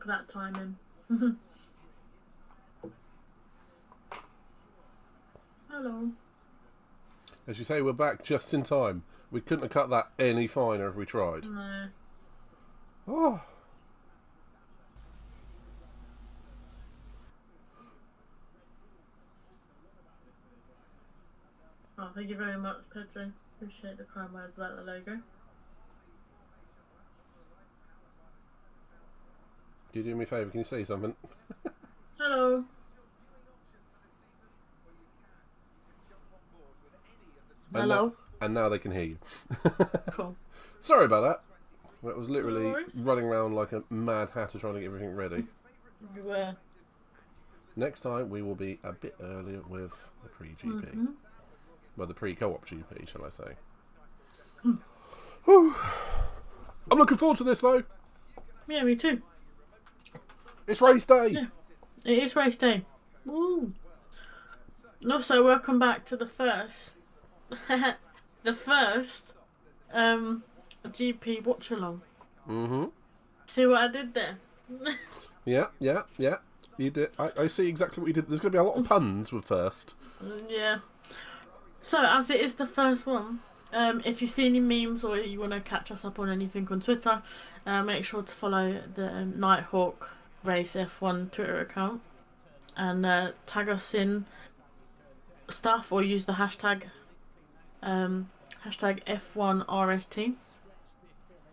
that timing. Hello. As you say, we're back just in time. We couldn't have cut that any finer if we tried. No. Oh. Oh, thank you very much, Pedro. Appreciate the kind words about the logo. Can you do me a favour? Can you say something? Hello. Hello. And now they can hear you. Cool. Sorry about that. That was No literally worries. running around like a mad hatter trying to get everything ready. You were. Next time we will be a bit earlier with the pre-GP. Well, the pre-co-op GP, shall I say. Whew. I'm looking forward to this though. Yeah, me too. It's race day. Yeah. It is race day. Woo. And also, welcome back to the first, the first, GP watch along. See what I did there? Yeah. You did. I see exactly what you did. There's going to be a lot of puns with first. Yeah. So, as it is the first one, if you see any memes or you want to catch us up on anything on Twitter, make sure to follow the Nighthawk Race F1 Twitter account and tag us in stuff or use the hashtag hashtag F1RST,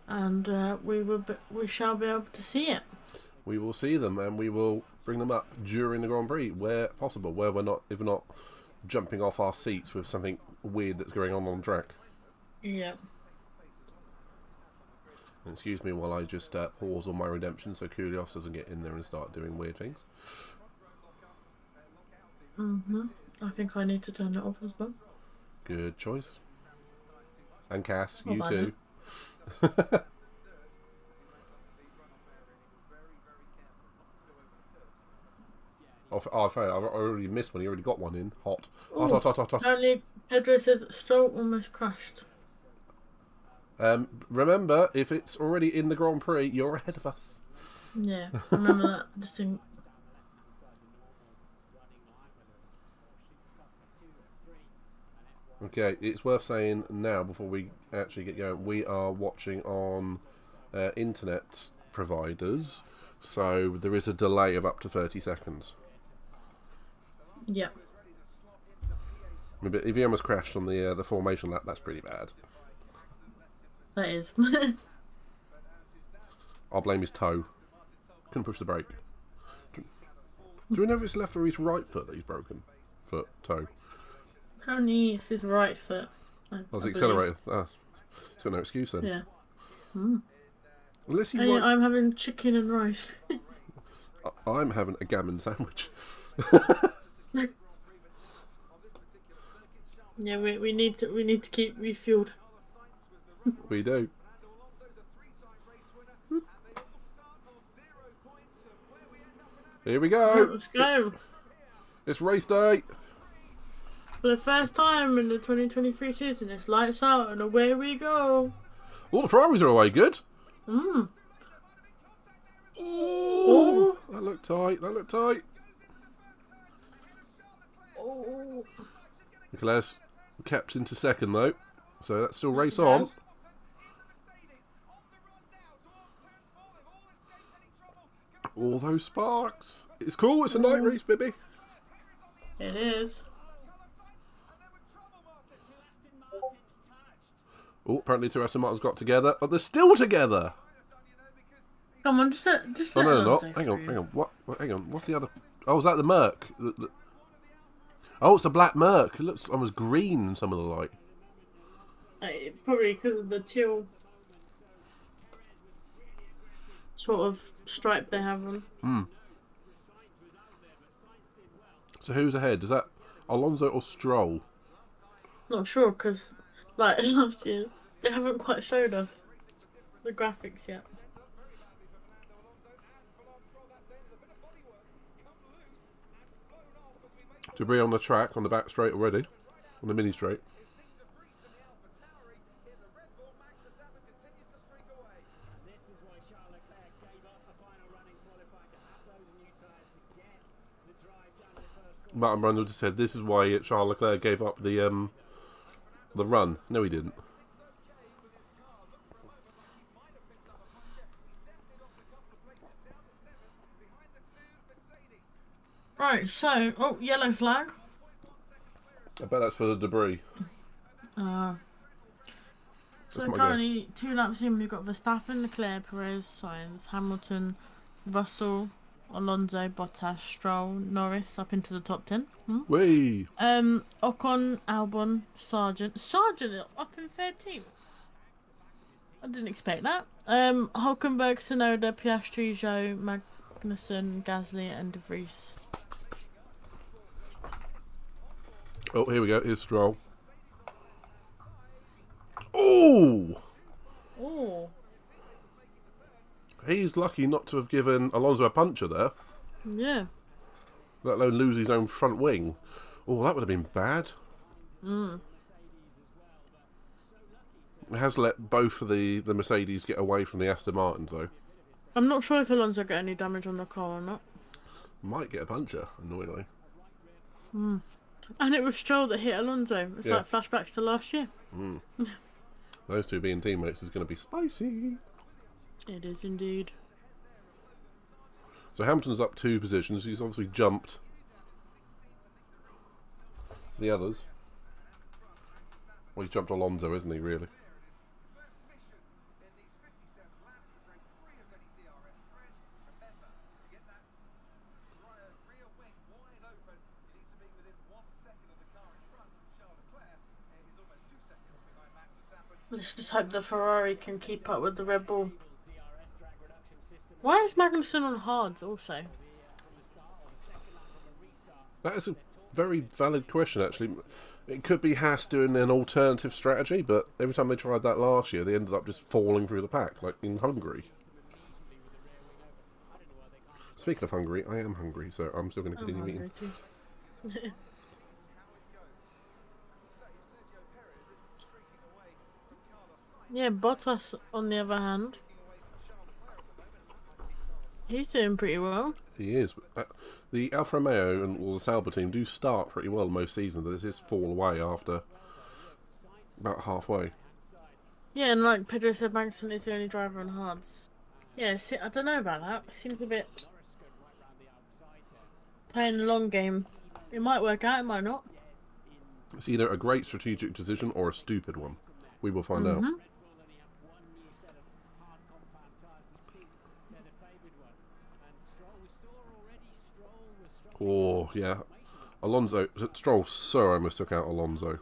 and we shall be able to see it. We will see them and we will bring them up during the Grand Prix where possible, where we're not jumping off our seats with something weird that's going on track. Yeah. And excuse me while I just pause on my redemption so Koulios doesn't get in there and start doing weird things. I think I need to turn it off as well. Good choice. And Cass, Oh, you too. I've already missed one. He already got one in. Hot. Hot. Apparently, Pedro says Stroll almost crashed. Remember, if it's already in the Grand Prix, you're ahead of us. Yeah, remember that. Just think. Okay, it's worth saying now before we actually get going, we are watching on internet providers, so there is a delay of up to 30 seconds. Yeah. But if he almost crashed on the formation lap, that's pretty bad. That is. I'll blame his toe. Couldn't push the brake. Do we know if it's left or his right foot that he's broken? Toe. Apparently, it's his right foot. Oh, the accelerator. He's got no excuse then. Yeah. Unless he Yeah, I'm having chicken and rice. I'm having a gammon sandwich. Yeah, we need to keep refueled. We do. Here we go. Let's go. It's race day. For the first time in the 2023 season, it's lights out and away we go. All the Ferraris are away good. Mm. Oh, that looked tight. Oh. Nicolas kept into second though, so that's still race on. All those sparks. It's cool. It's a night race, baby. It is. Oh, apparently two Aston Martins got together. Oh, they're still together. Come on, just let Oh no, they're not. them Hang go on. through. What? Hang on. What's the other? Oh, is that the Merc? Oh, it's a black Merc. It looks almost green in some of the light. Probably because of the teal sort of stripe they have on. So who's ahead? Is that Alonso or Stroll? Not sure because, like last year, they haven't quite showed us the graphics yet. Debris on the track, on the back straight already, on the mini straight. Martin Brundle just said this is why Charles Leclerc gave up the run. No, he didn't. Right, so yellow flag. I bet that's for the debris. So That's my currently 2 laps in, we've got Verstappen, Leclerc, Perez, Sainz, Hamilton, Russell, Alonso, Bottas, Stroll, Norris up into the top 10. Whee! Ocon, Albon, Sargent up in 13th. I didn't expect that. Hulkenberg, Tsunoda, Piastri, Zhou, Magnussen, Gasly, and De Vries. Oh, here we go. Here's Stroll. Oh! Oh. He's lucky not to have given Alonso a puncher there, Yeah. let alone lose his own front wing. Oh, that would have been bad. It has let both of the Mercedes get away from the Aston Martins, though. I'm not sure if Alonso got any damage on the car or not. Might get a puncher, annoyingly. And it was Stroll that hit Alonso. It's Yeah. like flashbacks to last year. Those two being teammates is going to be spicy. It is indeed. So Hamilton's up 2 positions. He's obviously jumped the others. Well, he's jumped Alonso, isn't he, really? Let's just hope the Ferrari can keep up with the Red Bull. Why is Magnussen on hards also? That is a very valid question, actually. It could be Haas doing an alternative strategy, but every time they tried that last year, they ended up just falling through the pack, like in Hungary. Speaking of Hungary, I am hungry, so I'm still going to continue eating. Yeah, Bottas, on the other hand, he's doing pretty well. He is. The Alfa Romeo and the Sauber team do start pretty well most seasons. This is fall away after about halfway. Yeah, and like Pedro said, Magnussen is the only driver on hards. Yeah, I don't know about that. It seems a bit playing the long game. It might work out, it might not. It's either a great strategic decision or a stupid one. We will find out. Oh, yeah. Stroll so almost took out Alonso.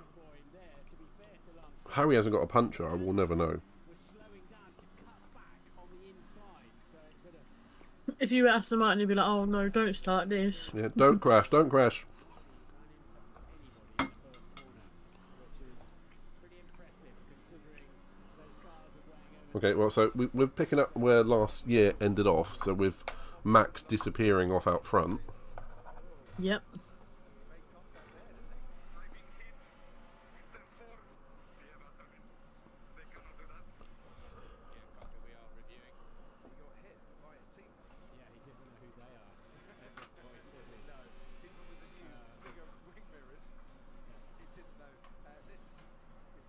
How he hasn't got a puncher, I will never know. If you were Aston Martin, you'd be like, oh no, don't start this. Yeah, don't crash, don't crash. Okay, well, so we're picking up where last year ended off, so with Max disappearing off out front. Yep.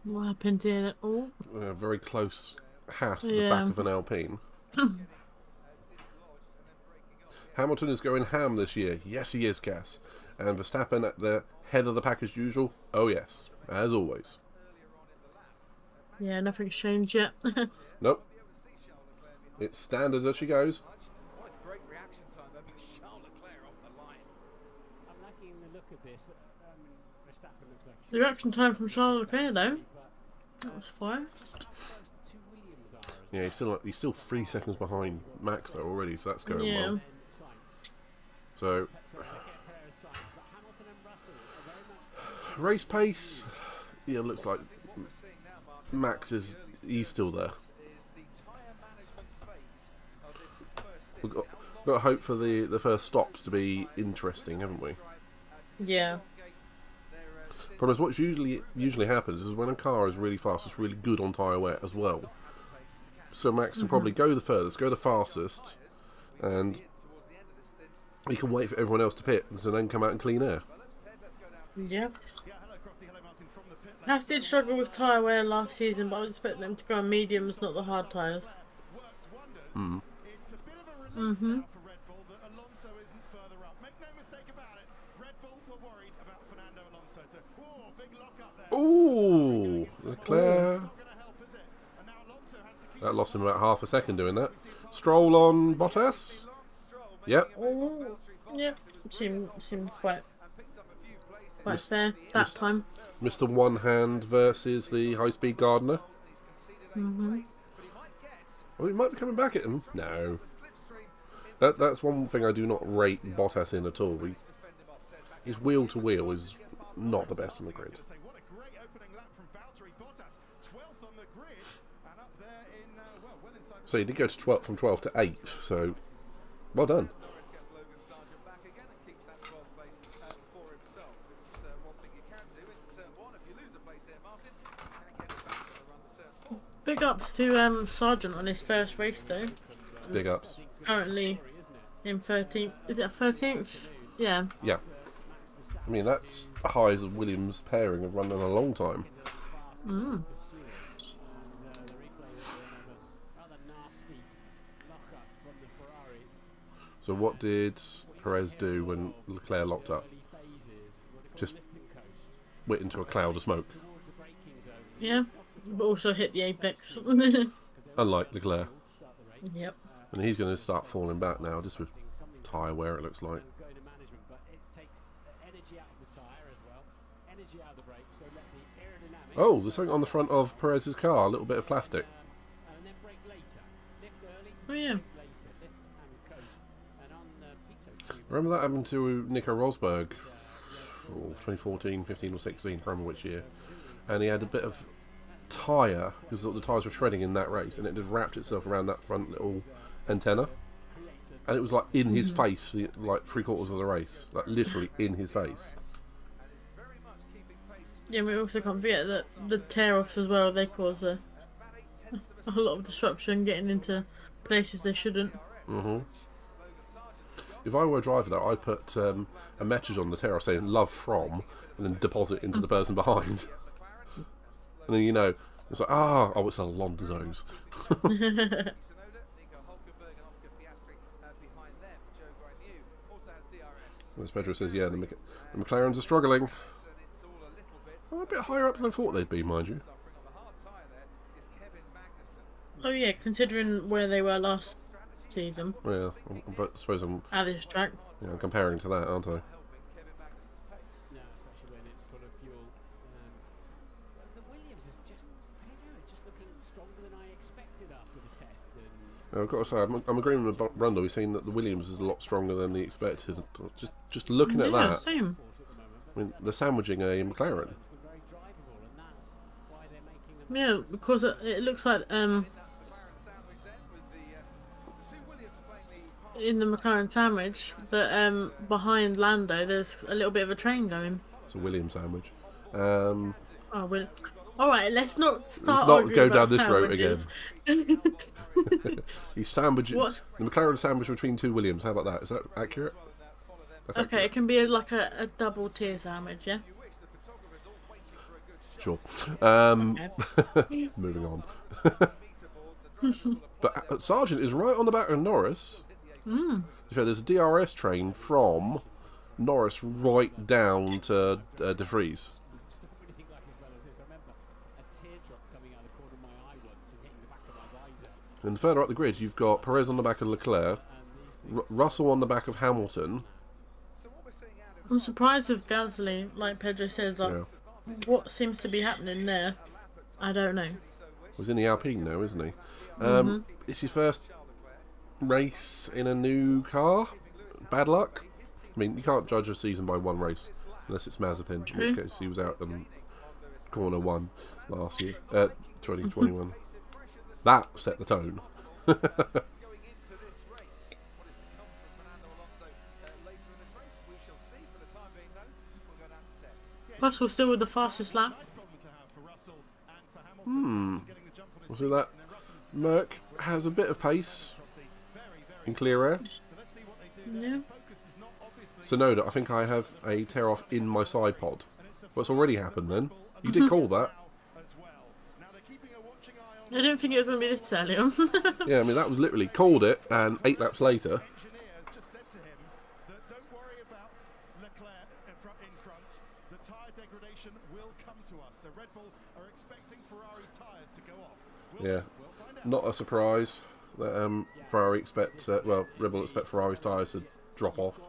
What happened here? Oh, Very close Haas at the back of an Alpine. Hamilton is going ham this year. Yes, he is, Cass. And Verstappen at the head of the pack as usual. Oh, yes, as always. yeah, nothing's changed yet. Nope. It's standard as she goes. What a great reaction time there by Charles Leclerc off the line. I'm liking the look of this. Verstappen looks like The reaction time from Charles Leclerc, though, that was fast. Yeah, he's still 3 seconds behind Max though already, so that's going Yeah. well. So race pace, yeah, looks like Max he's still there. We've got to hope for the first stops to be interesting, haven't we? Yeah. Problem is, what usually happens is when a car is really fast, it's really good on tyre wear as well. So Max will probably go the furthest, go the fastest, and he can wait for everyone else to pit and then come out and clean air. Yeah. Haas did struggle with tyre wear last season, but I was expecting them to go on mediums, not the hard tyres. Mm. Mm-hmm. Ooh, Leclerc. That lost him about half a second doing that. Stroll on Bottas. Yep. Oh, yeah. Seemed quite fair that time. Mr. One Hand versus the high-speed Gardner. Mm-hmm. Oh, he might be coming back at him. No. That's one thing I do not rate Bottas in at all. His wheel to wheel is not the best on the grid. So he did go to 12th from 12th to 8th, so well done. Big ups to Sargent on his first race though. Big ups. Currently in 13th. Is it 13th? Yeah. Yeah. I mean, that's the highs of Williams pairing have run in a long time. Mm. So what did Perez do when Leclerc locked up? Just went into a cloud of smoke. Yeah. But also hit the apex. Unlike Leclerc. Yep. And he's going to start falling back now, just with tyre wear, it looks like. Oh, there's something on the front of Perez's car, a little bit of plastic. Oh yeah. Remember that happened to Nico Rosberg, 2014, 15 or 16, I can't remember which year. And he had a bit of tyre, because the tyres were shredding in that race, and it just wrapped itself around that front little antenna. And it was like in his face, like 3/4 of the race. Like literally in his face. Yeah, we also can't forget that the tear-offs as well, they cause a lot of disruption getting into places they shouldn't. Mm-hmm. If I were a driver though, I'd put a message on the tear-off saying "love from" and then deposit into the person behind. And then you know, it's like, oh, it's Alonso's. As Pedro says, yeah, the McLarens are struggling. Oh, a bit higher up than I thought they'd be, mind you. Oh yeah, considering where they were last season. Yeah, but I suppose I'm At this track. comparing to that, aren't I? I've got to say, I'm agreeing with Brundle. He's saying that the Williams is a lot stronger than he expected. Just looking at that, Same. I mean, they're sandwiching a McLaren. Yeah, because it looks like in the McLaren sandwich that behind Lando there's a little bit of a train going. It's a Williams sandwich. Oh well. All right, let's not start. Let's not go about down this road sandwiches. again. He's sandwiching What's- the McLaren sandwich between two Williams. How about that? Is that accurate? That's Okay, accurate. it can be like a double tier sandwich, yeah. Sure. Okay. Moving on. But Sargent is right on the back of Norris. Mm. There's a DRS train from Norris right down to De Vries. And further up the grid, you've got Perez on the back of Leclerc, Russell on the back of Hamilton. I'm surprised with Gasly, like Pedro says, like what seems to be happening there. I don't know. He's in the Alpine now, isn't he? It's his first race in a new car. Bad luck. I mean, you can't judge a season by one race unless it's Mazepin, in which case he was out in corner 1 last year, 2021. That set the tone. Russell still with the fastest lap. We'll see that. Merc has a bit of pace in clear air. Yeah. Sonoda, I think I have a tear off in my side pod. Well, it's already happened then. You did call that. I didn't think it was going to be this early on. Yeah, I mean, that was literally called it, and 8 laps later. Engineers just said to him that don't worry about Leclerc in front. The tyre degradation will come to us. So Red Bull are expecting Ferrari's tyres to go off. Yeah, We'll find out. not a surprise that Ferrari expect, Red Bull expect Ferrari's tyres to drop off.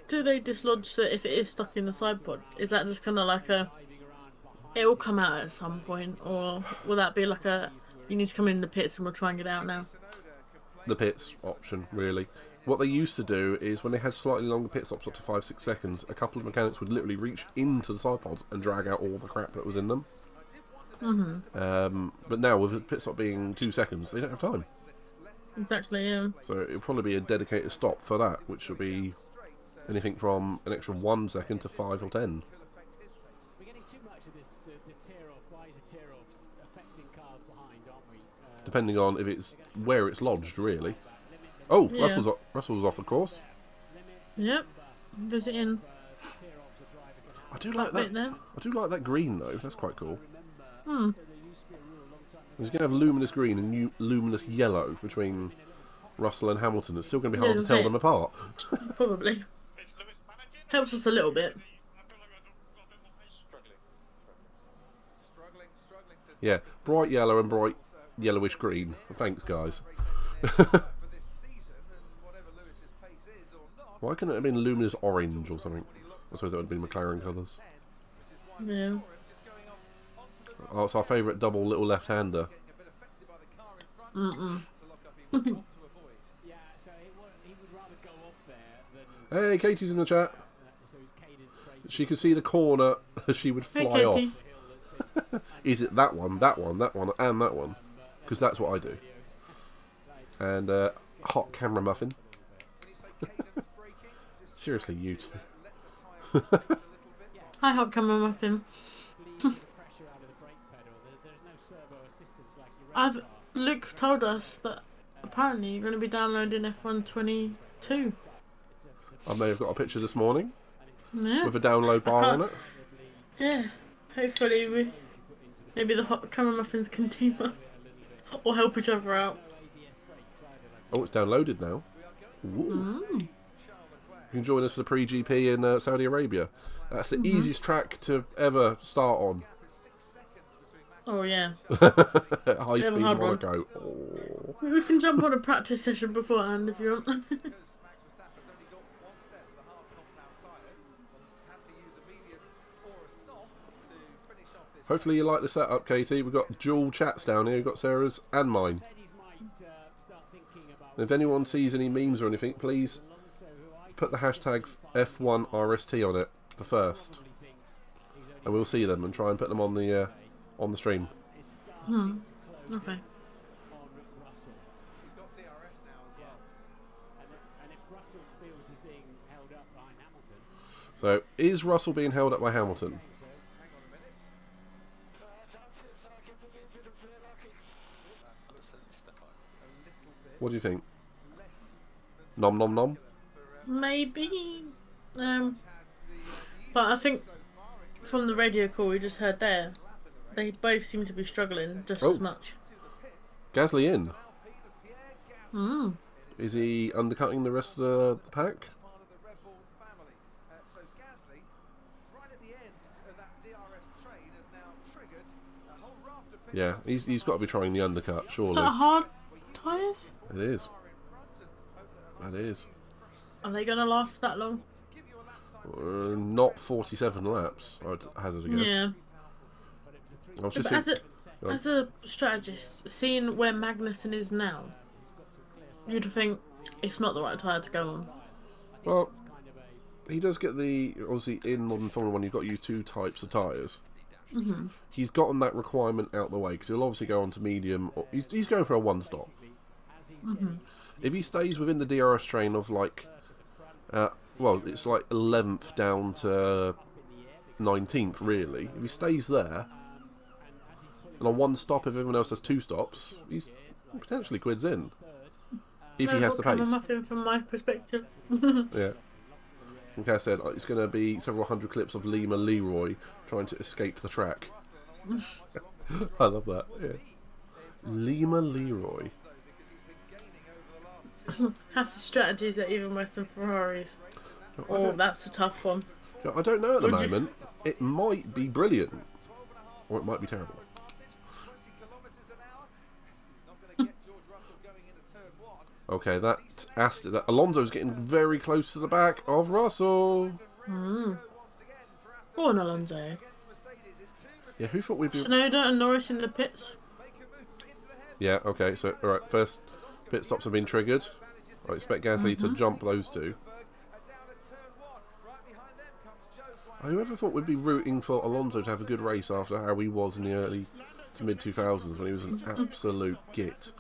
Do they dislodge it if it is stuck in the side pod? Is that just kind of like a... It will come out at some point, or will that be like a... You need to come in the pits and we'll try and get out now? The pits option, really. What they used to do is when they had slightly longer pit stops, up to 5-6 seconds, a couple of mechanics would literally reach into the side pods and drag out all the crap that was in them. But now, with the pit stop being 2 seconds, they don't have time. Exactly, yeah. So it'll probably be a dedicated stop for that, which will be anything from an extra 1 second to 5 or 10. We're getting too much of this, the tear-off, why is a tear-off affecting cars behind, aren't we? Depending on if it's where it's lodged, really. Oh, Yeah. Russell's off the course. Yep. Visiting. I do like that. Bit there. I do like that green though. That's quite cool. Hmm. He's going to have luminous green and luminous yellow between Russell and Hamilton. It's still going to be hard Yeah, to tell that's them apart. Probably. Helps us a little bit. Struggling, says Yeah, bright yellow and bright yellowish green. Thanks, guys. for this season, and whatever Lewis's pace is or not, Why couldn't it have been luminous orange or something? I suppose that would have been McLaren colours. which is why we Yeah. saw him just going off onto the Oh, it's our favourite double little left-hander. getting a bit affected by the car in front. To lock up, he went on to avoid. Yeah, so he would rather go off there than... Hey, Katie's in the chat. so his cadence break. She could see the corner. She would Hey, fly Katie. off. Is it that one, that one, that one, and that one? Because that's what I do. And hot camera muffin. Seriously, you two. Hi, hot camera muffin. Bleeding the pressure out of the brake pedal. There's no servo assistance like your race car. Luke told us that apparently you're going to be downloading F122. I may have got a picture this morning Yeah. with a download bar on it. Yeah. Hopefully maybe the hot camera muffins can team up or help each other out. Oh, it's downloaded now. Ooh. Mm. You can join us for the pre-GP in Saudi Arabia. That's the easiest track to ever start on. Oh yeah. High speed hard one. Monaco. Oh. We can jump on a practice session beforehand if you want. Max Verstappen's only got one set with a hard compound tyre. Have to use a medium or a soft to finish off this. Hopefully you like the setup, Katie. We've got dual chats down here. We've got Sarah's and mine. If anyone sees any memes or anything, please put the hashtag F1RST on it for first, and we'll see them and try and put them on the stream. Okay. He's got DRS now as well. And if Russell feels he's being held up behind Hamilton, So, is Russell being held up by Hamilton? Hang on a minute. What do you think? Nom nom nom. Maybe. But I think from the radio call we just heard there, they both seem to be struggling just as much. Gasly in. Mm. Is he undercutting the rest of the pack? Part of the Red Bull family. So Gasly, right at the end of that DRS train, has now triggered a whole raft of Yeah, he's got to be trying the undercut, Is surely. that hard tyres? It is. That is. Are they going to last that long? Not 47 laps, I'd hazard a guess. Yeah. I was But just as thinking, as a strategist, seeing where Magnussen is now, you'd think it's not the right tyre to go on. well, he does get obviously in modern Formula 1 you've got to use two types of tyres. Mm-hmm. He's gotten that requirement out the way because he'll obviously go on to medium. Or he's going for a one stop. Mm-hmm. If he stays within the DRS train of like, well, it's like 11th down to 19th really. If he stays there, and on one stop, if everyone else has two stops, he's potentially quids in. If he has the pace. Muffin from my perspective. Yeah. Like I said, it's going to be several hundred clips of Lima Leroy trying to escape the track. I love that. Yeah. Lima Leroy. Has the strategies are even worse than Ferraris. Oh, that's a tough one. I don't know at the Would you- moment. It might be brilliant, or it might be terrible. Okay, that Alonso's getting very close to the back of Russell. Go on, Alonso. Yeah, who thought we'd be? Tsunoda and Norris in the pits. Yeah, okay. So, all right, first pit stops have been triggered. I expect Gasly to jump those two. Whoever thought we'd be rooting for Alonso to have a good race after how he was in the early to mid 2000s when he was an absolute git.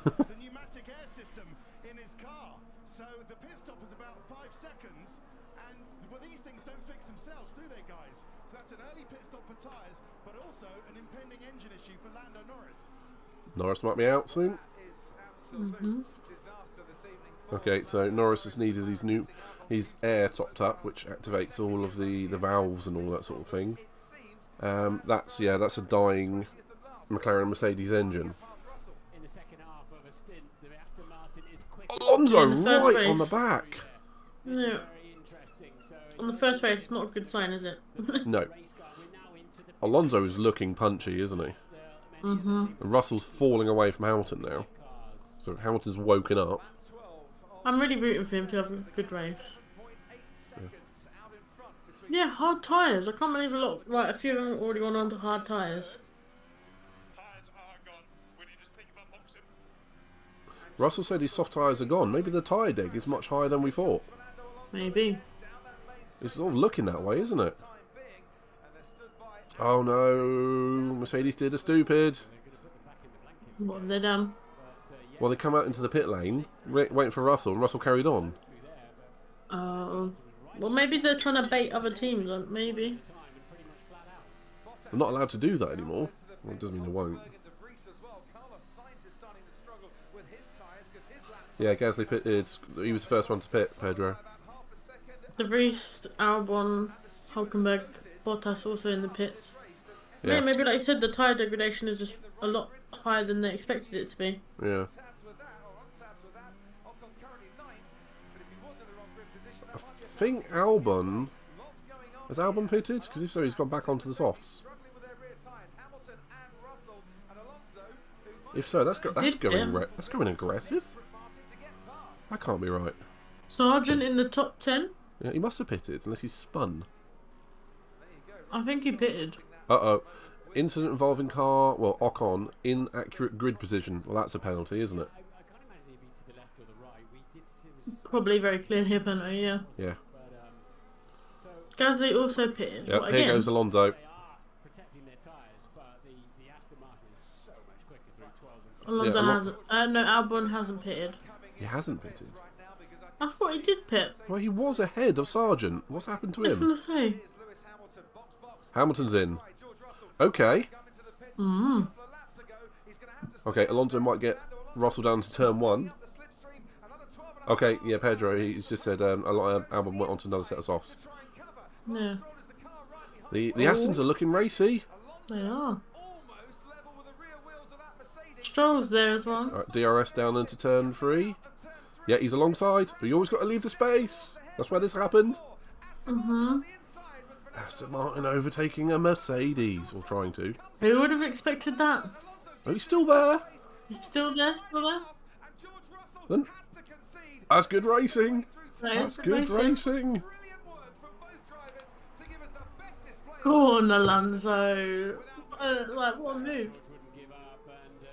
The pneumatic air system in his car. So the pit stop was about 5 seconds, and well, these things don't fix themselves, do they, guys? So that's an early pit stop for tyres, but also an impending engine issue for Lando Norris. Norris might be out soon. Okay, so Norris has needed his air topped up, which activates all of the valves and all that sort of thing. That's a dying McLaren Mercedes engine. In the second half of a stint, the Aston Martin is quick. Alonso In the first right race. on the back. No, Very interesting. So on the first race, it's not a good sign, is it? No, race car, we're now into the Alonso is looking punchy, isn't he? And Russell's falling away from Hamilton now. So Hamilton's woken up. I'm really rooting for him to have a good race. Yeah, hard tyres. I can't believe a few of them have already gone on to hard tyres. Russell said his soft tyres are gone. Maybe the tyre deg is much higher than we thought. Maybe. It's sort of looking that way, isn't it? Oh no, Mercedes did a stupid. What have they done? Well, they come out into the pit lane, waiting for Russell, and Russell carried on. Well, maybe they're trying to bait other teams. Maybe. They're not allowed to do that anymore. Well, it doesn't mean they won't. Yeah, Gasly pitted. He was the first one to pit, Pedro. De Vries, Albon, Hulkenberg, Bottas also in the pits. Yeah, Yeah, maybe like you said, the tyre degradation is just a lot higher than they expected it to be. yeah. I think Albon... Has Albon pitted? Because if so, he's gone back onto the softs. If so, that's going aggressive. That can't be right. Sargent in the top 10? Yeah, he must have pitted, unless he's spun. I think he pitted. Uh-oh. Incident involving car, well, Ocon, inaccurate grid position. Well, that's a penalty, isn't it? I can't imagine he'd be to the left or the right. We did see Probably very clearly a penalty, yeah. Yeah. Gasly also pitted. Yep, What, here again? goes Alonso. they are protecting their tyres, but the Aston Martin is so much quicker through 12 and Alonso Yeah, hasn't. No, Albon hasn't pitted. He hasn't pitted. I thought he did pit. Well, he was ahead of Sargent. What's happened to I was him? gonna say. Hamilton's in. Okay. Okay, Alonso might get Russell down to turn 1. Okay, yeah, Pedro, he's just said Albon went on to another set of softs. Yeah, The Astons are looking racy. they are. Stroll's there as well. Alright, DRS down into turn 3. Yeah, he's alongside. But you always got to leave the space. That's where this happened. Aston Martin overtaking a Mercedes, or trying to. Who would have expected that? Oh, he's still there. He's still there, still there. Then, that's good racing. That is That's good racing. Go on, Alonso. What a move. wouldn't give up and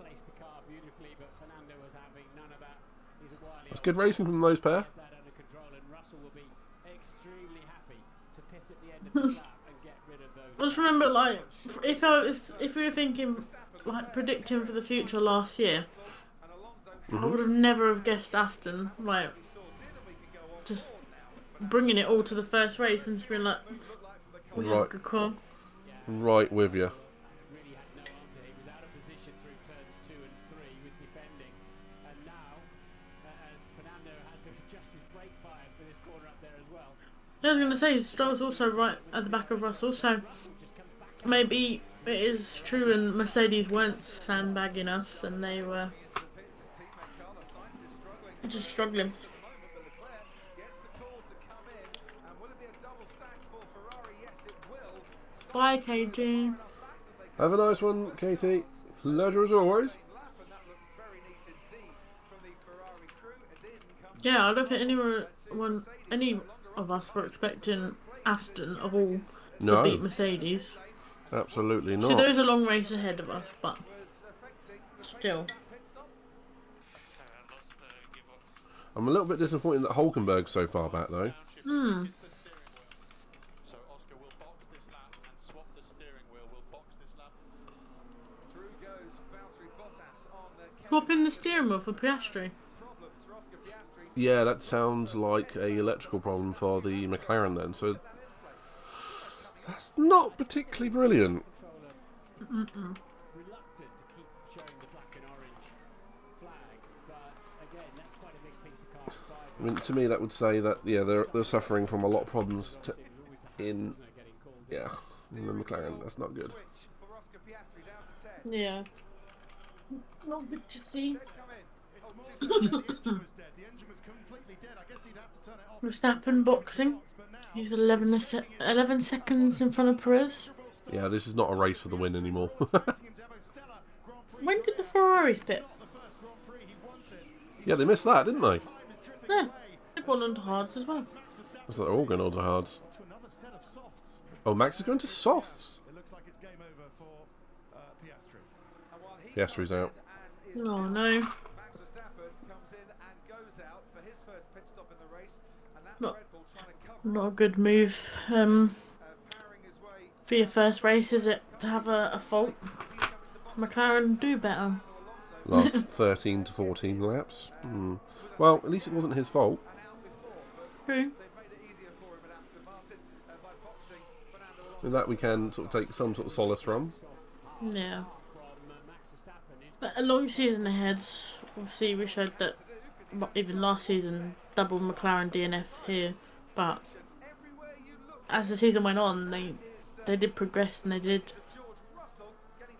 placed the car beautifully, but Fernando was having none of that. He's a wily That's good racing from those pair. that under control, and Russell will be extremely happy to pit at the end of the lap and get rid of those. Just remember, if we were thinking, predicting for the future last year, I would have never have guessed Aston, just bringing it all to the first race and just being like, we have a Right. good car. Right with you. Really had no answer. He was out of position through turns 2 and 3 with defending, and now as Fernando has to adjust his brake bias for this corner up there as well, I was going to say, Stroll's also right at the back of Russell, so maybe it is true and Mercedes weren't sandbagging us and they were just struggling. Bye, KG. Have a nice one, Katie. Pleasure as always. Yeah, I don't think any of us were expecting Aston of all to beat Mercedes. Absolutely not. So there is a long race ahead of us, but still. I'm a little bit disappointed that Hulkenberg's so far back, though. Swapping the steering wheel for Piastri. Yeah, that sounds like a electrical problem for the McLaren then, so that's not particularly brilliant. Reluctant to keep showing the black and orange flag, but again, that's quite a big piece of car. I mean, to me, that would say that they're suffering from a lot of problems in the McLaren. That's not good. Yeah. Not good to see. Verstappen boxing. He's 11 seconds in front of Perez. Yeah, this is not a race for the win anymore. When did the Ferraris pit? Yeah, they missed that, didn't they? Yeah, they've gone on to hards as well. So they're all going on to hards. Oh, Max is going to softs. Piastri's out. Oh no. Not a good move. For your first race, is it to have a fault? McLaren do better. Last 13 to 14 laps. Well, at least it wasn't his fault. True. In that we can sort of take some sort of solace from. Yeah. A long season ahead. Obviously, we showed that even last season, double McLaren DNF here. But as the season went on, they did progress and they did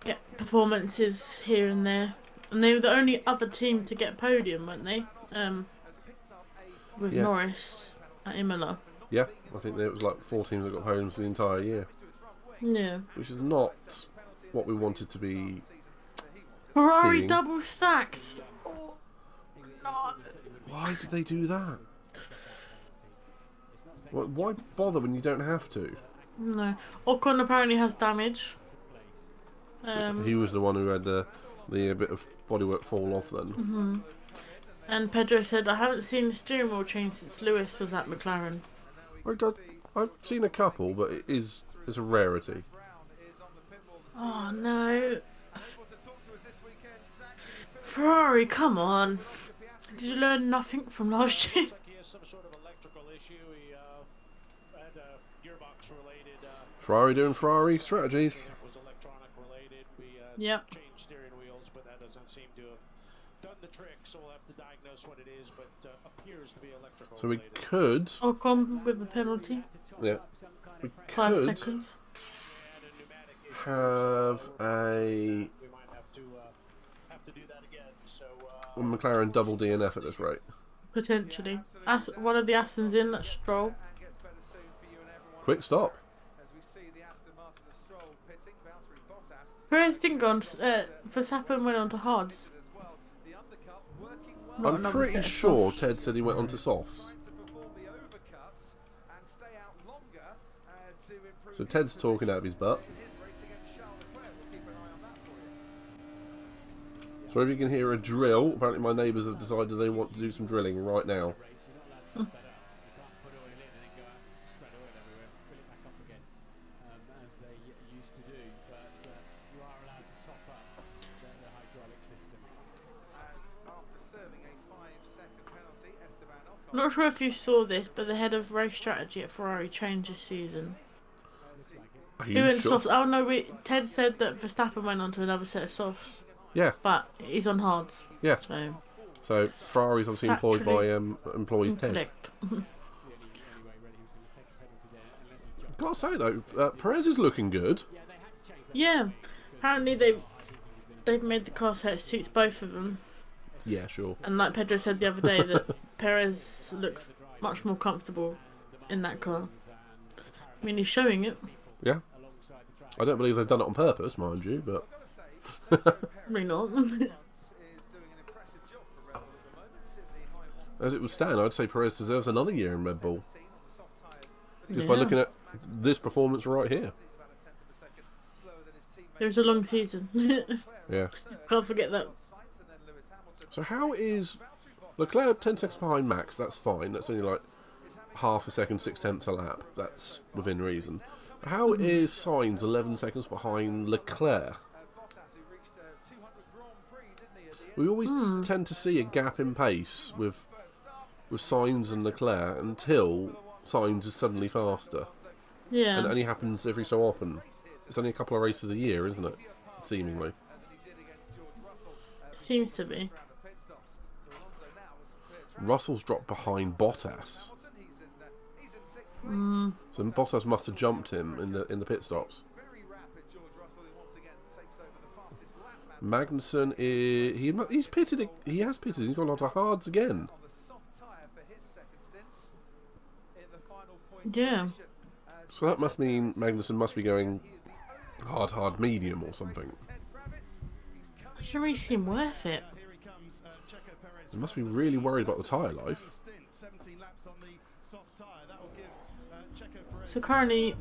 get performances here and there. And they were the only other team to get podium, weren't they? With Norris at Imola. Yeah, I think there was like 4 teams that got podiums for the entire year. Yeah. Which is not what we wanted to be. Ferrari seeing. double stacked. Oh, no. Why did they do that? Why bother when you don't have to? No. Ocon apparently has damage. He was the one who had the bit of bodywork fall off then. And Pedro said, I haven't seen the steering wheel change since Lewis was at McLaren. I've seen a couple, but it's a rarity. Oh no. Ferrari, come on. Did you learn nothing from last year? Ferrari doing Ferrari strategies. Yep. Steering wheels, but that doesn't seem to have done the trick, so we'll have to diagnose what it is, but appears to be electrical. So we could Ocon with a penalty. Yeah. We 5 could seconds. have a We might have to do that again. So McLaren double DNF at this rate. Potentially. One of the Astons in, that's Stroll. Quick stop. Perez didn't go on. Verstappen went on to hards. Not I'm another pretty set of sure softs. Ted said he went on to softs. So Ted's talking out of his butt. So if you can hear a drill, apparently my neighbours have decided they want to do some drilling right now. Not sure if you saw this, but the head of race strategy at Ferrari changed this season. Are He you went sure? softs. Oh no, Ted said that Verstappen went on to another set of softs, Yeah, but he's on hards. yeah. So So Ferrari's obviously employed by Factually employs Ted. incorrect. Gotta say though, Perez is looking good. Yeah, apparently they've made the car so it suits both of them. Yeah, sure. And like Pedro said the other day, that Perez looks much more comfortable in that car. I mean, he's showing it. Yeah. I don't believe they've done it on purpose, mind you, but Probably not. as it would stand, I'd say Perez deserves another year in Red Bull. Just by Yeah. looking at this performance right here. It was a long season. Yeah. Can't forget that. So how is Leclerc 10 seconds behind Max? That's fine. That's only like half a second, 6/10 a lap. That's within reason. How is Sainz 11 seconds behind Leclerc? We always tend to see a gap in pace with Sainz and Leclerc until Sainz is suddenly faster. Yeah. And it only happens every so often. It's only a couple of races a year, isn't it? Seemingly. Seems to be. Russell's dropped behind Bottas. So Bottas must have jumped him in the pit stops. Magnussen he's pitted. He has pitted. He's gone on to hards again. Yeah. So that must mean Magnussen must be going hard, medium or something. Doesn't really seem worth it. They must be really worried about the tyre life. So currently,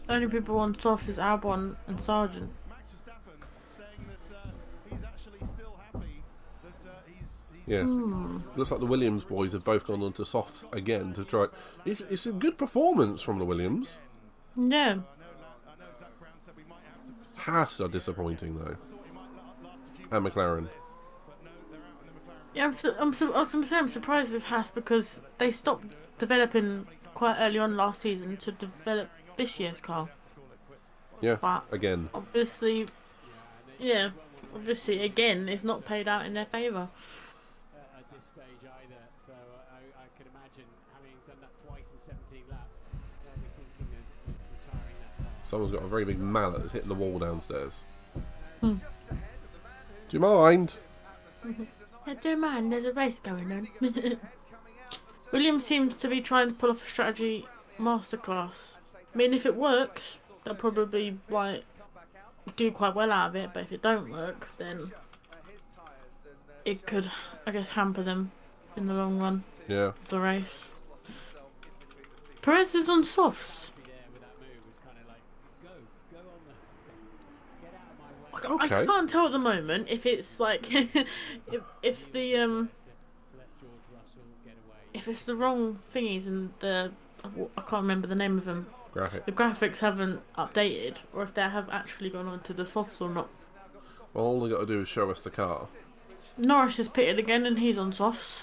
the only people on softs is Albon and Sargent. Yeah. Looks like the Williams boys have both gone onto softs again to try. It's a good performance from the Williams. Yeah. Haas are disappointing though. And McLaren. Yeah, I was going to say I'm surprised with Haas because they stopped developing quite early on last season to develop this year's car. Yeah, But again. obviously, again, it's not paid out in their favour. At this stage either. So I could imagine having done that twice in 17 laps, they'll be thinking of retiring that car. Someone's got a very big mallet that's hitting the wall downstairs. Do you mind? I don't mind, there's a race going on. Williams seems to be trying to pull off a strategy masterclass. I mean, if it works, they'll probably do quite well out of it, but if it don't work, then it could, I guess, hamper them in the long run Yeah. of the race. Perez is on softs. Okay. I can't tell at the moment if it's like if the if it's the wrong thingies and I can't remember the name of them. Graphic. The graphics haven't updated, or if they have actually gone on to the softs or not. Well, all they got to do is show us the car. Norris is pitted again and he's on softs.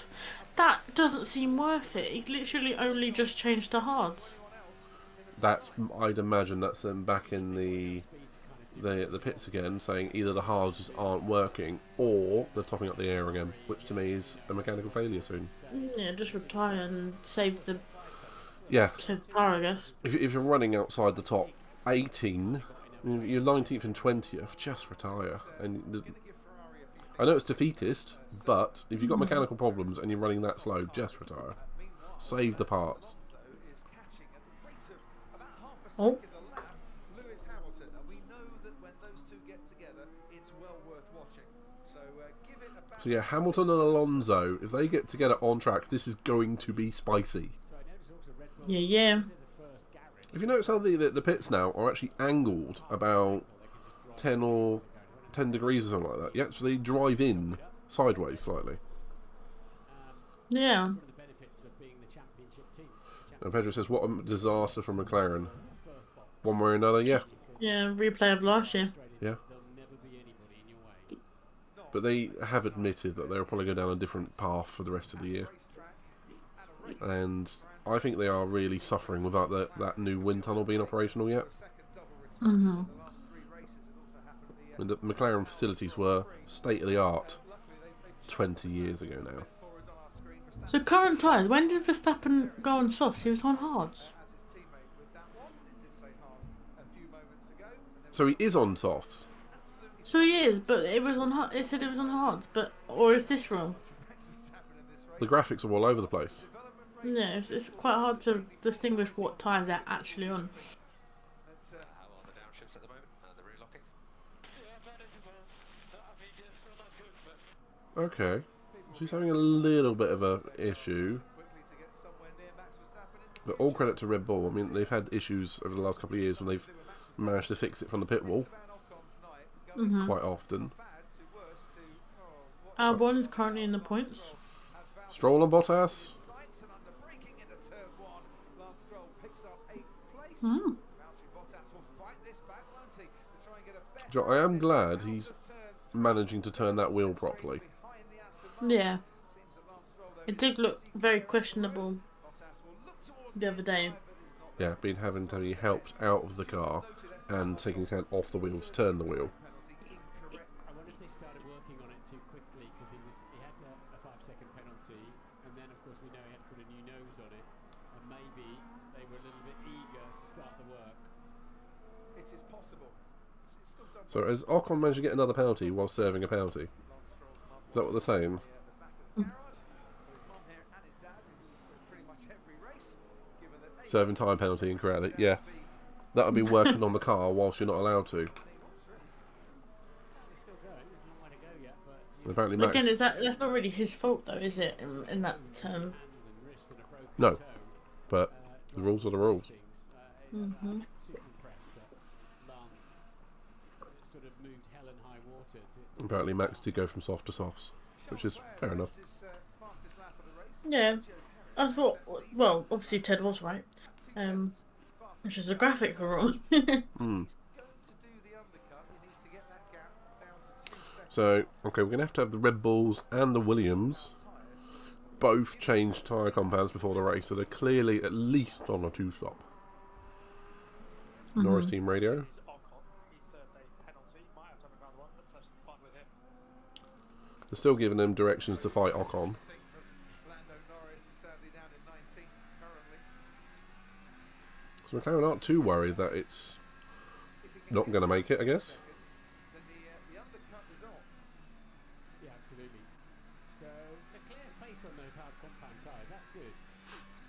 That doesn't seem worth it. He literally only just changed to hards. I'd imagine that's them back in the pits again, saying either the hards aren't working or they're topping up the air again, which to me is a mechanical failure soon. Yeah, just retire and save the Yeah. car, I guess. If you're running outside the top 18, you're 19th and 20th, just retire. And I know it's defeatist, but if you've got mechanical problems and you're running that slow, just retire. Save the parts. Oh. So yeah, Hamilton and Alonso, if they get together on track, this is going to be spicy. Yeah. If you notice how the pits now are actually angled about 10 degrees or something like that, you actually drive in sideways slightly. Yeah. And Pedro says, what a disaster from McLaren. One way or another, yeah. Yeah, replay of last year. Yeah. But they have admitted that they'll probably go down a different path for the rest of the year. And I think they are really suffering without that new wind tunnel being operational yet. Mm-hmm. I mean, the McLaren facilities were state-of-the-art 20 years ago now. So current tyres, when did Verstappen go on softs? He was on hards. So he is on softs. So he is, but it was on hard. It said it was on hards, but or is this wrong? The graphics are all over the place. Yeah, it's quite hard to distinguish what tyres they're actually on. How are the downshifts at the moment? The rear locking? Okay. She's having a little bit of a issue. But all credit to Red Bull. I mean, they've had issues over the last couple of years when they've managed to fix it from the pit wall quite often. Albon is currently in the points. Stroll and Bottas. Hmm. I am glad he's managing to turn that wheel properly. Yeah. It did look very questionable the other day. Yeah, been having to be helped out of the car and taking his hand off the wheel to turn the wheel. I wonder if they started working on it too quickly because he had a 5-second penalty, and then of course we know he had to put a new nose on it, and maybe they were a little bit eager to start the work. It is possible. It's still done. So has Ocon managed to get another penalty while serving a penalty? Is that what they're saying? Serving time penalty and credit, yeah. That would be working on the car whilst you're not allowed to. They're still going. There's a long way to go yet, but And apparently Max... Again, that's not really his fault though, is it? In that term. hands and wrists and a broken No, toe. but the rules are the rules. Mhm. Super impressed that Lance sort of moved hell and high water to Apparently Max did go from soft to softs, which is fair enough. Yeah. I thought. Well, obviously Ted was right. It's just the graphics were wrong. So, okay, we're going to have the Red Bulls and the Williams both change tyre compounds before the race, so they're clearly at least on a two-stop. Norris Team Radio. They're still giving them directions to fight Ocon. So McLaren aren't too worried that it's not going to make it, I guess. Yeah, absolutely. So Leclerc's pace on those hard compound tyres, that's good.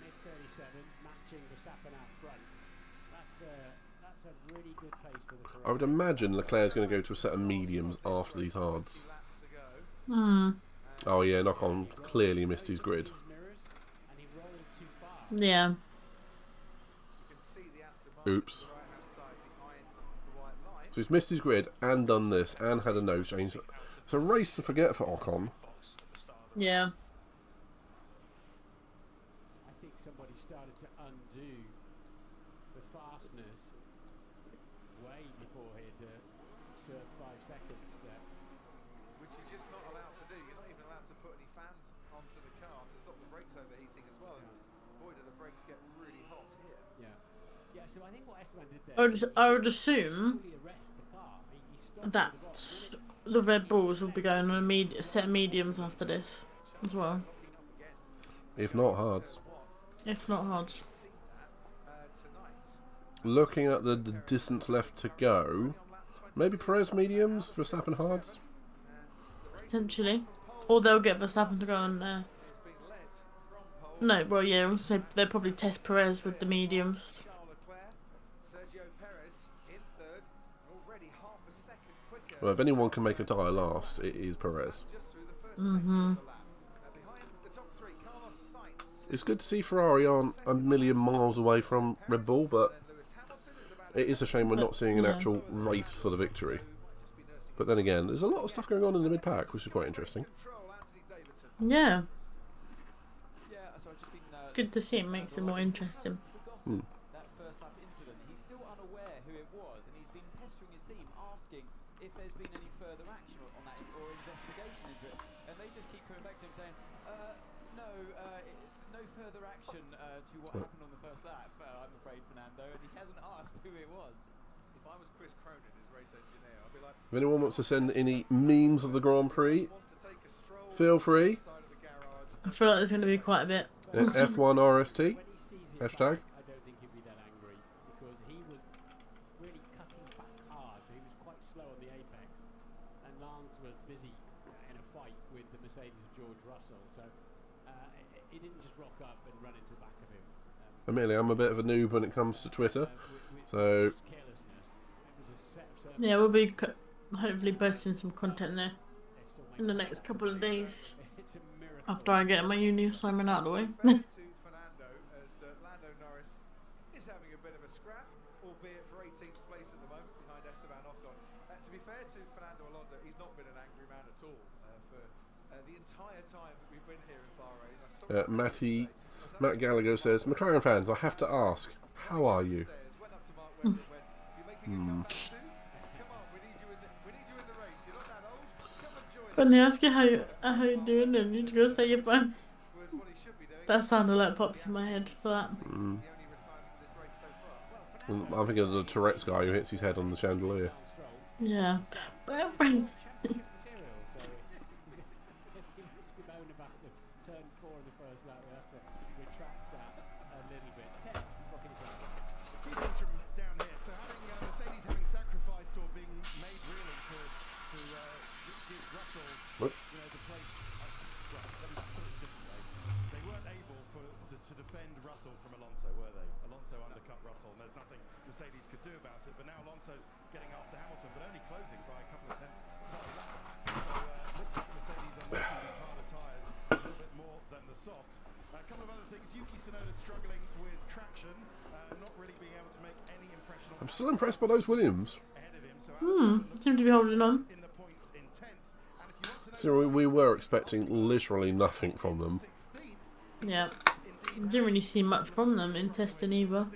Mid 37s, matching Verstappen out front. That's a really good pace for the Ferrari. I would imagine Leclerc's going to go to a set of mediums after these hards. Hmm. Oh yeah, Ocon clearly missed his grid. Mirrors, and he rolled too far. Yeah. Oops. So he's missed his grid and done this and had a nose change. It's a race to forget for Ocon. Yeah. I think somebody started to undo the fastness way before he'd served 5 seconds there. Which you're just not allowed to do. You're not even allowed to put any fans onto the car to stop the brakes overheating as well. And boy, do the brakes get really hot here. Yeah. Yeah, so I think what Esteban did there I would assume fully arrest the car. He stopped that at the box. the Red Bulls will be going on a set of mediums after this as well. If not hards. If not hard. Looking at the distance left to go, maybe Perez mediums, Verstappen hards. Potentially. Or they'll get Verstappen to go on there. No, well, yeah, so they'll probably test Perez with the mediums. Well, if anyone can make a tyre last, it is Perez. Mm-hmm. It's good to see Ferrari aren't a million miles away from Red Bull, but it is a shame we're not seeing an actual race for the victory. But then again, there's a lot of stuff going on in the mid-pack, which is quite interesting. Yeah. Good to see, it makes it more interesting. That first lap incident, he's still unaware who it was, and he's been pestering his team, asking if there's been any further action on that or investigation into it, and they just keep coming back to him saying, no further action to what happened on the first lap, I'm afraid, Fernando, and he hasn't asked who it was. If I was Chris Cronin as race engineer, I'd be like, If anyone wants to send any memes of the Grand Prix, want to take a stroll feel free. side of the garage. I feel like there's going to be quite a bit. F1 RST. When he sees it Hashtag. back, I don't think he'd be that angry because he was really cutting back hard the Mercedes of George Russell. So he didn't just rock up and run into the back of him. Admittedly, I'm a bit of a noob when it comes to Twitter, so Just carelessness. It was a set of Yeah, we'll be hopefully posting some content there in the next couple of days It's a miracle. after I get my uni assignment out of the way. Fair to Fernando as Lando Norris is having a bit of a scrap, albeit for 18th place at the moment behind Esteban Ocon. To be fair to Fernando Alonso, he's not been an angry man at all for the entire time that we've been here in Bahrain. I saw Matt Gallagher says, McLaren fans, I have to ask, how are you? went up to Mark Webber and went, "You making a comeback soon? Come on, we need you in the race. You're not that old. Come and join When they ask you how you doing, then you just go say you're fine. us." Was what he should be doing. That sounded like pops in my head for that. The only retirement of this race so far. I'm thinking of the Tourette's guy who hits his head on the chandelier. Yeah. Championship material, so if he makes the moan about the turn 4 in the first lap, we have to retract that a little bit. 10, rocking his own. Few things from down here. So having Mercedes having sacrificed or being made really to give Russell, What? the place. Well, let me put it a different way. They weren't able to defend Russell from Alonso, were they? Alonso undercut Russell, and there's nothing Mercedes could do about it. But now Alonso's getting after Hamilton, but only closing by a couple of tenths per lap. So looks like Mercedes are making these harder tyres a little bit more than the softs. A couple of other things. Yuki Tsunoda struggling with traction, not really being able to make any impression on I'm still impressed by those Williams. ahead of him. So Seem to be holding on. in the points in 10th. And if you want to know So we were expecting literally nothing from them. 16, Yeah. Didn't really see much from them in testing either.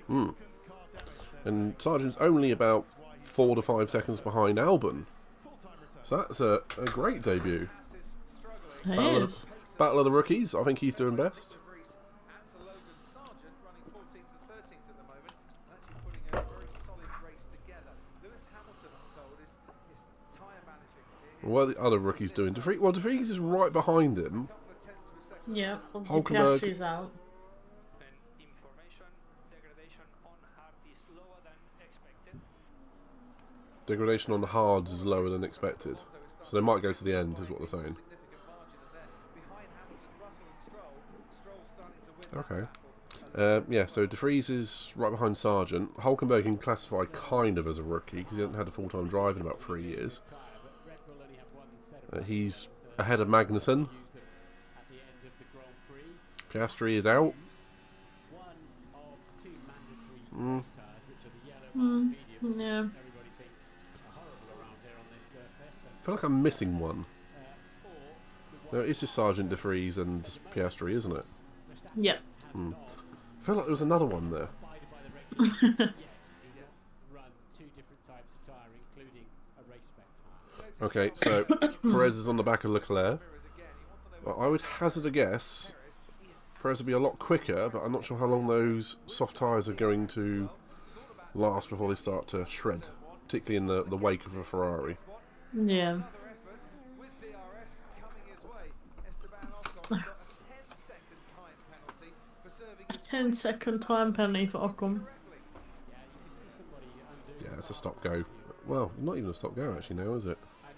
And Sargent's only about 4 to 5 seconds behind Albon. So that's a great debut. It Battle of, is. Battle of the Rookies, I think he's doing best. Vries and to Logan Sargent running 14th and 13th at the moment, actually putting a very solid race together. Lewis Hamilton, I'm told, is tyre managing. What are the other rookies doing? De Vries is right behind him. Couple of tenths of a second. Yeah, obviously Hulkenberg. Piastri's out. And information degradation on hard is lower than expected. Degradation on the hards is lower than expected. So they might go to the end, is what they're saying. Significant margin, and then behind Hamilton, Russell and Stroll starting to win Okay. that battle. Yeah, so De Vries is right behind Sargent. Hulkenberg can classify kind of as a rookie because he hasn't had a full-time drive in about 3 years. Tyre, but Red Bull only have one set of He's ahead of Magnussen. use them at the end of the Grand Prix. Piastri is out. One of 2 mandatory race tyres, which are the yellow and medium. Yeah. Everybody thinks are horrible around here on this surface. And, I feel like I'm missing one. or the No, it's just Sargent, De Vries and Piastri, isn't it? Yep. I feel like there was another one there. abided by the regulations yet. He's not run 2 different types of tyre, including a race spec tyre. Okay, so Perez is on the back of Leclerc. Well, I would hazard a guess Perez will be a lot quicker, but I'm not sure how long those soft tyres are going to last before they start to shred, particularly in the wake of a Ferrari. Yeah. Another effort with DRS coming his way. Esteban Ocon got a 10-second time penalty for serving his 10-second time penalty for Ocon. correctly. Yeah, you can see somebody undo. Yeah, it's a stop-go. Well, not even a stop-go actually now, is it? And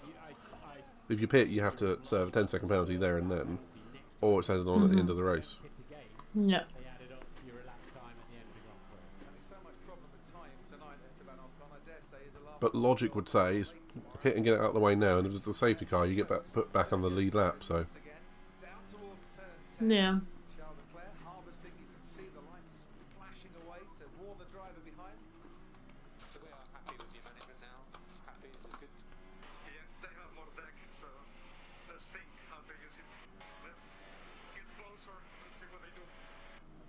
I If you pit, you have to serve a 10-second penalty there and then, or it's added on at the end of the race. hit again. Yep. They added on to your elapsed time at the end of the Grand Prix. Having so much problem with time tonight, Esteban Ocon, I dare say, is a laugh. But logic would say is hit and get it out of the way now, and if it's a safety car, you get put back on the lead lap. So Again, down towards turn 10. Yeah. Charles Leclerc harvesting, you can see the lights flashing away to warn the driver behind. So we are happy with your management now. Happy is good. Yeah, they have more deck, so let's think how big is it. Let's get closer and see what they do.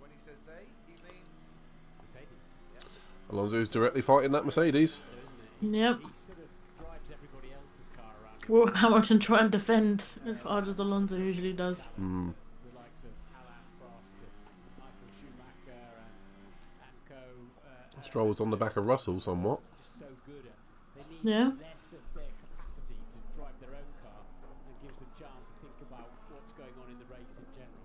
When he says they, he means Mercedes, Alonso's directly fighting that Mercedes. isn't it? Yep. He sort of drives everybody else's car around. Well, Hamilton try and defend as hard as Alonso usually does. The likes of Alain Prost and Michael Schumacher and co. Stroll was on the back of Russell somewhat. Just so good at. They need Yeah. less of their capacity to drive their own car and gives them chance to think about what's going on in the race in general.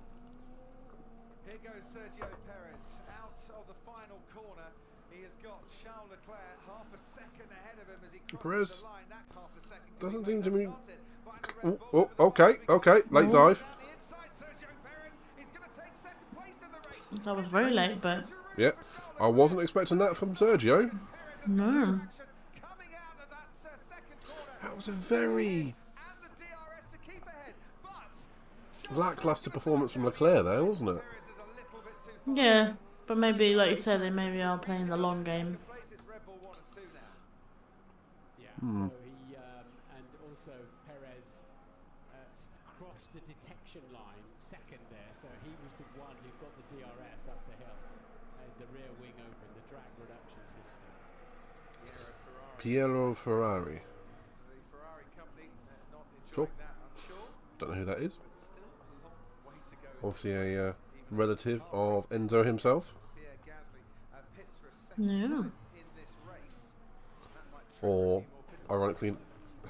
here goes Sergio Perez out of the final corner He has got Charles Leclerc half a second ahead of him as he crosses Perez the line. That half a second doesn't can be seem to be. planted behind the Red Oh, Bull. okay, okay, late dive. Down the inside, Sergio Perez. He's going to take second place in the race. That was very late, but Yep, I wasn't expecting that from Sergio. no. Coming out of that second corner. That was a very And the DRS to keep ahead. But lackluster performance from Leclerc there, wasn't it? Perez is a little bit too far. Yeah, but maybe, like you said, they maybe are playing the long game. Place it's Red Bull 1 and 2 now. Yeah, so he, and also Perez crossed the detection line second there, so he was the one who got the DRS up the hill. The rear wing open, the drag reduction system. Piero Ferrari. The Ferrari company not Sure. enjoying that, I'm sure. Don't know who that is. But still a long way to go. Obviously a relative of Enzo himself. Pierre Gasly pits for a second Yeah. time in this race. That might trigger a Or, few more pits. ironically,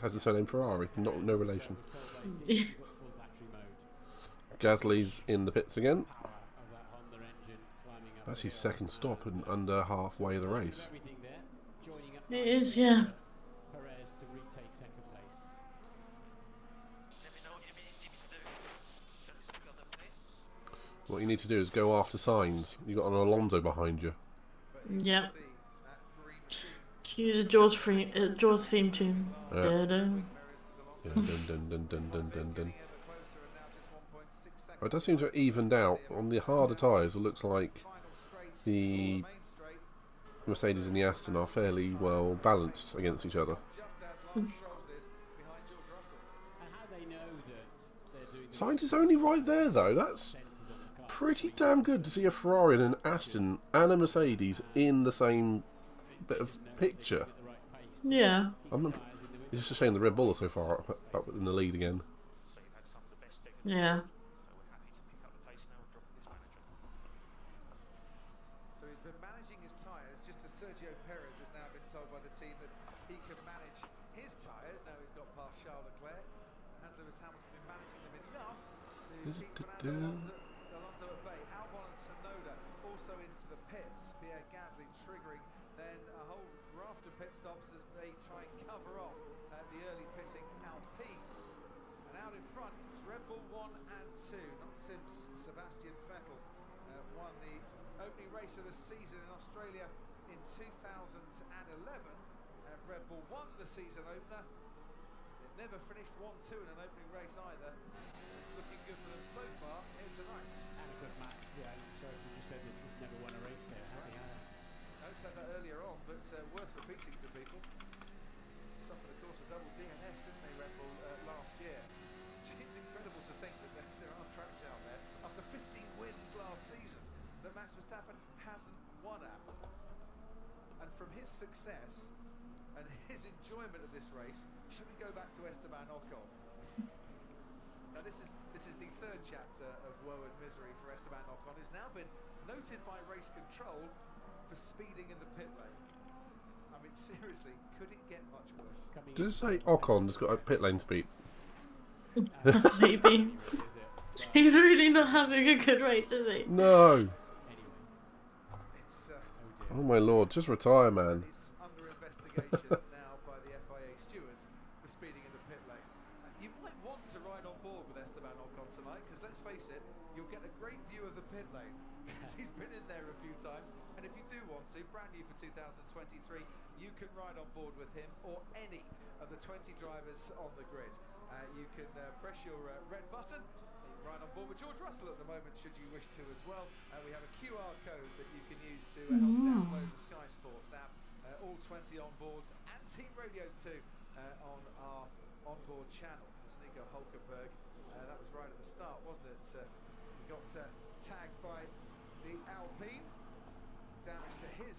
has the surname Ferrari. No relation. Yeah. Full battery mode. Gasly's in the pits again. Power of that Honda engine climbing up. That's his second stop and under halfway of the race. Everything there, joining up It is, yeah. Perez to retake second place. Let me know what you need me to do. Shall we speak on the place? What you need to do is go after signs. You got an Alonso behind you. Yeah. See that green tune. Cue the Jaws theme tune. Yeah. Da-da. Perez is along. Yeah, dun, dun, dun, dun, dun, dun, dun. Getting ever closer and now just 1.6 seconds. It does seem to have evened out. On the harder tyres, it looks like Final straight. the Main straight. Mercedes and the Aston are fairly well balanced against each other. Just as Lance Stroll is behind George Russell. And how they know that they're doing the Sainz is only right there, though. That's sensors on the car. pretty damn good to see a Ferrari and an Aston and a Mercedes in the same bit of picture. At the right pace. Yeah. It's just a shame the Red Bull are so far up in the lead again. So you've had some of the best technical. Yeah. So we're happy to pick up the pace now and drop this manager. So he's been managing his tyres, just as Sergio Perez has now been told by the team that he can manage his tyres. Now he's got past Charles Leclerc. Has Lewis Hamilton been managing them enough to keep Fernando Alonso at bay? Albon and Tsunoda also into the pits. Pierre Gasly triggering then a whole raft of pit stops as they try and cover off the early pitting Alpine. And out in front, it's Red Bull 1 and 2. Not since Sebastian Vettel won the opening race of the season in Australia in 2011. Red Bull won the season opener. It never finished 1-2 in an opening race either. It's looking good for them so far here tonight. And a good match. Yeah, I'm sorry if you just said this. He's never won a race there, has he? I said that earlier on, but worth repeating to people. Suffered, of course, a double DNF, didn't they, Red Bull, last year? Seems incredible to think that there are tracks out there, after 15 wins last season, that Max Verstappen hasn't won at. And from his success and his enjoyment of this race, should we go back to Esteban Ocon? Now this is the third chapter of woe and misery for Esteban Ocon, who's now been noted by race control for speeding in the pit lane. I mean, seriously, could it get much worse? Coming Did in it say Ocon's got a pit lane speed? Maybe. is it? But He's really not having a good race, is he? No. anyway, It's Oh my lord, just retire, man. he's under investigation now by the FIA stewards for speeding in the pit lane. You might want to ride on board with Esteban Ocon tonight, because let's face it, you'll get a great view of the pit lane, because he's been in there a few times. And if you do want to, brand new for 2023, you can ride on board with him or any of the 20 drivers on the grid. You can press your red button. You can ride on board with George Russell at the moment, should you wish to as well. We have a QR code that you can use to help download the Sky Sports app. All 20 onboards and team radios too on our onboard channel. There's Nico Hulkenberg. That was right at the start, wasn't it? He got tagged by the Alpine. Damage to his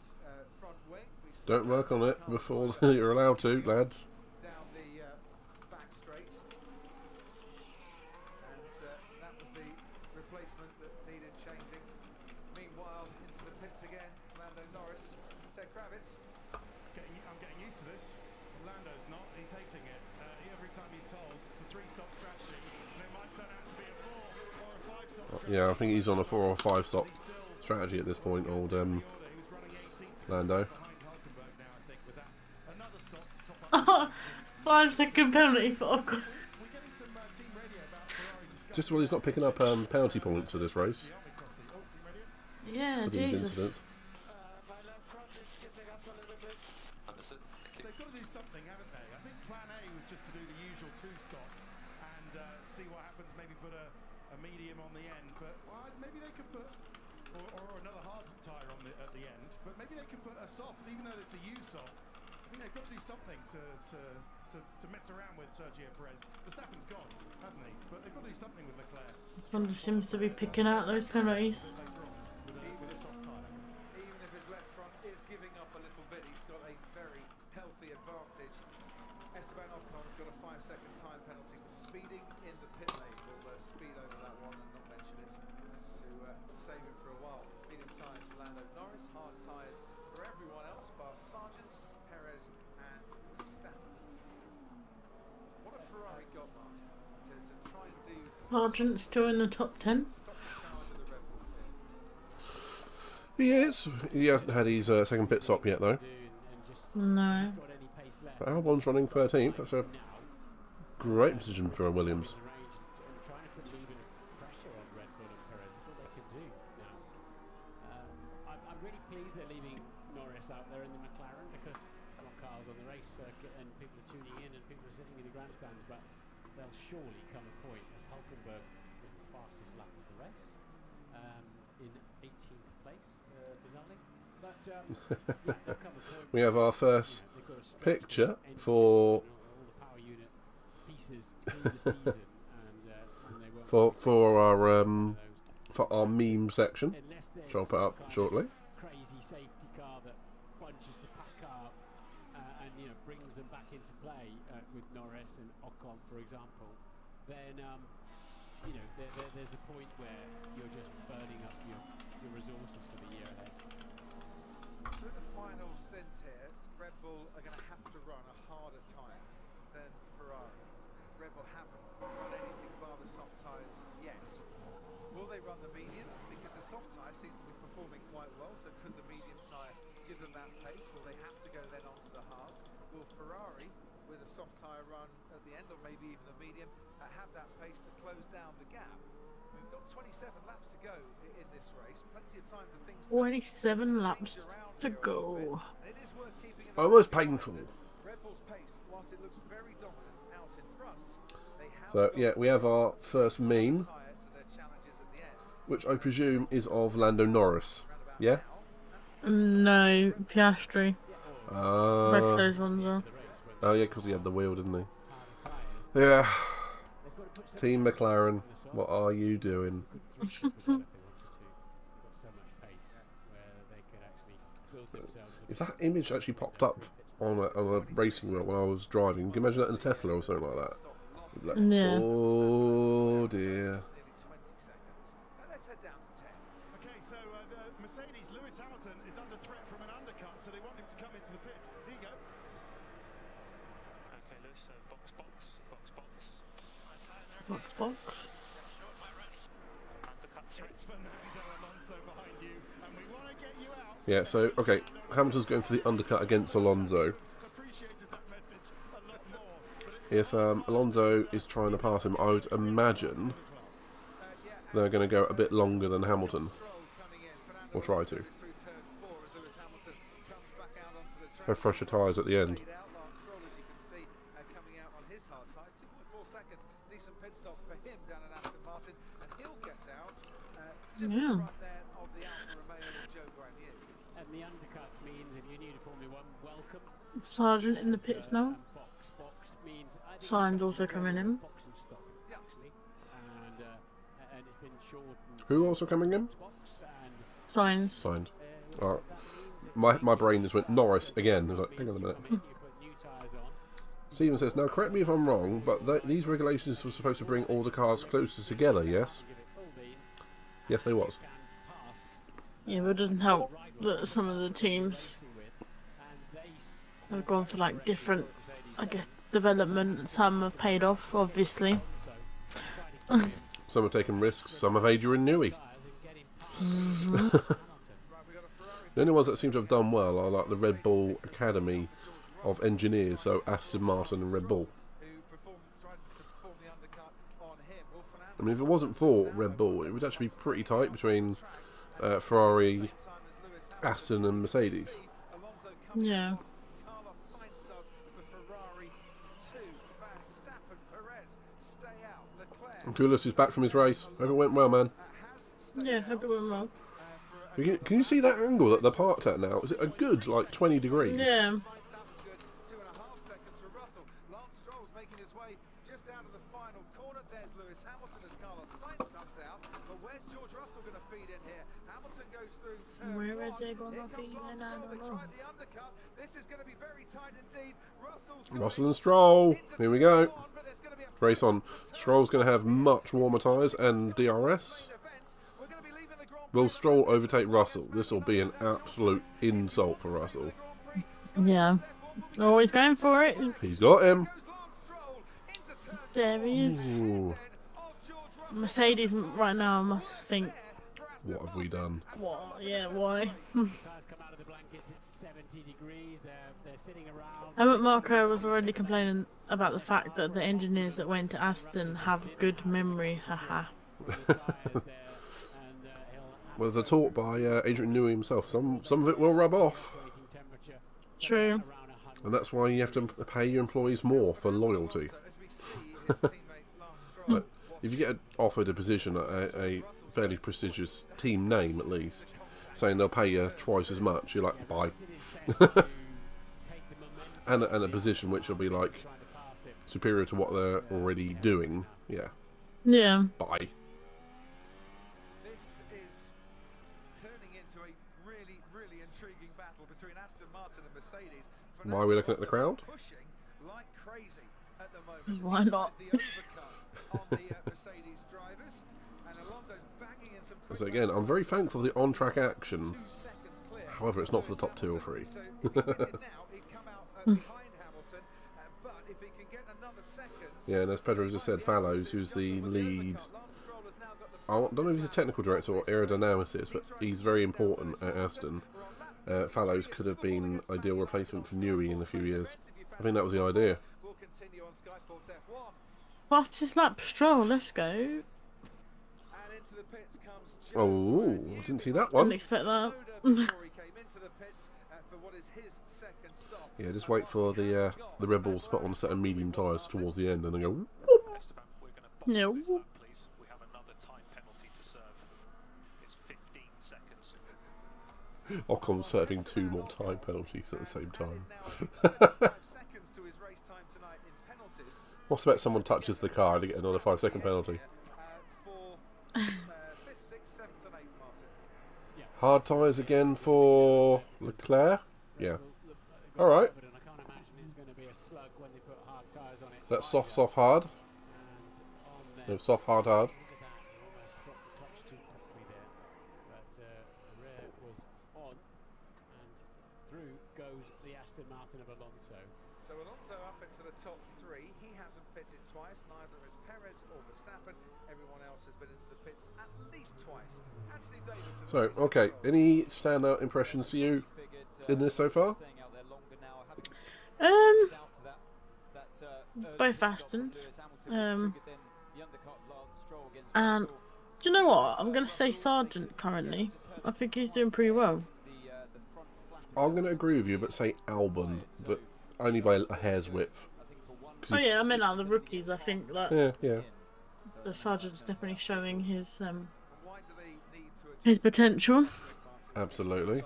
front wing. We saw Don't work on it Carl before Sainz you're allowed to, lads. down the back straight. And that was the replacement that needed changing. Meanwhile, into the pits again, Lando Norris, Ted Kravitz. I'm getting used to this. Lando's not. He's hating it. Every time he's told, it's a 3-stop strategy. And it might turn out to be a 4 or a 5-stop strategy. Yeah, I think he's on a 4 or 5 stop strategy at this point. Old He was running 18th Lando. Behind Hulkenberg now, I think, with that. Another stop to top up. 5-second penalty for Ocon. We're getting some team radio about Ferrari discussion. Just while he's not picking up penalty points for this race, Yeah, for these Jesus. incidents. My left front is skipping up a little bit. Understood. So they've got to do something, haven't they? I think plan A was just to do the usual two-stop and see what happens, maybe put a medium on the end, but maybe they could put, or another hard tyre on at the end, but maybe they could put a soft, even though it's a used soft. I think they've got to do something to mess around with Sergio Perez. Verstappen's gone, hasn't he? But they've got to do something with Leclerc One seems to be picking out those penalties. later on with a soft tyre. Even if his left front is giving up a little bit, he's got a very healthy advantage. Esteban Ocon's got a 5-second time penalty for speeding in the pit lane. We'll speed over that one and not mention it to save him for a while. Medium tyres for Lando Norris, hard tyres for everyone else, bar Sargent, Perez and Verstappen. What a Ferrari got, Martin, to try and do Sargent still in the top 10. stop the charge of the Red Bulls here. He is. He hasn't had his second pit stop yet, though. No. But Albon's running 13th. That's a great position for Williams. Trying to put even pressure on Red Bull and Perez. That's all they can do now. I'm really pleased they're leaving Norris out there in the McLaren because there are cars on the race circuit and people are tuning in and people are sitting in the grandstands. But there'll surely come a point as Hulkenberg was the fastest lap of the race in 18th place, bizarrely. But yeah, there'll come a point. We have our first They've got a stretch picture with for all the power unit pieces through the season, and they won't for our meme section, unless there's which I'll put up some kind of shortly. crazy safety car that bunches the pack up and brings them back into play with Norris and Ocon, for example. Then there's a point where you're just burning up your resources for the year ahead. So in the final stint here, Red Bull are going to have to run a harder tyre than Ferrari. Red Bull haven't run anything bar the soft tyres yet. Will they run the medium? Because the soft tyre seems to be performing quite well, so could the medium tyre give them that pace? Will they have to go then onto the hards? Will Ferrari, with a soft tyre run at the end, or maybe even a medium, have that pace to close down the gap? We've got 27 laps to go in this race. Plenty of time for things to 27 laps to go. and it is worth keeping an Almost eye on painful. Red Bull's pace, whilst it looks very dominant out in front, they have So got yeah, we have our first meme, tyre to their challenges at the end. which I presume is of Lando Norris. Yeah. No, Piastri. Both Uh, those ones are. oh yeah, because he had the wheel, didn't he? Yeah. Team McLaren, what are you doing? If that image actually popped up on a racing wheel when I was driving, can you imagine that in a Tesla or something like that? You'd be like, Yeah. oh dear. Nearly 20 seconds. Let's head down to 10. Okay, so the Mercedes, Lewis Hamilton, is under threat from an undercut, so they want him to come into the pits. Here you go. Okay, Lewis, box. Box, box. Undercut through. It's Fernando Alonso behind you, and we want to get you out. Yeah, so, okay, Hamilton's going for the undercut against Alonso. Appreciated that message a lot more. But it's If Alonso is trying to pass him, I would imagine they're going to go a bit longer than Hamilton. Or try to. Through turn 4 as Lewis Hamilton comes back out onto the track. Have fresher tyres at the end. Stayed out. Lance Stroll, as you can see, coming out on his hard tyres. 2.4 seconds. Decent pit stop for him down at Aston Martin. And he'll get out just in Yeah. front there of the Alfa Romeo and Joe Grenier. And the undercut means if you're new to Formula 1, welcome. Sargent in the pits now. Box means I think Signs it's also actually coming in. box and stop, actually. And it's been shortened. Who also coming in? Box and Signs. Signed. what Alright. that means My brain just went Norris again. I was like, hang on a minute. you put new tyres on. Stephen says, now correct me if I'm wrong, but these regulations were supposed to bring all the cars closer together, yes? Give it full beans. Yes, they was. Can pass Yeah, but it doesn't help that some of the teams with. And they have gone for like different, I guess, development. Some have paid off, obviously. Some have taken risks, some have Adrian Newey. Right, we've got a Ferrari The only ones that seem to have done well are like the Red Bull Academy of Engineers, so Aston Martin and Red Bull. I mean, if it wasn't for Red Bull, it would actually be pretty tight between Ferrari, Aston and Mercedes. Yeah. And Koulis is back from his race. Hope it went well, man. Yeah, hope it went well. Can you see that angle that they're parked at now? Is it a good, like, 20 degrees? Yeah. 2.5 seconds for Russell. Lance Stroll's making his way just out of the final corner. There's Lewis Hamilton as Carlos Sainz comes out. But where's George Russell going to feed in here? Hamilton goes through turn Where is one. he gonna Here feed comes in? Lance I Stroll. They don't know. tried the undercut. This is going to be very tight indeed. Russell and Stroll. Here we go. Race on. Stroll's going to have much warmer tyres and DRS. Will Stroll overtake Russell? This will be an absolute insult for Russell. Yeah. Always going for it. He's got him. There he is. Ooh, Mercedes right now must think, what have we done? what? Yeah, why? Tires come out of the blankets, it's 70 degrees, they're sitting around. Helmut Marko was already complaining about the fact that the engineers that went to Aston have good memory. Haha. Well, they're taught by Adrian Newey himself. Some of it will rub off. True. And that's why you have to pay your employees more for loyalty. But if you get offered a position at a fairly prestigious team name, at least, saying they'll pay you twice as much, you're like, bye. and a position which will be like superior to what they're already doing, yeah, Yeah. bye. This is turning into a really, really intriguing battle between Aston Martin and Mercedes. Why are we looking at the crowd? Pushing like crazy at the moment. Why not? The overcut on the Mercedes drivers, and Alonso's banging in some. So again, I'm very thankful for the on-track action. 2 seconds clear. However, it's not for the top 2 or 3. So if he wins it now, he'd come out behind Hamilton, but if he can get another second. Yeah, and as Pedro just said, Fallows, who's the lead, I don't know if he's a technical director or aerodynamicist, but he's very important at Aston. Fallows could have been ideal replacement for Newey in a few years. I think that was the idea. We'll continue on Sky Sports F1. Fastest lap Stroll, let's go. And into the pits comes Joe Oh, I didn't see that Didn't one. expect that. before he came into the pits for what is his second stop. Yeah, just wait for the Red Bulls to put on a set of medium tyres towards the end and then go, whoop. Esteban, we're going to pause Yeah. this lap, please. We have another time penalty to serve. It's 15 seconds. Ocon serving 2 more time penalties at the same time. 5 seconds to his race time tonight in penalties. What's about someone touches the car and get another 5-second penalty? For 5th, 6th, 7th and 8th, Martin. Hard tyres again for Leclerc? Yeah. Alright. I can't imagine it's going to be a slug when they put hard tyres on it. That's soft, hard. And on there, No, soft, hard, hard. look at that, they almost dropped the clutch too quickly there. But Herrera was on, and through goes the Aston Martin of Alonso. So Alonso up into the top 3. He hasn't pitted twice, neither has Perez or Verstappen. Everyone else has been into the pits at least twice. Anthony Davidson. So, okay, any standout impressions to you in this so far? Both Astons. And do you know what? I'm gonna say Sargent currently. I think he's doing pretty well. I'm going to agree with you, but say Albon, but only by a hair's width. 'Cause Oh he's- yeah, I mean out of the rookies, I think that yeah. the Sargent's definitely showing his Why do they need to adjust his potential. Absolutely. if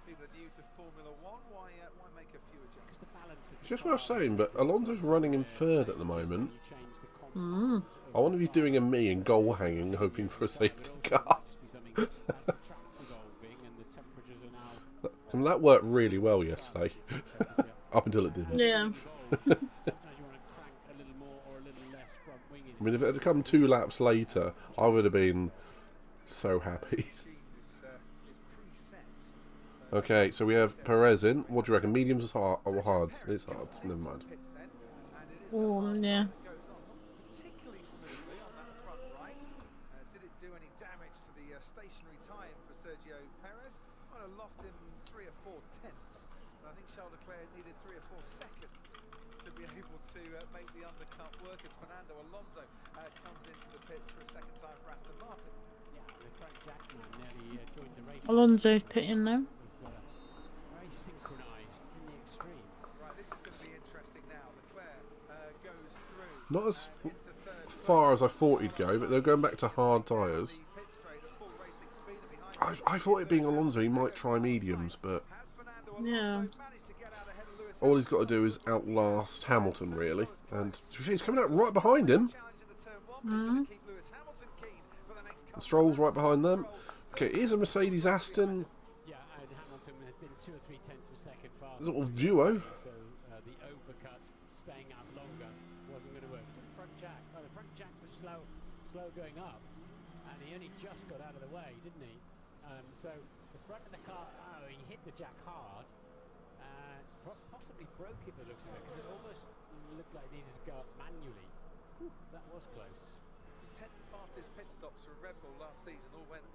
people are new to Formula 1? Why make a few adjustments? The balance of It's just what I was saying, but Alonso's running in 3rd at the moment. change the comp. Mm. I wonder if he's doing a me and goal hanging, hoping for a safety car. Just be something as the track's evolving and the temperatures are now And that worked really well yesterday. Up until it didn't. Yeah. sometimes you want to crank a little more or a little less front wing in. I mean, if it had come 2 laps later, I would have been so happy. Is preset. Okay, so we have Perez in. What do you reckon? Mediums or hards? It's hards. Never mind. Pits then, and it is Oh yeah. goes on not particularly smoothly on that front right. Did it do any damage to the stationary time for Sergio Perez? Well, might have lost him 3 or 4 tenths, but I think Charles Leclerc needed 3 or 4 seconds to be able to make the undercut work as Fernando Alonso comes into the pits for a second time for Aston Martin. Yeah, the Frank Jackman nearly joined the race. Alonso's pitting now. Was very synchronised in the extreme. Right, this is going to be interesting now. Leclerc goes through Not as into third far as I thought he'd go, but they're going back to hard tyres. pit straight, the full racing speed, and behind I thought it being Alonso, he might try mediums, but has Fernando Alonso Yeah. managed to get out ahead of Lewis all he's got to do is outlast Hamilton, really. And he's coming out right behind him. challenge into turn 1, but he's going to keep Lewis Hamilton keen for the next couple Stroll's right behind them. Okay, here's a Mercedes Aston Yeah, and Hamilton had been 2 or 3 tenths of a second faster. sort of duo. So the overcut, staying out longer, wasn't going to work. But the front jack was slow going up, and he only just got out of the way, didn't he? So the front of the car, he hit the jack hard, possibly broke it. The looks of it, because it almost looked like it needed to go up manually. Whew, that was close. The 10 fastest pit stops for Red Bull last season all went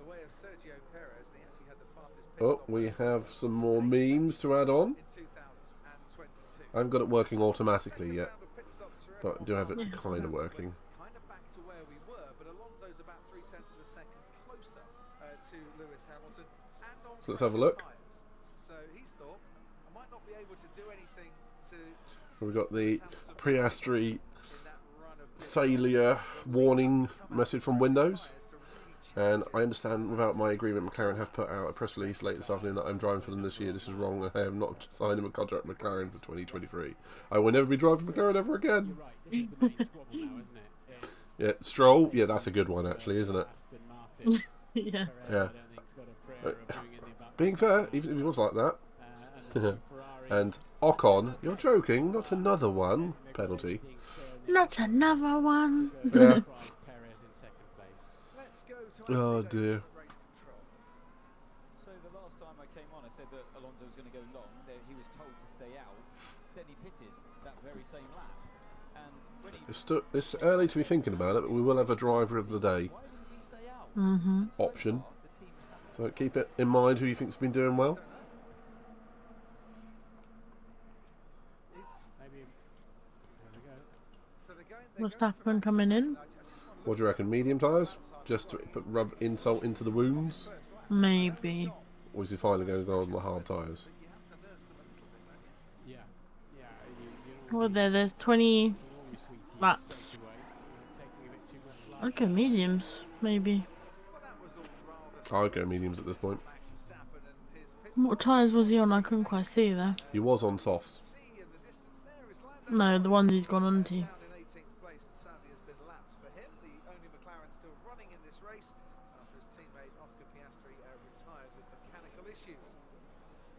the way of Sergio Perez, and he actually had the fastest pit Oh, stop we ever have some more memes to add on. in 2022. I haven't got it working automatically yet, Second round of pit stops for but I do have it Yeah. kind of working. Kind of back to where we were, but Alonso's about 3 tenths of a second closer to Lewis Hamilton. And on So let's have a fresh look. tyres. So he's thought, I might not be able to do anything to We've got the Piastri in that run of pit failure warning message from Windows. And I understand, without my agreement, McLaren have put out a press release late this afternoon that I'm driving for them this year. This is wrong. I have not signed a contract with McLaren for 2023. I will never be driving for McLaren ever again. You're right, this is the main squabble now, isn't it? It's Yeah, Stroll. Yeah, that's a good one, actually, isn't it? Aston Martin. Yeah. Perez, Yeah. I don't think he's got a prayer of doing anything about Being fair, even if he was like that. and the two Ferraris And Ocon, you're joking, not another one. Penalty. Not another one. Yeah. Perez in second place. Let's go to Oh, Anthony dear. Davis for race control. So the last time I came on, I said that Alonso was going to go long. He was told to stay out. Then he pitted that very same lap. And when he It's early to be thinking about it, but we will have a driver of the day why didn't he stay out? Mm-hmm. And so option. far, the team haven't So keep it in mind who you think's been doing well. Maybe. There we go. So they're they're Verstappen coming in. What do you reckon? Medium tyres? Just to rub insult into the wounds? Maybe. Or is he finally going to go on the hard tyres? Yeah. Yeah. You Well, there's 20 always sweeties laps. straight away. Taking a bit too much I'd go mediums, maybe. I'd go mediums at this point. What tyres was he on? I couldn't quite see there. He was on softs. No, the ones he's gone on to. In 18th place, and sadly has been lapped for him. The only McLaren still running in this race after his teammate Oscar Piastri retired with mechanical issues.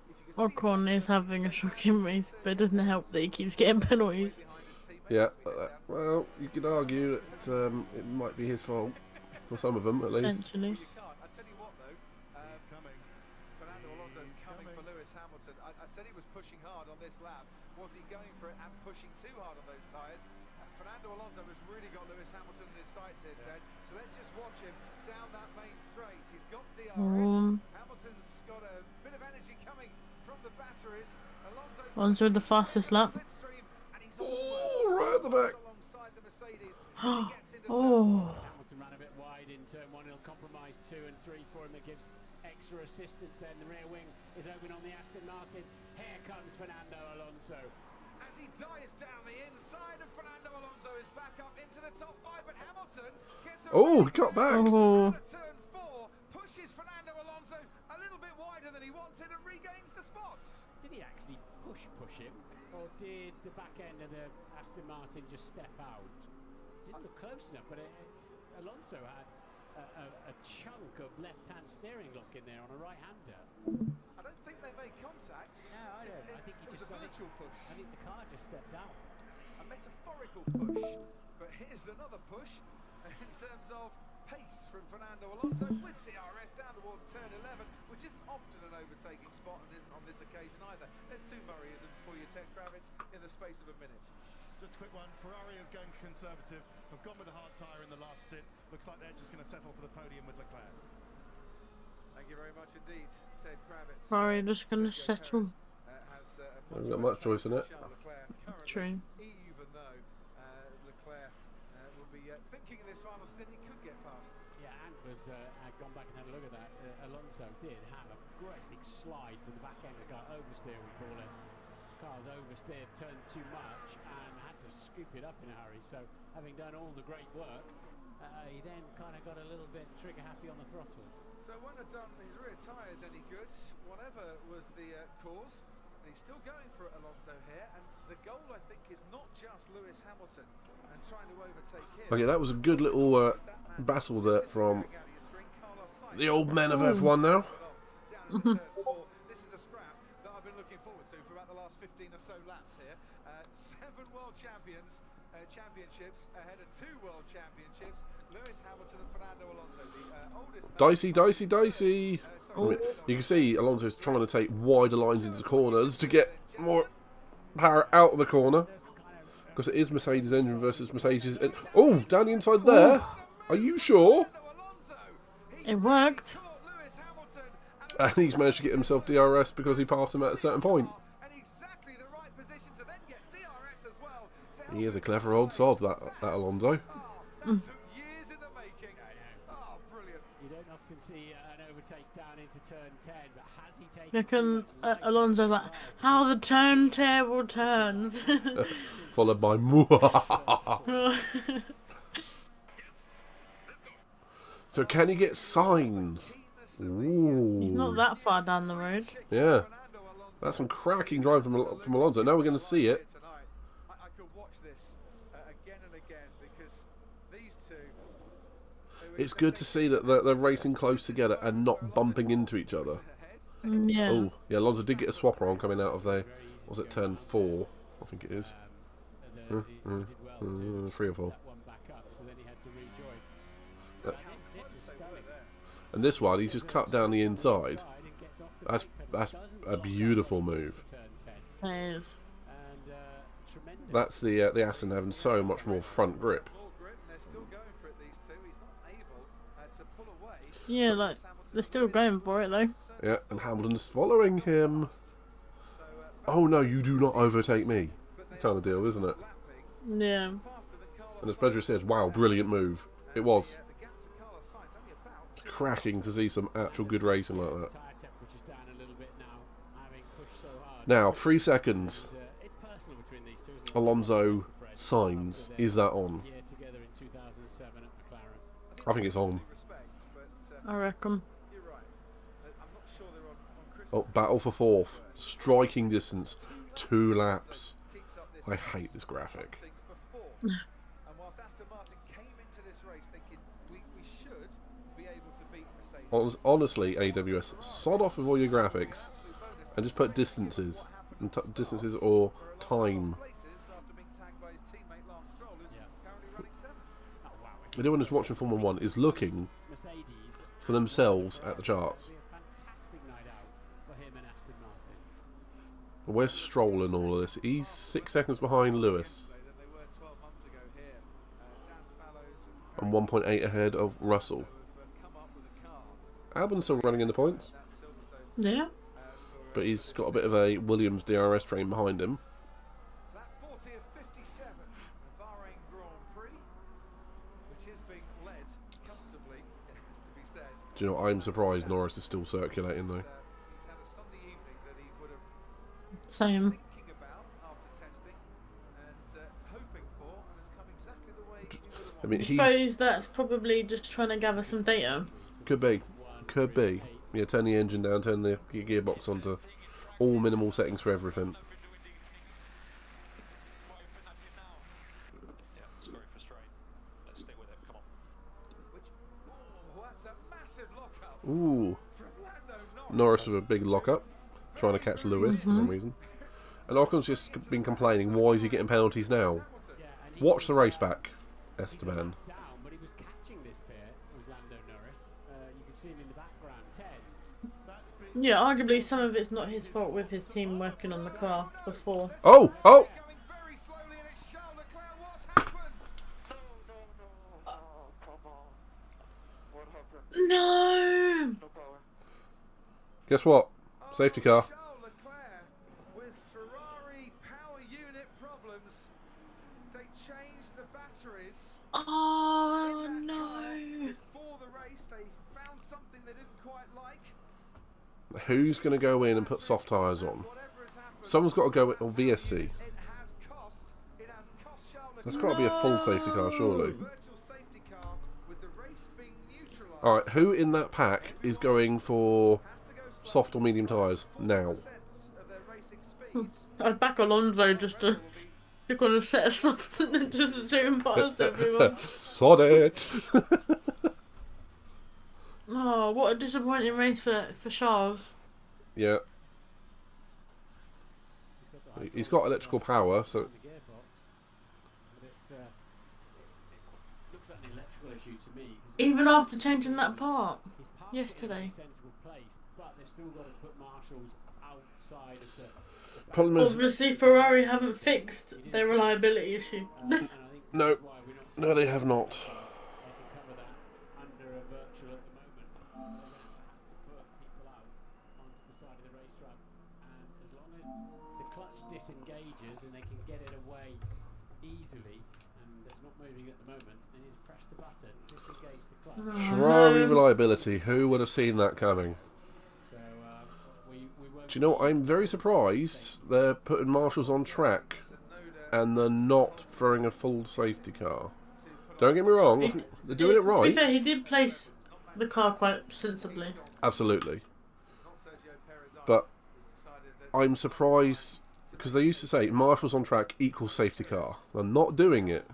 If you could see Ocon is having a shocking race, but it doesn't help that he keeps getting penalties. behind his teammate, Yeah, well, you could argue that it might be his fault. For some of them, at least. Potentially. you can't. I tell you what though, Fernando Alonso's coming for Lewis Hamilton. I said he was pushing hard on this lap. Was he going for it and pushing too hard on those tyres? Fernando Alonso has really got Lewis Hamilton in his sights here, Ted. So let's just watch him down that main straight. He's got DRS. Hamilton's got a bit of energy coming from the batteries. Alonso's Alonso with the fastest lap. slipstream, and he's Oh, right at the back. alongside the Mercedes. He gets into Oh. Hamilton ran a bit wide in turn one. He'll compromise 2 and 3 for him. That gives extra assistance then. The rear wing is open on the Aston Martin. Here comes Fernando Alonso. as he dives down the inside, and Fernando Alonso is back up into the top 5, but Hamilton gets a Oh, he got back. Oh. out of turn 4, pushes Fernando Alonso a little bit wider than he wanted and regains the spots. Did he actually push him, or did the back end of the Aston Martin just step out? Didn't look close enough, but Alonso had a chunk of left-hand steering lock in there on a right-hander. I don't think they made contact. No, I don't. I think he It was just a virtual push, I think the car just stepped out. a metaphorical push. But here's another push in terms of pace from Fernando Alonso with DRS down towards turn 11, which isn't often an overtaking spot and isn't on this occasion either. There's 2 Murrayisms for you, Ted Kravitz, in the space of a minute. Just a quick one. Ferrari have gone conservative. Have gone with a hard tyre in the last stint. Looks like they're just going to settle for the podium with Leclerc. Thank you very much indeed, Ted Kravitz. Sorry, just gonna Sergio settle. Perez, has, Haven't got much choice in it. Charles Leclerc currently, True. even though Leclerc will be thinking in this final stint he could get past. Yeah, Ant was had gone back and had a look at that. Alonso did have a great big slide from the back end of the car, oversteer we call it. Car's oversteered, turned too much, and had to scoop it up in a hurry. So, having done all the great work, he then kind of got a little bit trigger happy on the throttle. So it wouldn't have done his rear tyres any good, whatever was the cause. And he's still going for it, Alonso here, and the goal I think is not just Lewis Hamilton and trying to overtake him. Okay, that was a good little battle there from the old men of F1 now. This is a scrap that I've been looking forward to for about the last 15 or so laps here. 7 world championships ahead of 2 world championships. Lewis Hamilton and Fernando Alonso, the oldest. Dicey. I mean, you can see Alonso's trying to take wider lines into the corners to get more power out of the corner. Because it is Mercedes engine versus Mercedes. Oh, down the inside there. Are you sure? It worked. And he's managed to get himself DRS because he passed him at a certain point. He is a clever old sod, that Alonso. You don't often see an overtake down into turn 10, but has he taken Reckon Alonso like how the turntable turns. Followed by So can he get signs? Ooh. He's not that far down the road. Yeah. That's some cracking drive from Alonso. Now we're going to see it. I could watch this again and again because these two. It's good to see that they're racing close together and not bumping into each other. Yeah. Oh, yeah, Alonso did get a swapper on coming out of there. Was it turn 4? I think it is. 3 or 4. And this one, he's just cut down the inside. That's a beautiful move. It is. That's the Aston having so much more front grip. Yeah, like they're still going for it though. Yeah, and Hamilton's following him. Oh no, you do not overtake me. Kind of deal, isn't it? Yeah. And as Pedro says, wow, brilliant move. It was. It's cracking to see some actual good racing like that. Now, 3 seconds. Alonso, Sainz. Is that on? I think it's on. I reckon. Oh, battle for 4th. Striking distance. 2 laps. I hate this graphic. Honestly, AWS, sod off with all your graphics and just put distances. And distances or time. Anyone who's watching Formula 1 is looking for themselves at the charts. Where's Stroll in all of this? He's 6 seconds behind Lewis. And 1.8 ahead of Russell. Albon's still running in the points. Yeah. But he's got a bit of a Williams DRS train behind him. Do you know, I'm surprised Norris is still circulating though. Same. I mean, I suppose that's probably just trying to gather some data. Could be. Could be. Yeah, turn the engine down, turn the gearbox onto all minimal settings for everything. Ooh. Norris with a big lock-up, trying to catch Lewis for some reason. And Ocon's just been complaining, why is he getting penalties now? Watch the race back, Esteban. Yeah, arguably some of it's not his fault with his team working on the car before. Oh! Oh! No! Guess what? Safety car. Charles Leclerc with Ferrari power unit problems. They changed the batteries. Oh in that no! car. Before the race, they found something they didn't quite like. Who's going to go in and put soft tyres on? Whatever has happened, Someone's got to go on VSC. it has cost Charles Leclerc. That's got to be a full safety car, surely. Virtual safety car with the race being neutralised. Alright, who in that pack is going for soft or medium tyres now? Sense of their racing speeds. I'd back Alonso just to pick on a set of softs and then just zoom past everyone. Sod it! Oh, what a disappointing race for Charles. Yeah. He's got electrical power, so... on the gearbox, but it looks like an electrical issue to me. 'cause Even after changing that part he's parked it in yesterday. a sensible place, but they've still got to put marshals outside of the Problem is... Obviously, Ferrari haven't fixed their reliability issue. and I think No. that's why we're not seeing No, they have not. they can cover that under a virtual at the moment. They're going to have to put people out onto the side of the racetrack, and as long as the clutch disengages and they can get it away easily, and it's not moving at the moment, then you just press the button, disengage the clutch. Ferrari reliability. Who would have seen that coming? So we won't. Do you know what? I'm very surprised they're putting marshals on track and they're not throwing a full safety car. Don't get me wrong, I think they're doing it To be right. fair, he did place the car quite sensibly. Absolutely. But I'm surprised because they used to say marshals on track equals safety car. They're not doing it.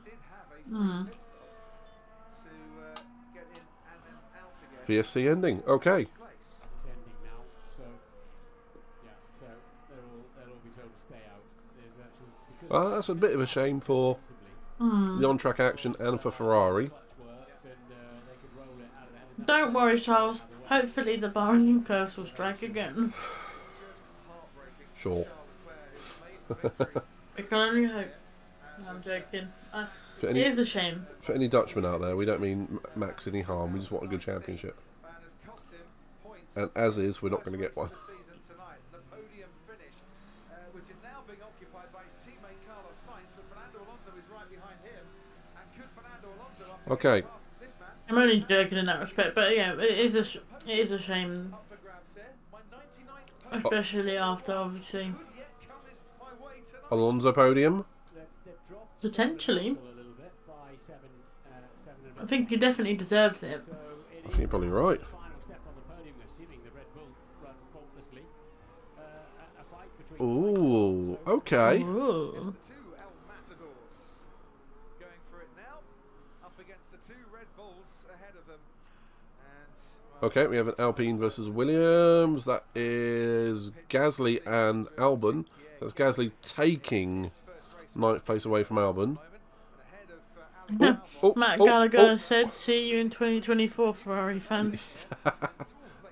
VSC ending. Okay. It's ending now, so yeah, so they'll all be told to stay out. They've actually, because Well, that's a bit of a shame for sensibly, the on-track action and for Ferrari. clutch worked and they could roll it out of the head. And Don't worry, Charles. Hopefully the Bahrain curse will strike again. Sure. We can only hope. No, I'm joking. For It any, is a shame. for any Dutchmen out there, we don't mean Max any harm. We just want a good championship. And as is, we're not going to get one. The podium finish, which is now being occupied by his teammate Carlos Sainz, but Fernando Alonso is right behind him. And could Fernando Alonso Okay. this man I'm only joking in that respect, but yeah, it is a shame, up for grabs here? My 99th podium especially after obviously could yet come my way tonight. Alonso podium. They've dropped potentially. a little bit by seven and a I bit think he definitely deserves it. So it I think you're probably right. the final step on the podium, assuming the Red Bulls run faultlessly. A fight between Ooh, okay. Ooh. The two El Matadors going for it now, up against the two Red Bulls ahead of them. And well, Okay, we have an Alpine versus Williams. That is Gasly and Albon. That's Gasly taking ninth place away from Albon. and ahead of Oh, Matt oh, Gallagher oh. said, "See you in 2024, Ferrari fans."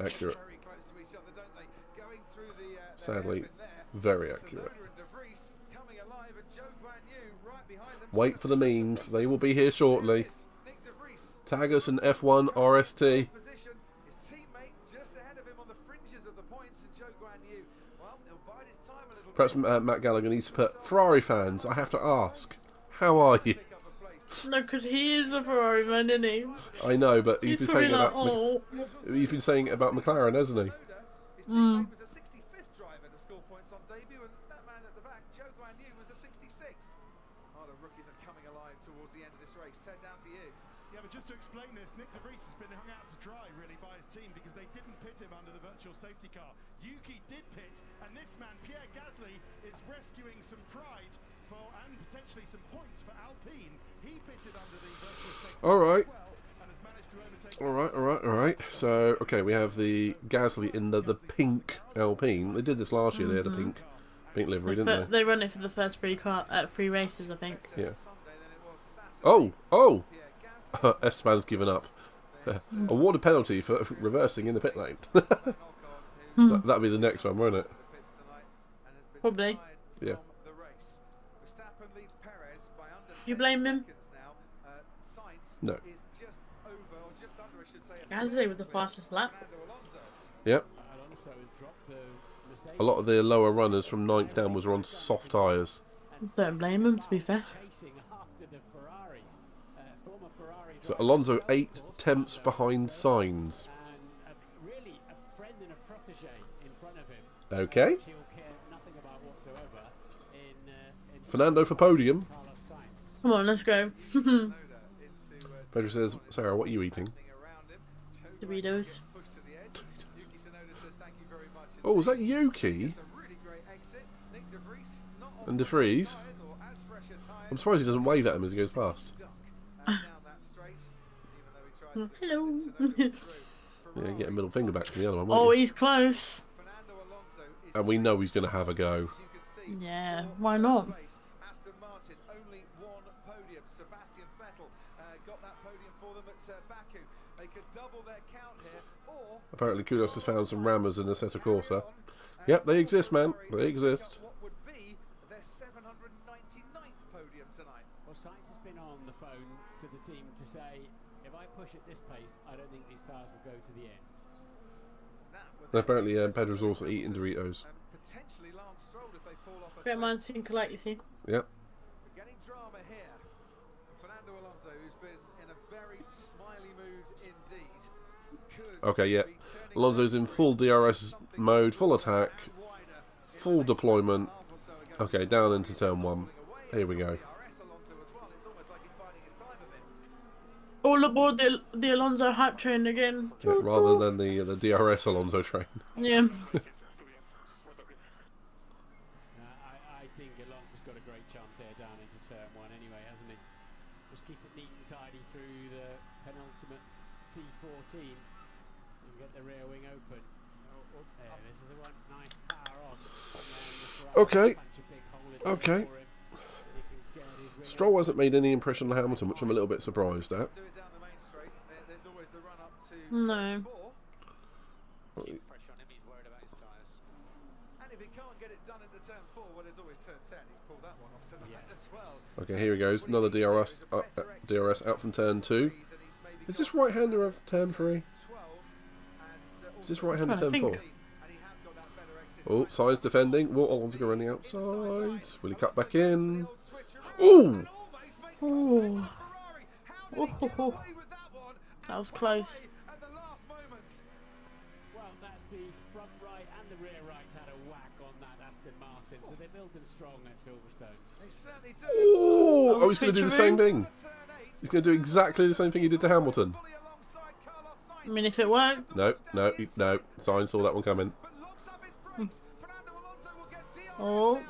Accurate. very close to each other, don't they? Going through the Sadly, hairpin there. very accurate. Tsunoda and De Vries coming alive, and Zhou Guanyu right behind them. Wait for the memes. They will be here shortly. Nick De Vries Tag us in F1 RST. position. His teammate just ahead of him on the fringes of the points, and Zhou Guanyu, well, he'll bide his time a little Perhaps bit. Matt Gallagher needs to put Ferrari fans. I have to ask, how are you? Pick up the place. No, because he is a Ferrari man, isn't he? I know, but he's He's been probably saying like, about oh, he's been saying about McLaren, hasn't he? His teammate was a 65th driver to score points on debut, and that man at the back, Zhou Guanyu, was a 66th. Oh, the rookies are coming alive towards the end of this race. Ted, down to you. Yeah, but just to explain this, Nick De Vries has been hung out to dry really by his team because they didn't pit him under the virtual safety car. Yuki did pit, and this man, Pierre Gasly, is rescuing some pride for and potentially some points for Alpine. He pitted under the virtual safety All car right. as well and has managed to overtake. All right. So, okay, we have the Gasly in the pink Alpine. They did this last year. They had a pink livery, didn't they? They run it for the first three races, I think. Yeah. Sunday, then it was Saturday. Oh, Pierre Gasly Esteban's given up. Awarded penalty for reversing in the pit lane. That'll be the next one, won't it? pits tonight and has been Probably. retired Yeah. from the race. Verstappen leads Perez by under You 10 blame him? seconds now. Sainz No. is just over, or just under, I should say. a Gasly second with the with fastest lap. Fernando Alonso. Yep. So has dropped the Mercedes. A lot of the lower runners from 9th downwards were on soft tyres. Don't blame him, to be fair. Chasing after the Ferrari, former Ferrari So driver. Alonso 8 tenths behind Sainz. And really a friend and a protege in front of him. Okay. He'll care nothing about whatsoever in Fernando for podium. Carlos Sainz. Come on, let's go. Pedro says, Sarah, what are you eating? Doritos. Oh, was that Yuki? And De Vries? I'm surprised he doesn't wave at him as he goes past. Hello. Yeah, get a middle finger back from the other one, Oh, won't you? he's close. And we know he's going to have a go. Yeah, why not? Aston Martin only one podium. Sebastian Vettel got that podium for them at Baku. They could double their count here, or Apparently Kudos has found some rammers in Assetto Corsa. Yep, they exist, man. They exist. what would be their 799th podium tonight. Well, Sainz has been on the phone to the team to say, if I push at this pace, I don't think these tyres will go to the end. And apparently Pedro's also eating Doritos. Potentially Lance Stroll if they fall off a Great minds think alike, you see. Yep. We're getting drama here. Fernando Alonso, who's been in a very smiley mood indeed, could Okay, yeah. be turning Alonso's in full DRS mode, full attack, wider. full deployment. Half or so ago. Okay, down into turn 1. Here we go. DRS Alonso as well. It's almost like he's biding his time a bit. All aboard the Alonso hype train again. Yeah, rather than the DRS Alonso train. Yeah. I think Alonso's got a great chance here down into turn 1 anyway, hasn't he? Just keep it neat and tidy through the penultimate T14 and get the rear wing open. There, this is the one. Nice power on. And then the Okay. punch a big hole in Okay. for him. He can get his wing Stroll hasn't made any impression on Hamilton, which I'm a little bit surprised at. Do it down the main straight. There's always the run up to No. turn 4. Pressure on him, he's worried about his tyres. And if he can't get it done into turn 4, well, there's always turn 10. He's pulled that one off tonight as well. Okay, here he goes. Another DRS out from turn 2. Is this right-hander of turn 3? Is this right-hander Trying to turn 4? think. Oh, Sainz defending. Will Alonso go around the outside? Will he cut back in? Ooh! Oh. Oh. That was close. Well, that's the front right and the rear right had a whack on that Aston Martin, so they build them strong at Silverstone. They certainly do. Oh! Oh, he's going to do the same featuring. thing. He's going to do exactly the same thing he did to Hamilton. I mean, if it worked. No. Sainz saw that one coming. Oh.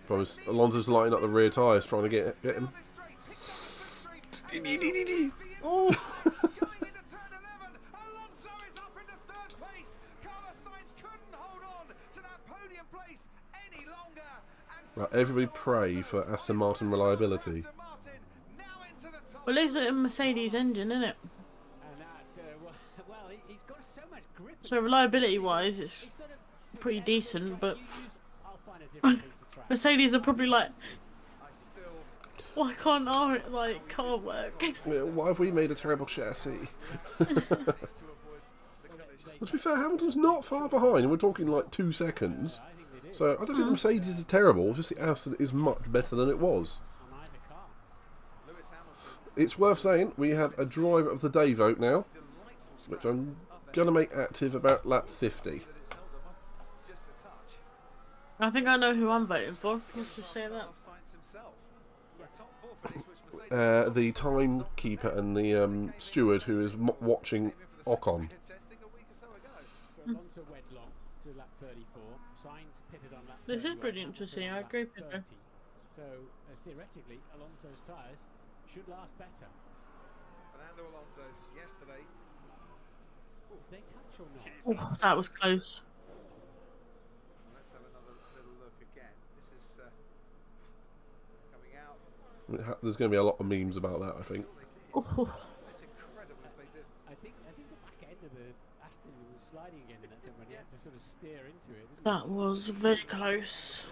Promise. Alonso's lighting up the rear tyres, trying to get him. Oh. Right, everybody pray for Aston Martin reliability. Well, it's a Mercedes engine, isn't it? And that, well, he's got so much grip. So reliability-wise, it's He's sort of pretty decent, but I'll find a different piece of track. Mercedes are probably like, why can't our car work? Yeah, why have we made a terrible chassis? Let's be fair, Hamilton's not far behind. We're talking like 2 seconds. So I don't think the Mercedes is terrible. It's just the Aston is much better than it was. On either car. It's worth saying we have a driver of the day vote now, which I'm going to make active about lap 50. I think I know who I'm voting for. Let's just say that. The timekeeper and the steward who is watching Ocon. Alonso Wedlock to lap 34. Sainz pitted on lap This is 31, pretty Ocon interesting, on I lap agree with you. 30. So theoretically, Alonso's tyres should last better. Fernando Alonso yesterday. Did they touch or not? Oh, that was close. Let's have another little look again. This is coming out. There's going to be a lot of memes about that, I think. Oh. It's incredible if they did. I think the back end of the Aston was sliding again in that turn when he had to sort of steer into it. Didn't That was very close.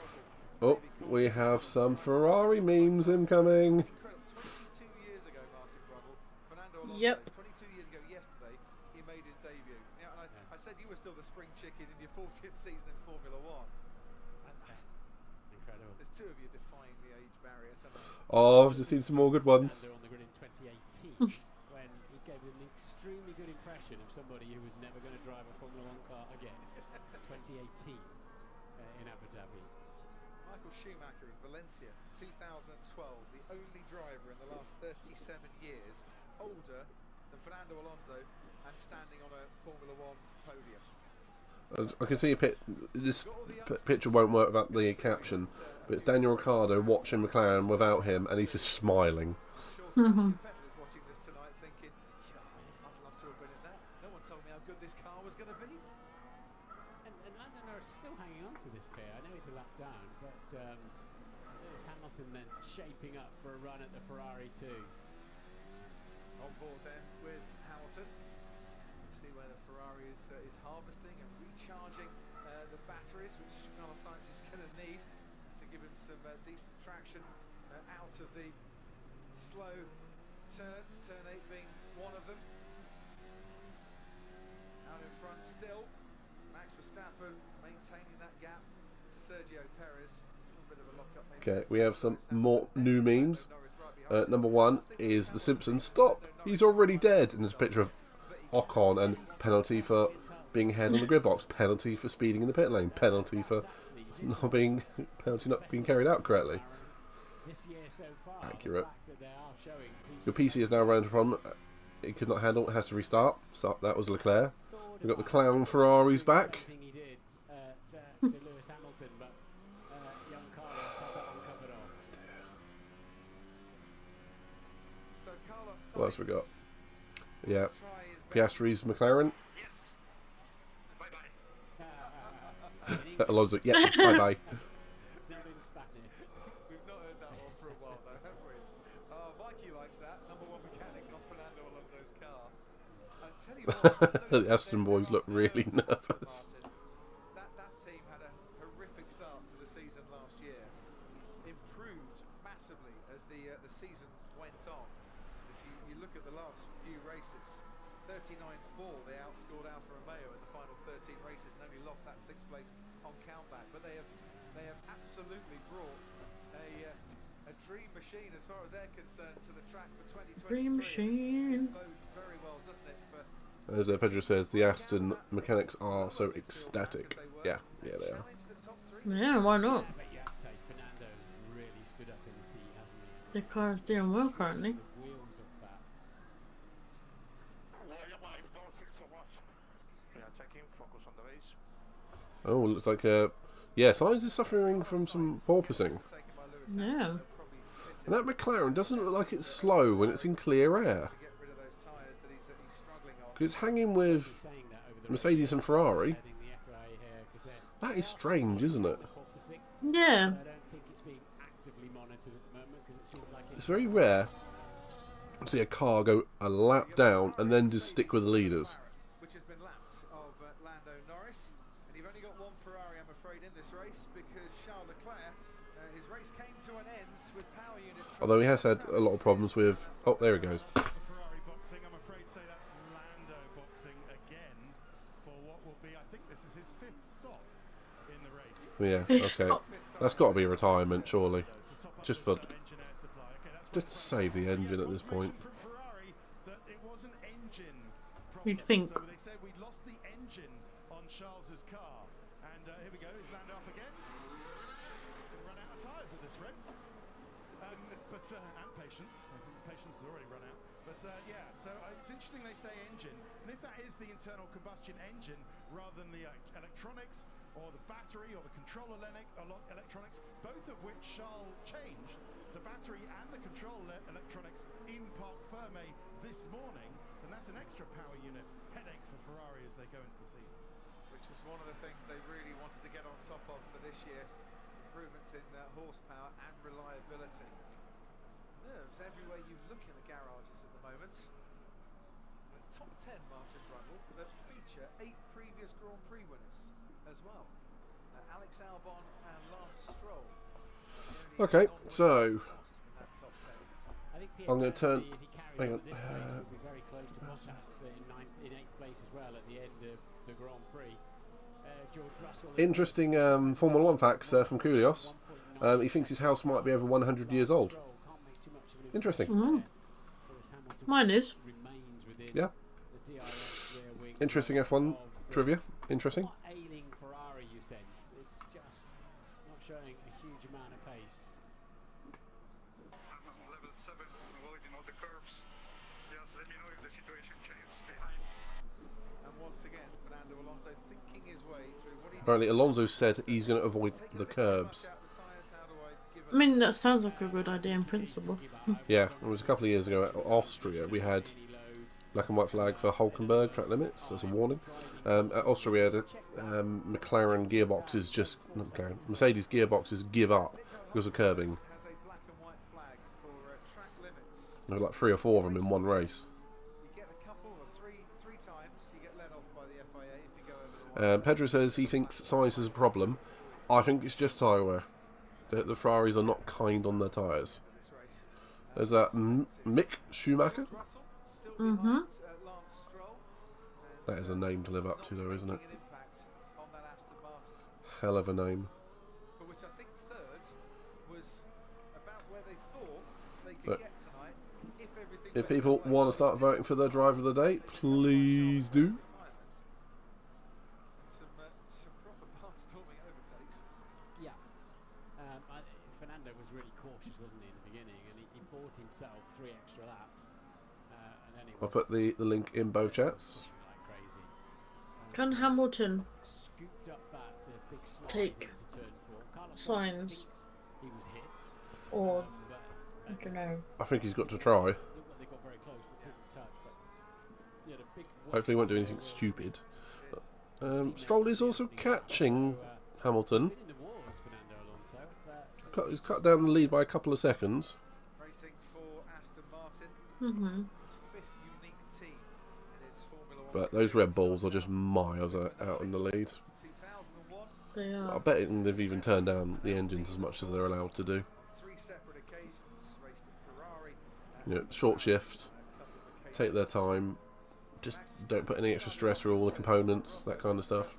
Oh, we have some Ferrari memes incoming. Incredible. 22 years ago, Martin Brundle. Fernando Alonso. Yep. 22 years ago yesterday, he made his debut. Yeah, and I said you were still the spring chicken in your 40th season in Formula One. And Incredible. there's two of you defying the age barrier somehow. Oh, I've just seen some more good ones. Fernando on the grid in 2018 when he gave an extremely good impression of somebody who was never going to drive a Formula One car again. 2018 in Abu Dhabi. Michael Schumacher in Valencia, 2012, the only driver in the last 37 years older than Fernando Alonso and standing on a Formula One podium. I can see this picture won't work without the caption, but it's Daniel Ricciardo watching McLaren without him, and he's just smiling. I'm sure Sebastian Vettel is watching this tonight thinking, yeah, I'd love to have been in that. No one told me how good this car was going to be. And Lando Norris is still hanging on to this pair. I know he's a lap down, but Lewis Hamilton then shaping up for a run at the Ferrari too. On board then with Hamilton. See where the Ferrari is harvesting and recharging the batteries, which Carlos Sainz is going to need to give him some decent traction out of the slow turns, turn 8 being one of them. Out in front still, Max Verstappen maintaining that gap to Sergio Perez. A little bit of a lock-up maybe. Okay, we have some more new memes. Number one is The Simpsons. Stop! He's already dead. And there's a picture of Ocon and penalty for being ahead on the grid box, penalty for speeding in the pit lane, penalty for not being carried out correctly. Accurate. Your PC is now round from it could not handle, it has to restart. So that was Leclerc. We've got the clown Ferraris back. What else we got? Yeah, Piastri's McLaren. Alonso, yeah, bye bye. We've not heard that one for a while though, have we? Mikey likes that. Number one mechanic on Fernando Alonso's car. I tell you what, The Aston boys look really nervous. That team had a horrific start to the season last year. Improved massively as the season went on. If you look at the last few races, 39-4 they outscored Alfa Romeo in the final 13 races and only lost that 6th place on countback. But they have absolutely brought a dream machine as far as they're concerned to the track for 2023. Dream machine. This bodes very well, doesn't it? For As Pedro says, the Aston mechanics are so ecstatic. Yeah, they are. Yeah, why not? But you have to say Fernando really stood up in the seat, hasn't he? The car is doing well currently. The wheels of that. Oh, looks like yeah, Sainz is suffering from some porpoising. Yeah. And that McLaren doesn't look like it's slow when it's in clear air. Because it's hanging with Mercedes and Ferrari. That is strange, isn't it? Yeah. It's very rare to see a car go a lap down and then just stick with the leaders. Which has been laps of Lando Norris, and you've only got one Ferrari, I'm afraid, in this race because Charles Leclerc, his race came to an end with power unit. Although he has had a lot of problems with. Oh, there he goes. Ferrari boxing, I'm afraid to say that's Lando boxing again for what will be, I think this is his 5th stop in the race. Yeah, okay. That's got to be a retirement, surely. Just for. Just to save the engine at this point. You'd think. So they said we lost the engine on Charles's car, and here we go. Is Lando up again? He's going to run out of tyres at this rate. And patience. I think his patience has already run out. But yeah, so it's interesting they say engine, and if that is the internal combustion engine rather than the electronics or the battery or the control electronics, both of which Charles changed, the battery and the control electronics in Parc Fermé this morning, then that's an extra power unit headache for Ferrari as they go into the season. Which was one of the things they really wanted to get on top of for this year. Improvements in horsepower and reliability. Nerves everywhere you look in the garages at the moment. The top 10, Martin Brundle, that feature 8 previous Grand Prix winners as well. Alex Albon and Lance Stroll. Okay, so I'm going to turn. Hang on. Bottas in 8th place as well at the end of the Grand Prix. George Russell. Interesting Formula 1 facts there from Koulios. He thinks his house might be over 100 years old. Interesting. Mine is. Yeah. Interesting F1 trivia. Interesting. Not ailing Ferrari, you sense. It's just not showing a huge amount of pace. I'm on level 7, avoiding all the curves. Just let me know if the situation changes behind. And once again, Fernando Alonso thinking his way through what he Apparently Alonso said he's going to avoid the curbs. I mean, that sounds like a good idea in principle. Yeah, it was a couple of years ago at Austria. We had black and white flag for Hulkenberg track limits as a warning. At Austria we had McLaren gearboxes Mercedes gearboxes give up because of curbing. has a black and white flag for track limits. There were like 3 or 4 of them in one race. You get a couple or three times you get let off by the FIA if you go over the line. Pedro says he thinks size is a problem. I think it's just tyre wear. The Ferraris are not kind on their tyres. There's that Mick Schumacher. Russell still Mhm. behind Lance Stroll. That is a name to live up to, though, isn't it? An impact on that Aston Martin, Hell of a name. for which I think third was about where they thought they could So, get tonight if everything if went people their way. want to start voting for their driver of the day, please do. Some proper barnstorming overtakes. Yeah. Fernando was really cautious, wasn't he, in the beginning, and he bought himself 3 extra laps, and then he I'll was put the link in both chats. like crazy. Can Hamilton Scooped up that big slide take into turn 4. Carlos signs thinks he was hit, or but I don't know? I think he's got to try. looked like they got very close but didn't touch. But he had a big Hopefully he won't do anything stupid. Stroll is also catching Hamilton. in the wars, Fernando Alonso. But He's cut down the lead by a couple of seconds. Racing for Aston Martin, Mhm. his 5th unique team in his Formula 1. But those Red Bulls are just miles out in the lead. 2001, They I are. bet they've even turned down the engines as much as they're allowed to do. 3 separate occasions, raced at Ferrari. You know, short shift, A couple of occasions. take their time, just don't put any extra stress through all the components, that kind of stuff.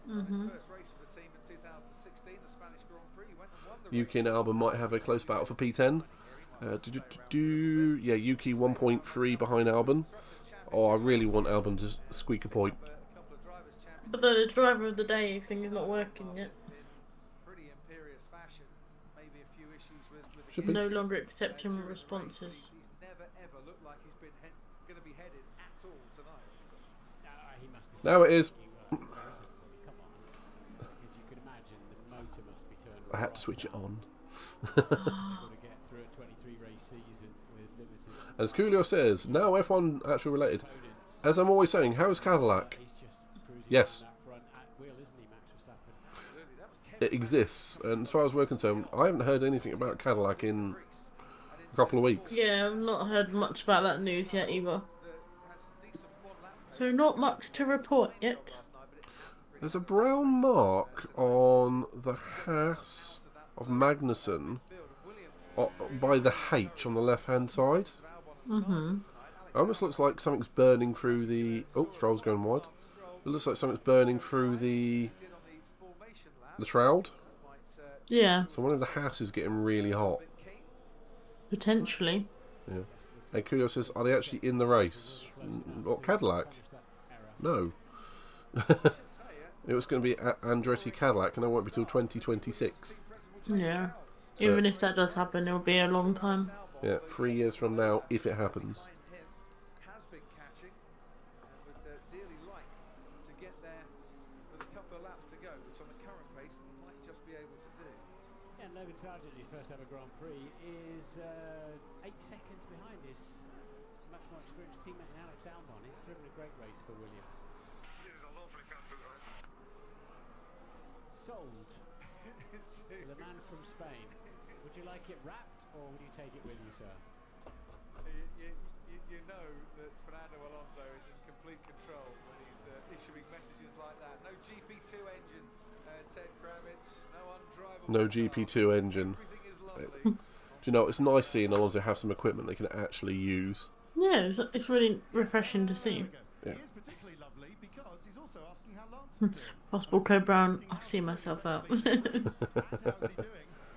Mhm. First race for the team in 2016, the Spanish Grand Prix. He went and won the Yuki and Albon might have a close battle for P10. Yeah, Yuki 1.3 behind Albon. Oh, I really want Albon to squeak a point. But the driver of the day thing is not working yet. pretty imperious fashion. Maybe a few issues with the Should be. No longer accepting responses. He's never ever looked like he's been going to be headed at all tonight. he must be Now it is. come on, because you can imagine the motor must be turned. I had to switch it on. Got to get through a 23 race season with limited As Coolio says, now F1 actually related. opponents. As I'm always saying, how's Cadillac? He's just cruising Yes. on that front at wheel, isn't he, Max Verstappen? Absolutely. That was Kevin It exists, and as far as we're concerned, I haven't heard anything about Cadillac in a couple of weeks. Yeah, I've not heard much about that news yet either. that has some decent one-lap So not much to report yet. last night, but it hasn't There's a brown mark on the Haas of Magnussen by the H on the left-hand side. Mhm. It almost looks like something's burning through the... Oh, Stroll's going wide. It looks like something's burning through the shroud. Yeah, So one of the Haas is getting really hot. potentially. Yeah. And Kudo says, are they actually in the race? What, Cadillac? No. It was going to be Andretti Cadillac, and it won't be till 2026. Yeah. So- Even if that does happen, it'll be a long time. Yeah, 3 years from now, if it happens. has been catching and would dearly like to get there with a couple of laps to go, which on the current pace he might just be able to do. Yeah, Logan Sargent, his first ever Grand Prix, is 8 seconds behind his much more experienced teammate Alex Albon. He's driven a great race for Williams. This is a lovely country, right? Sold. The man from Spain. Would you like it wrapped or would you take it with you, sir? You know that Fernando Alonso is in complete control when he's issuing messages like that. No GP2 engine, Ted Kravitz, no undrivable No car. GP2 engine. Everything is lovely. Do you know, it's nice seeing Alonso have some equipment they can actually use. Yeah, it's really refreshing to see. Yeah. He is particularly lovely because he's also asking how Lance is doing. Possible Co Brown, I see myself out. And how's he doing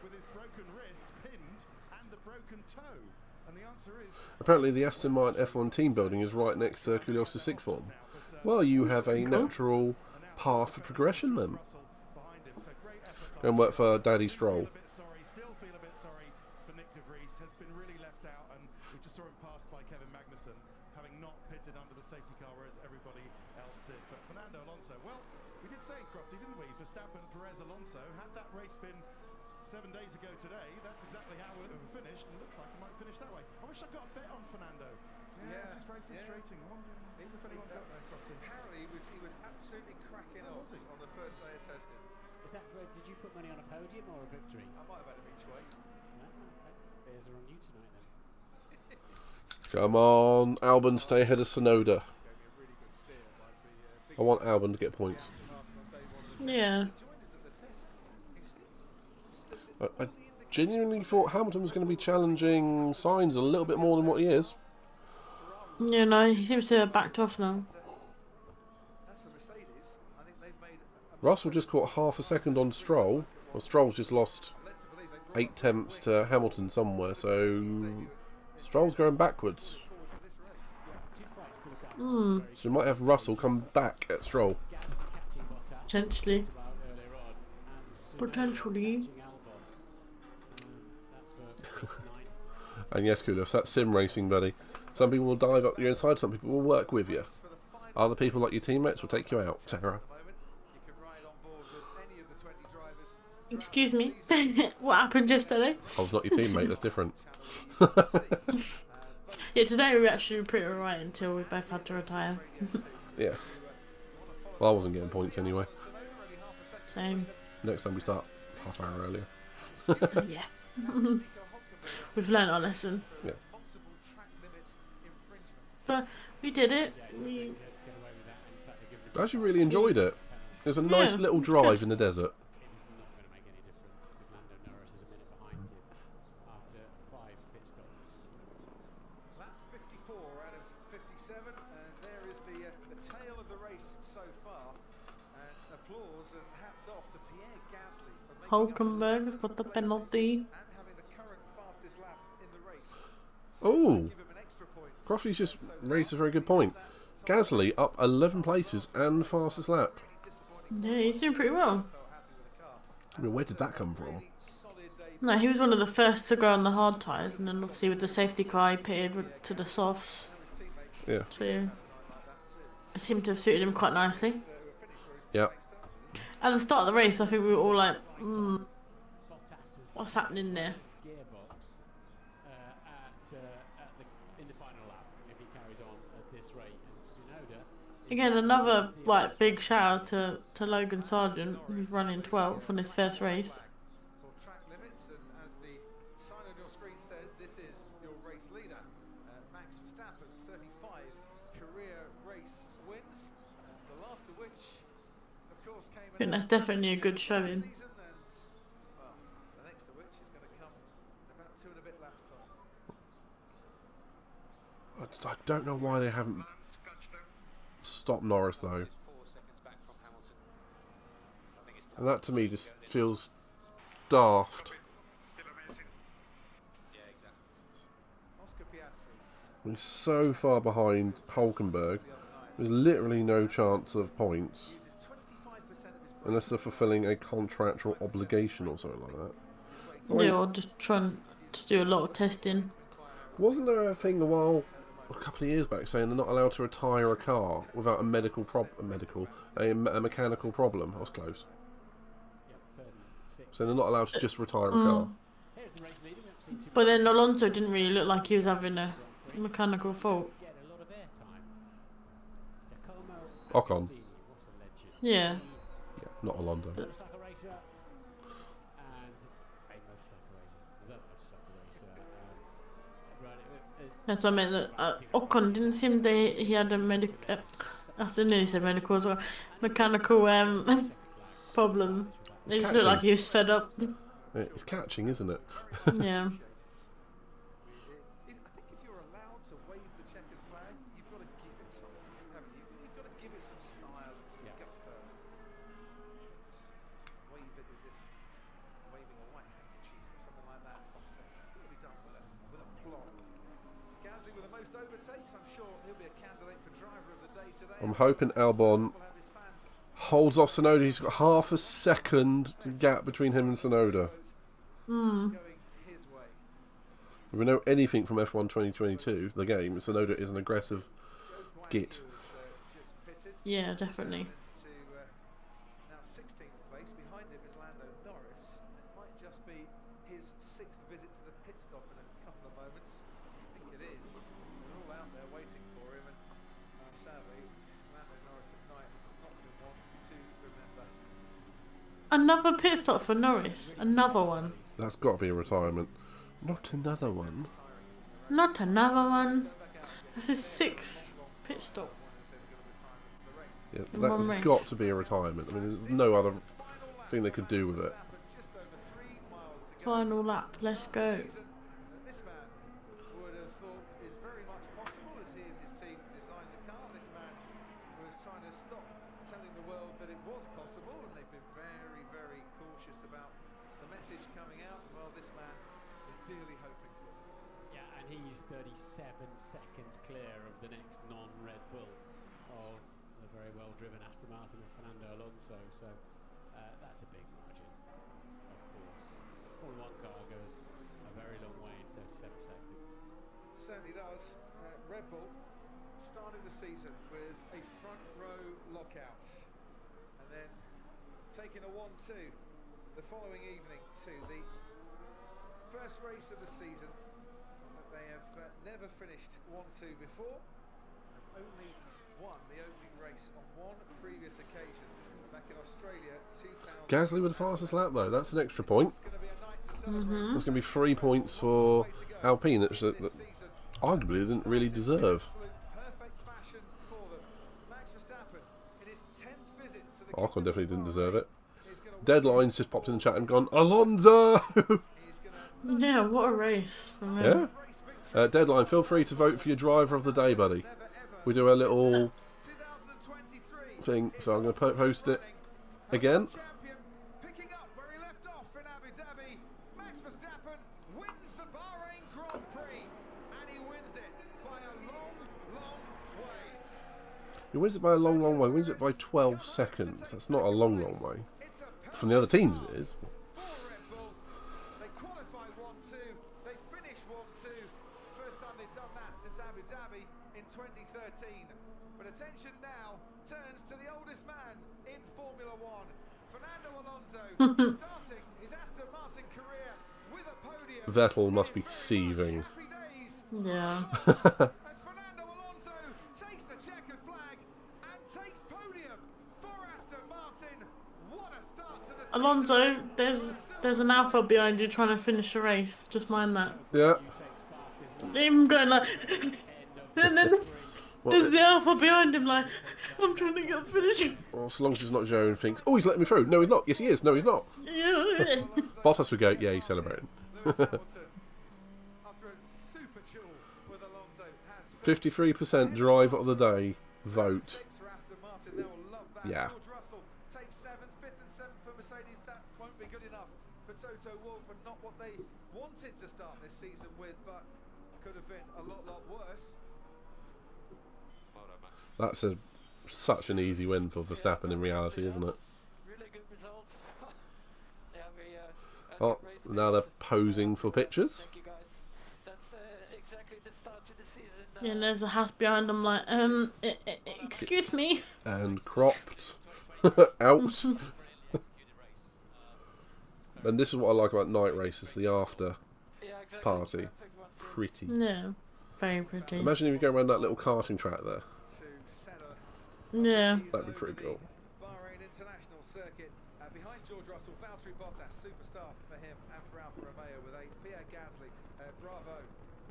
with his broken wrists pinned and the broken toe? And the answer is Apparently, the Aston Martin F1 team building is right next to Kyrgios' sixth form. Well, you have a natural path for progression then. Russell behind him. So great effort. Go and work for Daddy Stroll. Still feel a bit sorry for Nick de Vries. Has been really left out, and we just saw him passed by Kevin Magnussen, having not pitted under the safety car, whereas everybody else did. But Fernando Alonso, well, we did say, Crofty, didn't we? Verstappen, Perez, Alonso. Had that race been 7 days ago today, that's exactly how it would have finished, and it looks like it might finish that way. I wish I got a bet on Fernando. Yeah, which is very frustrating. I wonder if anyone got there, Crofty. Apparently, he was absolutely cracking on the first day of testing. Is that did you put money on a podium or a victory? I might have had him each way. No, okay. Bears are on you tonight then. Come on, Albon, stay ahead of Sonoda. Gave me a really good steer by the I want Albon to get points. Yeah. I genuinely thought Hamilton was going to be challenging Sainz a little bit more than what he is. Yeah, no, he seems to have backed off now. As for Mercedes, I think they've made Russell just caught half a second on Stroll. Well, Stroll's just lost 8 tenths to Hamilton somewhere, so Stroll's going backwards. So we might have Russell come back at Stroll. Potentially. Potentially. And yes, Kudos, that's sim racing, buddy. Some people will dive up your inside, some people will work with you. Other people, like your teammates, will take you out, Sarah. Excuse me. What happened yesterday? I was not your teammate, that's different. Yeah, today we were actually pretty alright until we both had to retire. Yeah. Well, I wasn't getting points anyway. Same. Next time we start half an hour earlier. Yeah. We've learned our lesson. Yeah. But we did it. We... I actually really enjoyed it. It was a nice little drive good. in the desert. Lap 54 out of 57, and there is the tale of the race so far. And applause and hats off to Pierre Gasly for making Hulkenberg has got the penalty. and having the current fastest lap in the race. Oh, Give him an extra point. Crofty's just raised a very good point. Gasly up 11 places and fastest lap. Yeah, he's doing pretty well. I mean, where did that come from? No, he was one of the first to go on the hard tyres, and then obviously with the safety car he pitted to the softs. Yeah. So it seemed to have suited him quite nicely. Yeah. At the start of the race, I think we were all like, what's happening there? Gearbox in the final lap if he carries on at this rate. And Tsunoda Again, another like big shout out to Logan Sargent, who's running 12th on his first race. For track limits, and as the sign on your screen says, this is your race leader, Max Verstappen, 35 career race wins, the last of which, of course, came I think that's definitely a good showing. season, and well, the next of which is going to come in about 2 and a bit laps time. I don't know why they haven't stopped Norris though. And that to me just feels daft. Oscar Piastri. We're so far behind Hulkenberg. There's literally no chance of points Uses 25% of his unless they're fulfilling a contractual obligation or something like that. I mean, Yeah, or just trying to do a lot of testing. wasn't there a thing a couple of years back saying they're not allowed to retire a car without a mechanical problem? I was close. So they're not allowed to just retire a car. here's the race leader. We haven't seen too But then Alonso didn't really look like he was having a mechanical fault. get a lot of airtime. Giacomo Ocon. Agostini, what a legend. Yeah. Yeah, not Alonso. Motorcycle racer and a motorcycle racer, the motorcycle racer. Right, That's what I meant. That Ocon didn't seem that he had a I still nearly said medical as well. Mechanical problem. It just looked catching. like he was fed up. Yeah, it's catching, isn't it? Yeah. I think if you're allowed to wave the flag, you've got to give it something, haven't you? You've got to give it some style and some gusto. Just wave it as if waving a white handkerchief or something like that. It's got to be done with a plot. Gasly with the most overtakes, I'm sure he'll be a candidate for driver of the day today. I'm hoping Albon holds off Tsunoda. He's got half a second gap between him and Tsunoda. Going his way. If we know anything from F1 2022, the game, Tsunoda is an aggressive git. Just pitted. Yeah, definitely. To now 16th place. Behind him is Lando Norris. It might just be his 6th visit to the pit stop in a couple of moments. I think it is. They're all out there waiting for him, and sadly, Lando Norris's night has not been one to remember. Another pit stop for Norris. Another one. That's got to be a retirement. Not another one. Not another one. That's his 6th pit stop. Yeah, In one that's race. got to be a retirement. I mean, there's no other thing they could do with it. Just over 3 miles to go. Final lap. Let's go. Season that this man would have thought is very much possible as he and his team designed the car. This man was trying to stop telling the world that it was possible, and they've been very, very cautious about the message coming out. Well, this man is dearly hoping for it. Yeah, and he's 37 seconds clear of the next non-Red Bull of the very well-driven Aston Martin of Fernando Alonso. So that's a big margin, of course. Formula 1 car goes a very long way in 37 seconds. Certainly does. Red Bull starting the season with a front row lockout, and then taking a 1-2 the following evening to the first race of the season. They have never finished 1-2 before. They've only won the opening race on one previous occasion back in Australia 2000. Gasly with the fastest lap though. That's an extra point. It's going to be a night to celebrate. That's going to be 3 points for Alpine. That arguably they didn't really deserve. Perfect fashion for them. Max Verstappen in his 10th visit to the Ocon definitely didn't deserve it. is going to Deadline's just popped in the chat and gone, Alonso! Yeah, what a race from him. Yeah. Deadline, feel free to vote for your driver of the day, buddy. We do a little 2023 thing, so I'm going to post it again. champion picking up where he left off in Abu Dhabi. Max Verstappen wins the Bahrain Grand Prix, and he wins it by a long, long way. He wins it by a long, long way. Wins it by 12 seconds. That's not a long, long way. It's a From the other teams, it is. for Red Bull. They qualify 1-2. They finish 1-2. First time they've done that since Abu Dhabi in 2013. But attention now turns to the oldest man in Formula One, Fernando Alonso, starting his Aston Martin career with a podium. Vettel must be seething. Happy days Yeah. as Fernando Alonso takes the checkered flag and takes podium for Aston Martin. What a start to the season. Alonso, there's an alpha behind you trying to finish the race. Just mind that. Yeah. Him going like, and then there's Well, the alpha behind him like, I'm trying to get finished. well, as long as it's not Joe and thinks, oh, he's letting me through. No, he's not. Yes, he is. No, he's not. Yeah. Bottas would go, yeah, he's celebrating. Lewis Hamilton, after a super duel with Alonso, has 53% driver of the day vote. six for Aston Martin. They will love that. Yeah. George Russell takes 7th, 5th and 7th for Mercedes. That won't be good enough for Toto Wolff, and not what they wanted to start this season with, but could have been a lot worse. That's such an easy win for Verstappen in reality, isn't it? Really good result. Yeah, Oh, now they're posing for pictures. Thank you guys. That's exactly the start to the season. Yeah, and there's a house behind him like, excuse me. And cropped out. And this is what I like about night races, the after Yeah, exactly. party. Perfect one, too. Pretty. Yeah, very pretty. Imagine if you go around that little karting track there. To settle Yeah. That'd be pretty cool. Bahrain International Circuit. Behind George Russell, Valtteri Bottas, superstar for him and for Alfa Romeo with a Pierre Gasly. Bravo,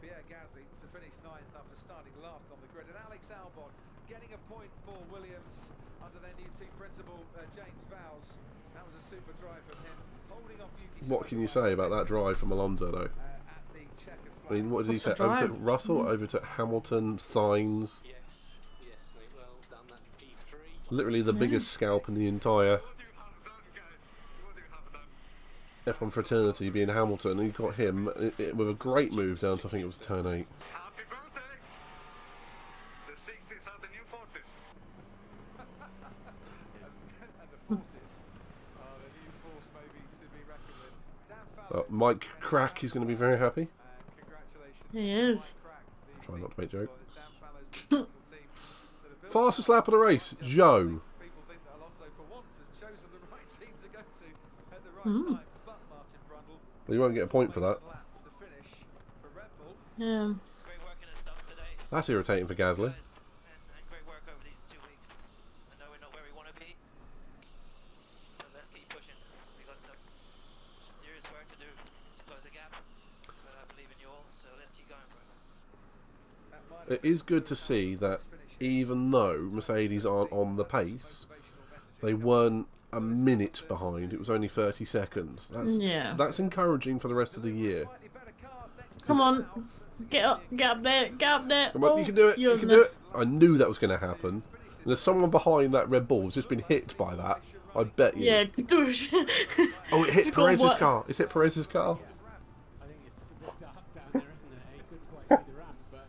Pierre Gasly to finish 9th after starting last on the grid. And Alex Albon getting a point for Williams under their new team principal, James Vowles. That was a super drive from him, holding off Yuki What can you say about that drive from Alonso, though? at the checkered I mean, what did he What's say? the Overtook drive? Russell, overtook Hamilton, Sainz. Yes, mate. Well done. That's P3. Literally the biggest scalp in the entire What you have done, guys? What you have done? F1 fraternity being Hamilton. And he got him with a great move down to, I think it was turn 8. Happy birthday! The 60s are the new 40s. and the forces are the new force maybe to be reckoned with. Dan Fallow, Mike Crack is going to be very happy. and congratulations. He is. Mike Crack, the Try not to team make joke. principal. It's Dan Fallow's technical team that have built Fastest lap of the race, Joe. People think that Alonso for once has chosen the right team to go to at the right Mm. time, but Martin Brundle Well, you won't get a point for that. lap to finish for Red Bull. Yeah. Great work in the start today, That's irritating for Gasly. guys, and great work over these 2 weeks. I know we're not where we want to be, but let's keep pushing. We got some serious work to do to close the gap, but I believe in you all, so let's keep going, bro. That might It is good to see that even though Mercedes aren't on the pace, they weren't a minute behind. It was only 30 seconds. Yeah. That's encouraging for the rest of the year. slightly better car next to Come on. Get up there, get up there. Come on, you can do it. You can do it. I knew that was going to happen. There's someone behind that Red Bull who's just been hit by that. I bet you. Yeah, douche. Oh, it hit You got Perez's what? car. It's hit Perez's car. I think it's a bit dark down there, isn't it? You couldn't quite see the ramp, but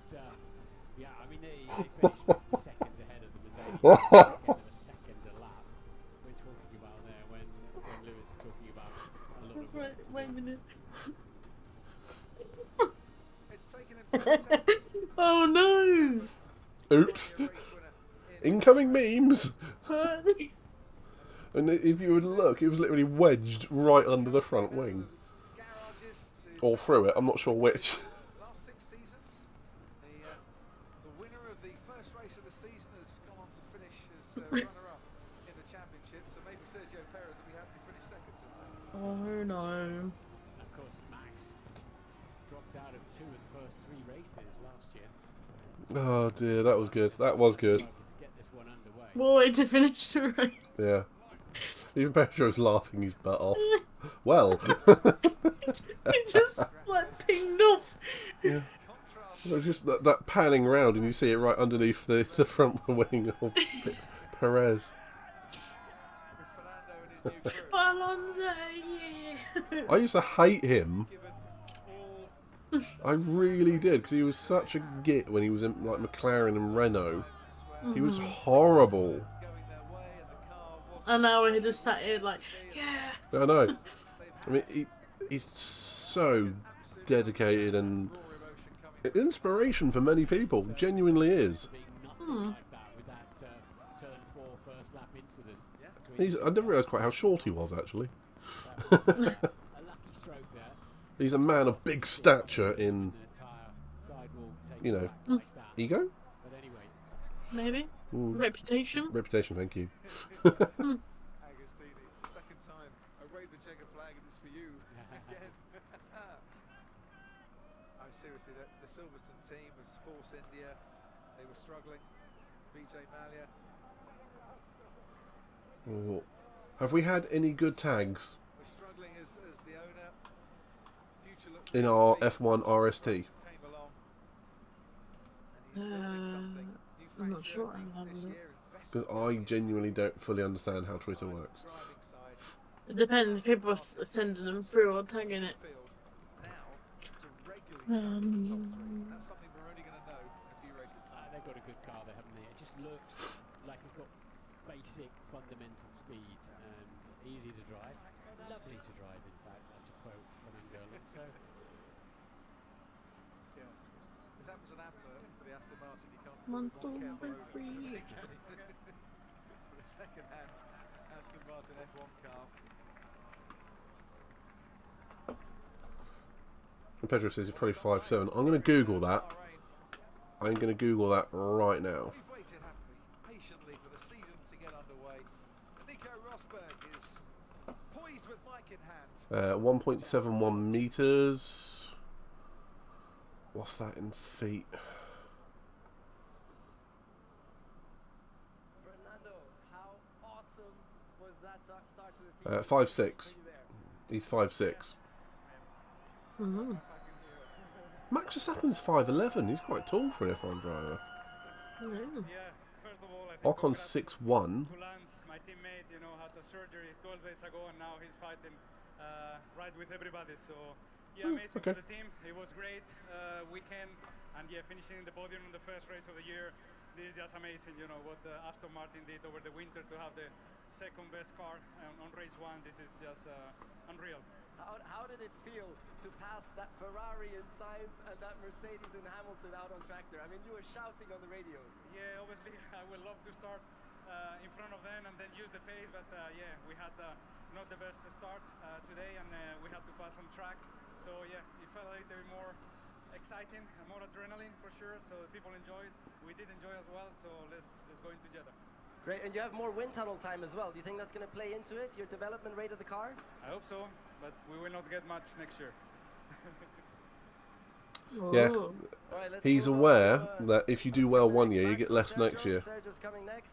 yeah, I mean they finished 50 seconds ahead of the Mercedes. End of a second a lap. We're talking about there when Lewis is talking about a lot That's of right. work to Wait a do. minute. It's taken him 2 attempts. Oh no. Oops. Incoming memes. And if you would look, it was literally wedged right under the front wing. Garages to Or through it. I'm not sure which. last 6 seasons. The winner of the first race of the season has gone on to finish as runner-up in the championship. So maybe Sergio Perez will be happy to finish second tonight. Oh no. And of course, Max dropped out of 2 of the first 3 races last year. Oh dear, that was good. That was good. Hoping to get this one underway. We'll wait to finish the race. Yeah. Even Pedro's laughing his butt off. Well. He just like pinged off. Yeah. It's just that panning round and you see it right underneath the front wing of Perez. With Fernando and his new crew. Alonso, yeah. I used to hate him. Given all I really did, because he was such a git when he was in like McLaren and Renault. He was horrible. going their way and the car wasn't And now he just sat here like, yeah. I know. I mean, he's so dedicated and raw emotion coming. an inspiration for many people. Genuinely is. Being nothing like that with that turn 4 first lap incident. I never realised quite how short he was, actually. A lucky stroke there. He's a man of big stature in, The tyre sidewall takes you know, back like that. ego? But anyway, Maybe. Mm. Reputation. Reputation, thank you. Agostini, second time. I wave the checkered flag and it's for you again. Seriously, the Silverstone team was Force India. They were struggling. Vijay Mallya. Oh. Have we had any good tags We're struggling as the owner. Future looks in our bleak. F1 RST? Came along. And he's building something. New I'm not factory sure opening I'll have a this look. year, Because investment I genuinely don't fully understand how Twitter works. driving side. It depends. People are sending them through or tagging it. Field. Now to regularly challenge the top three. That's something we're only going to know in a few races time. they've got a good car there, haven't they? It just looks like it's got basic fundamental speed and easy to drive. Lovely to drive, in fact, to quote Fernando Alonso. Yeah. If that was an advert for the Aston Martin, you can't One, put one two, careful over three. to make it. For the second-hand Aston Martin F1 car. And Pedro says he's probably 5'7". I'm going to Google that. I'm going to Google that right now. We've waited, haven't we, patiently for the season to get underway. Nico Rosberg is poised with mic in hand. 1.71 meters. What's that in feet? Fernando, how awesome was that start to the season? 5'6". He's 5'6". Mm-hmm. Max Verstappen's 5'11". He's quite tall for an F1 driver. Mm. Yeah, first of all, I think Ocon's congrats 6'1". to Lance, my teammate, you know, had a surgery 12 days ago, and now he's fighting right with everybody. So, yeah, amazing okay. for the team. It was great weekend, and yeah, finishing in the podium in the first race of the year. This is just amazing, you know, what Aston Martin did over the winter to have the second best car on race 1. This is just unreal. How did it feel to pass that Ferrari in Sainz and that Mercedes in Hamilton out on track there? I mean, you were shouting on the radio. Yeah, obviously, I would love to start in front of them and then use the pace, but yeah, we had not the best start today, and we had to pass on track. So yeah, it felt a little bit more exciting and more adrenaline for sure. So people enjoyed. We did enjoy as well. So let's go in together. Great, and you have more wind tunnel time as well. Do you think that's going to play into it, your development rate of the car? I hope so, but we will not get much next year. Yeah, Right, he's aware that if you do well one year, you get less next year, Sergio's coming next.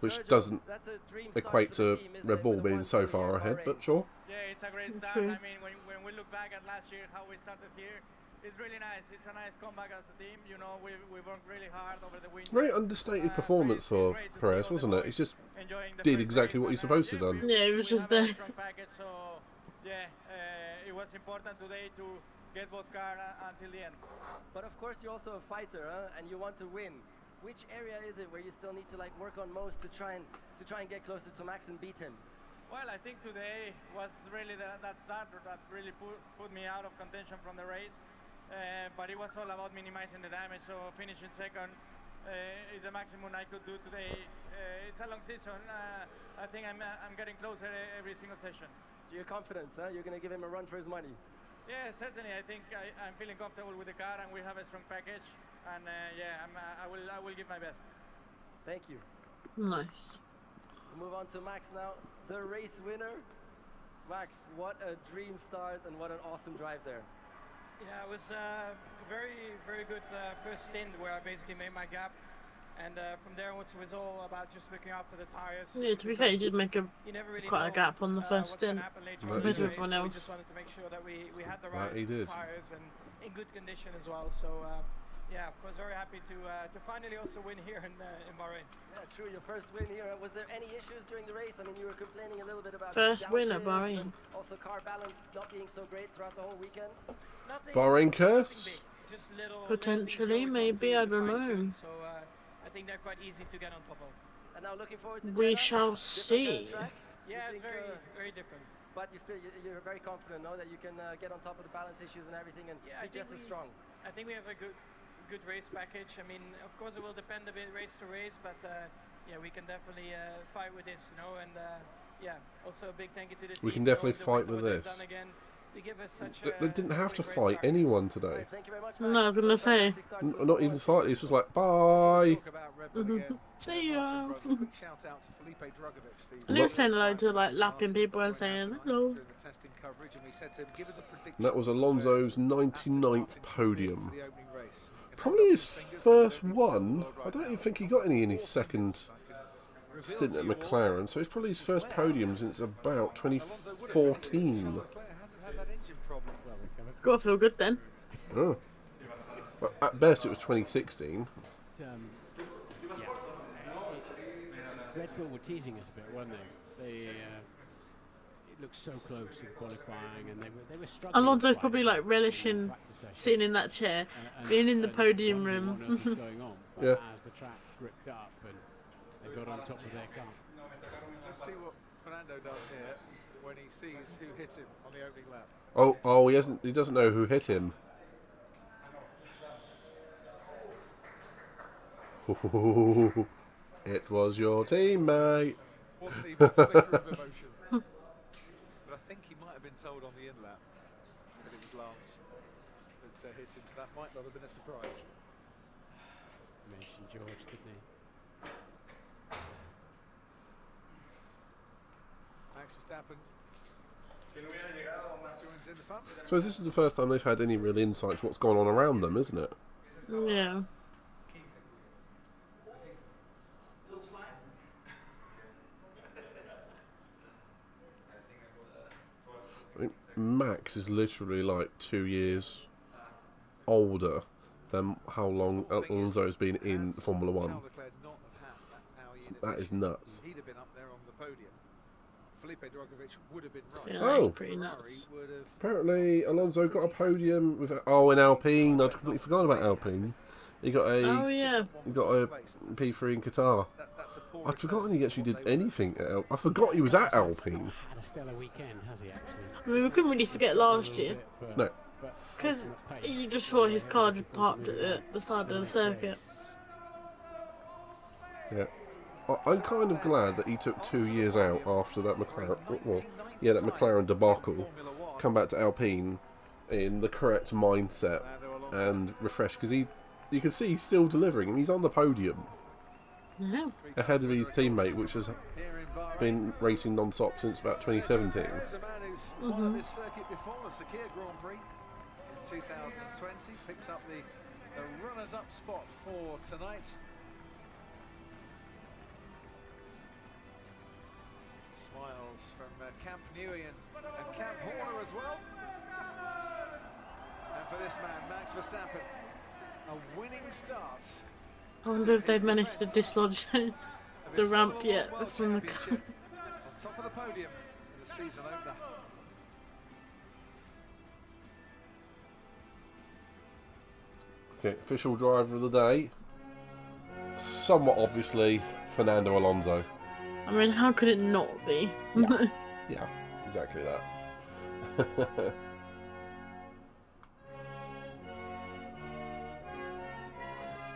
which Sergio, doesn't that's a dream start equate for the to team, isn't Red it, Bull with a being so 1-2 far year ahead, Bahrain? but sure. Yeah, it's a great That's start. true. I mean, when we look back at last year, how we started here, it's really nice. It's a nice comeback as a team. You know, we worked really hard over the winter. Very understated performance for Perez, wasn't it? He just did exactly what he's supposed to have done. Yeah, it was just there. Package, so yeah, it was important today to get both cars until the end. But of course, you're also a fighter, huh? And you want to win. Which area is it where you still need to like work on most to try and get closer to Max and beat him? Well, I think today was really that start that really put me out of contention from the race. But it was all about minimizing the damage. So finishing second is the maximum I could do today. It's a long season. I think I'm getting closer every single session. So you're confident, huh? You're going to give him a run for his money. Yeah, certainly. I think I'm feeling comfortable with the car, and we have a strong package. And yeah, I will give my best. Thank you. Nice. We'll move on to Max now, the race winner. Max, what a dream start and what an awesome drive there. Yeah, it was a very, very good first stint where I basically made my gap. And from there onwards, it was all about just looking after the tires. Yeah, to be fair, he did make quite a gap on the first stint compared to everyone else. We just wanted to make sure that we had the Right, he right did. tires and in good condition as well. So yeah, of course, very happy to finally also win here in Bahrain. Yeah, true. Your first win here. Was there any issues during the race? I mean, you were complaining a little bit about First win at downshifts Bahrain. and also car balance not being so great throughout the whole weekend. Bahrain curse? Just little Potentially, maybe, I don't know. So I think they're quite easy to get on top of. And now looking forward to We Jeddah. shall Different see. track. Yeah, You it's think, very different. But you're very confident, no, that you can get on top of the balance issues and everything and Yeah, be just as strong. I think we have a good race package. I mean, of course, it will depend a bit race to race, but yeah, we can definitely fight with this, you know. And yeah, also a big thank you to the team. We can for definitely the fight winter with what they've this. done again to give us such They didn't have to great fight start. anyone today. Thank you very much, No, I was gonna say. Not even slightly. It's just like, bye. Talk about Red Bull again. See ya. Big shout out to Felipe Drugovich, the And he was saying hello to like lapping people and saying hello. during the testing coverage, and we said to him, give us a prediction. And that was Alonso's 99th podium. for the opening race. Probably his first one. I don't even think he got any in his second stint at McLaren. So it's probably his first podium since about 2014. Gotta feel good then. Oh. Well, at best it was 2016. Yeah, Red Bull were teasing us a bit, weren't they? It looked so close in qualifying, and they were struggling. Alonso's quite probably a bit like in relishing practice sessions. sitting in that chair, And- being in the and podium wondering room. what on earth is going on. But Yeah. as the track gripped up and they got on top of their car. Let's see what Fernando does here when he sees who hit him on the opening lap. Oh, he doesn't know who hit him. It was your teammate. Wasn't even a flicker of emotion. But I think he might have been told on the in lap that it was Lance that hit him, so that might not have been a surprise. Mentioned George, didn't he? Max Verstappen joins in the fun. I suppose this is the first time they've had any real insight to what's going on around them, isn't it? Yeah. I think Max is literally like 2 years older than how long Alonso has been in Formula One. That is nuts. He'd have been up there on the podium. Felipe Drugovich would have been right. Yeah, Oh. that's pretty nuts. Apparently, Alonso got a podium with in Alpine. I'd completely forgotten about Alpine. He got a Oh yeah. he got a P3 in Qatar. I'd forgotten he actually did anything at I forgot he was at Alpine. Had a stellar weekend, has he actually? I mean, we couldn't really forget last year No. because you just saw his car just parked at the side of the circuit. Yeah. I'm kind of glad that he took 2 years out after that McLaren debacle, come back to Alpine in the correct mindset and refresh, because you can see he's still delivering and he's on the podium Yeah. ahead of his teammate, which has been racing non-stop since about 2017. There's a man who's won on this circuit before, the Sakhir Grand Prix in 2020, picks up the runners-up spot for tonight. Smiles from Camp Newey and Camp Horner as well. And for this man, Max Verstappen, a winning start. I wonder if they've managed to dislodge the ramp yet from the car. On top of the podium in the season opener. Okay, official driver of the day. Somewhat obviously, Fernando Alonso. I mean, how could it not be? Yeah, exactly that.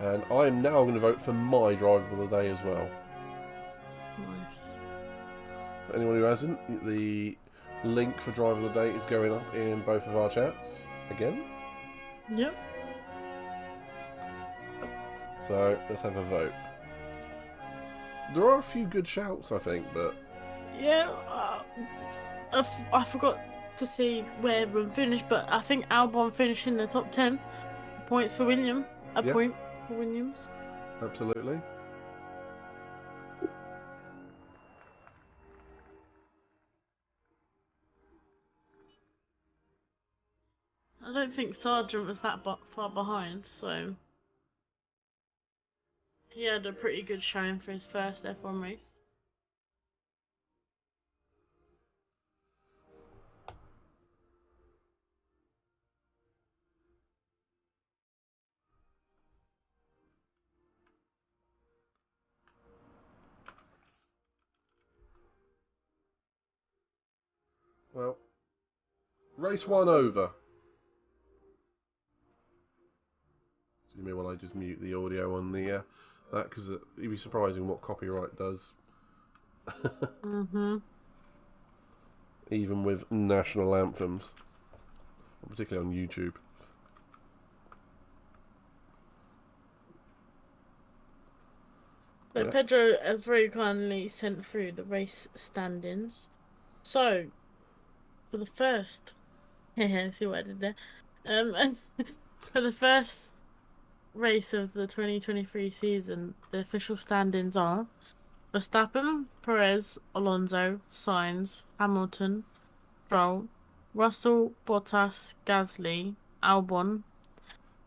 And I am now going to vote for my driver of the day as well. Nice. For anyone who hasn't, the link for driver of the day is going up in both of our chats again. Yep. So let's have a vote. There are a few good shouts, I think, but Yeah, I forgot to see where everyone finished, but I think Albon finished in the top 10. Points for William. A Yeah. point for Williams. absolutely. I don't think Sargent was that far behind, so he had a pretty good showing for his first F1 race. Well, race one over. Excuse me while I just mute the audio on the that, because it'd be surprising what copyright does. Even with national anthems, particularly on YouTube. So Yeah. Pedro has very kindly sent through the race stand-ins. So, for the first... see what I did there? And for the first race of the 2023 season, the official stand-ins are Verstappen, Perez, Alonso, Sainz, Hamilton, Stroll, Russell, Bottas, Gasly, Albon,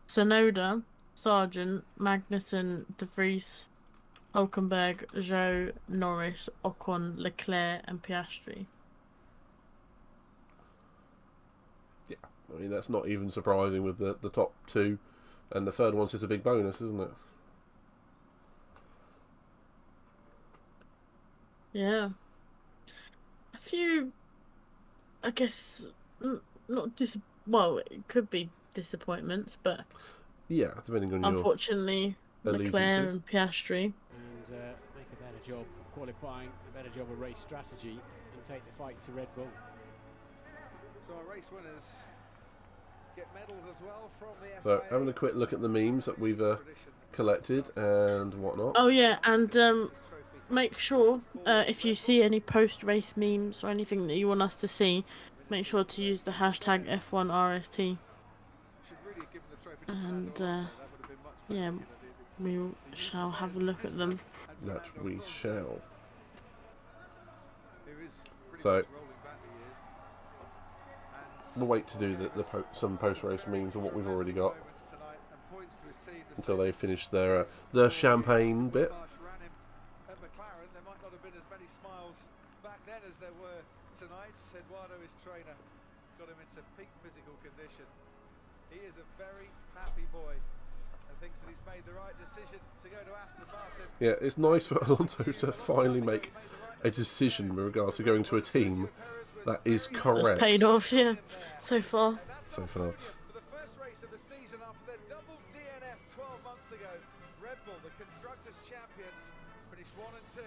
Tsunoda, Sargent, Magnussen, De Vries, Hulkenberg, Zhou, Norris, Ocon, Leclerc and Piastri. Yeah, I mean that's not even surprising with the top two, and the third one's just a big bonus, isn't it? Yeah. A few, I guess, not well, it could be disappointments, but Yeah, depending on your unfortunately, Leclerc allegiances. and Piastri. And make a better job of qualifying, a better job of race strategy, and take the fight to Red Bull. So our race winners get medals as well from the So FIA. having a quick look at the memes that we've collected and whatnot. Oh yeah, and make sure if you see any post-race memes or anything that you want us to see, make sure to use the hashtag F1RST. And yeah, we shall have a look at them. That we shall. So we'll wait to do some post-race memes of what we've already got. until they finished their champagne bit. Ran him at McLaren. There might not have been as many smiles back then as there were tonight. Eduardo, his trainer, got him into peak physical condition. He is a very happy boy and thinks that he's made the right decision to go to Aston Martin. Yeah, it's nice for Alonso to finally make a decision with regards to going to a team that is correct. It's paid off, yeah, so far. So far. For the first race of the season after their double DNF 12 months ago, Red Bull, the Constructors' champions, finished 1 and 2.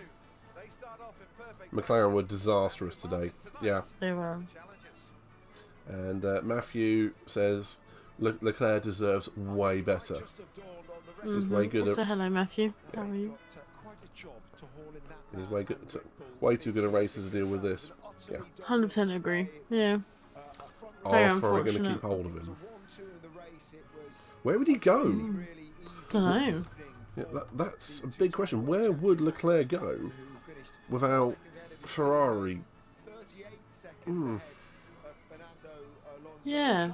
They start off in perfect. McLaren were disastrous today. Yeah. They were. And Matthew says Leclerc deserves way better. He's way good Also, at. hello, Matthew. How are you? He's way too good at races to deal with this. Yeah. 100% agree. Yeah. Are Ferrari going to keep hold of him? Where would he go? Don't know. Yeah, that's a big question. Where would Leclerc go without Ferrari? Yeah.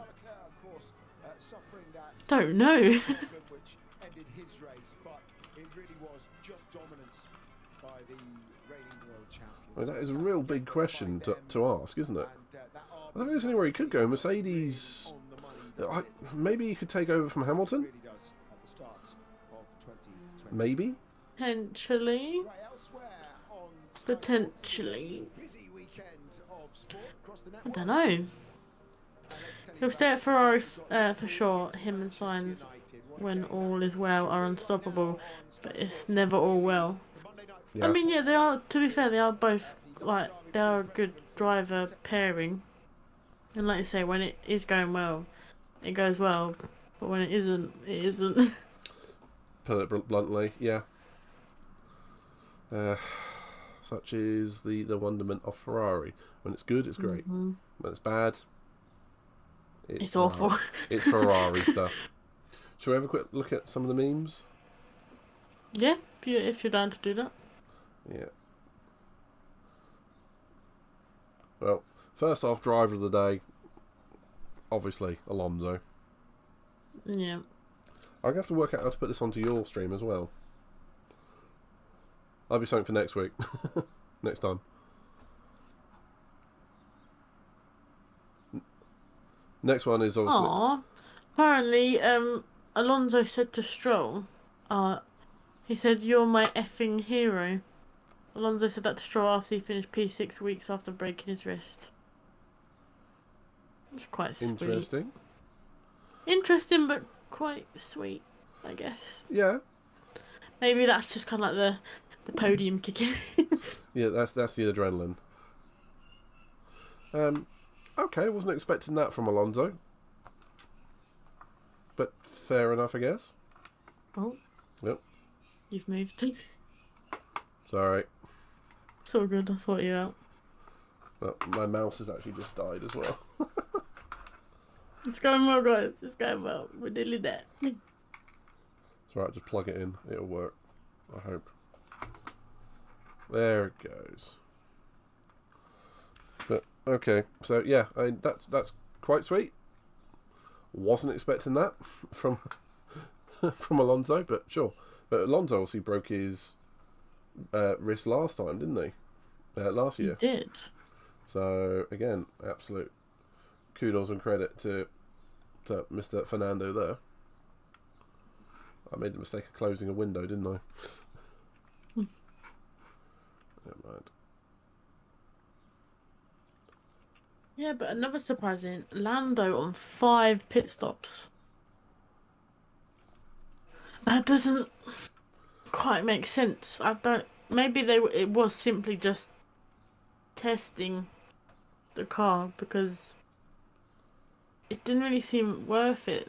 Don't know. Well, that is a real big question to ask, isn't it? I don't think there's anywhere he could go. Mercedes, maybe he could take over from Hamilton. Maybe. Potentially. Potentially. I don't know. He'll stay at Ferrari for sure. Him and Sainz, when all is well, are unstoppable. But it's never all well. Yeah. I mean, yeah, they are. To be fair, they are both they are a good driver pairing. And like you say, when it is going well, it goes well. But when it isn't, it isn't. Put it bluntly, yeah. Such is the wonderment of Ferrari. When it's good, it's great. When it's bad, it's awful. It's Ferrari stuff. Shall we have a quick look at some of the memes? Yeah, if you're down to do that. Yeah. Well, first off, driver of the day, obviously Alonso. Yeah. I'm going to have to work out how to put this onto your stream as well. That'll be something for next week. Next time. Next one is obviously... Aww. Apparently, Alonso said to Stroll, he said, "You're my effing hero." Alonso said that to Stroll after he finished P6 weeks after breaking his wrist. It's quite sweet. Interesting. Interesting, but quite sweet, I guess. Yeah. Maybe that's just kind of like the podium kicking. Yeah, that's the adrenaline. Okay, wasn't expecting that from Alonso. But fair enough, I guess. Oh. Yep. You've moved. Sorry. It's all good, I thought you out. Well, my mouse has actually just died as well. It's going well, guys. It's going well. We're nearly there. It's alright, just plug it in. It'll work. I hope. There it goes. But, okay. So, yeah, that's quite sweet. Wasn't expecting that from Alonso, but sure. But Alonso obviously broke his wrist last time, didn't he? Last year. He did. So, again, absolute kudos and credit to Mr. Fernando there. I made the mistake of closing a window, didn't I? Never mind. Yeah, but another surprising, Lando on 5 pit stops. That doesn't quite make sense. I don't. Maybe it was simply just testing the car because it didn't really seem worth it.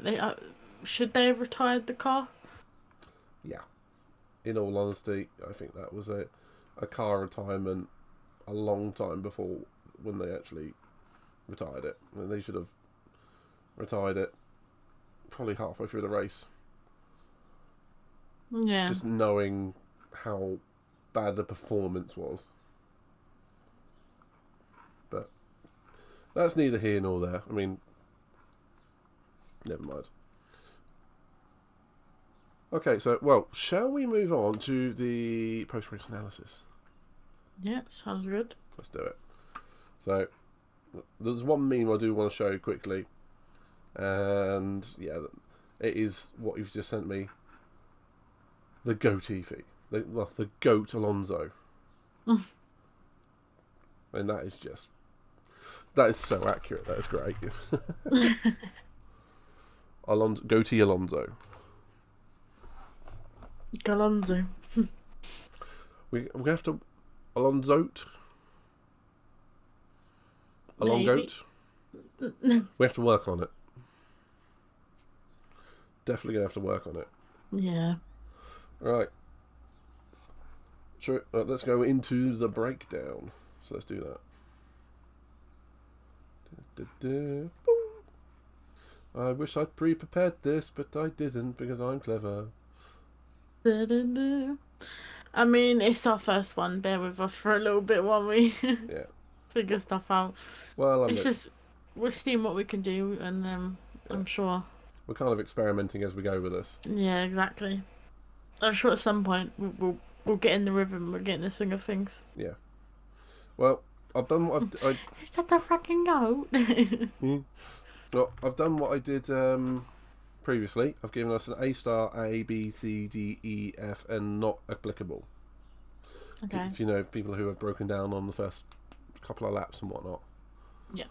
Should they have retired the car? Yeah. In all honesty, I think that was a car retirement a long time before when they actually retired it. I mean, they should have retired it probably halfway through the race. Yeah. Just knowing how bad the performance was. But that's neither here nor there. I mean, never mind. Okay, so, well, shall we move on to the post-race analysis? Yeah, sounds good. Let's do it. So, there's one meme I do want to show quickly. And, yeah, it is what you've just sent me. The goatee. The goat Alonso. And that is just... That is so accurate. That is great. Goatee Alonso. Galonzo. We have to... Alonso. Alongoat. We have to work on it. Definitely going to have to work on it. Yeah. Right. Sure. Let's go into the breakdown. So let's do that. I wish I'd pre-prepared this, but I didn't because I'm clever. I mean, it's our first one. Bear with us for a little bit while we figure stuff out. Well, it's just we're seeing what we can do, and I'm sure we're kind of experimenting as we go with this. Yeah, exactly. I'm sure at some point we'll get in the rhythm. We'll get in the swing of things. Yeah. Well, I've done what I've. Is that the fucking goat? Well, I've done what I did previously. I've given us an A star, A, B, C, D, E, F, and not applicable. Okay. If you know people who have broken down on the first couple of laps and whatnot. Yeah.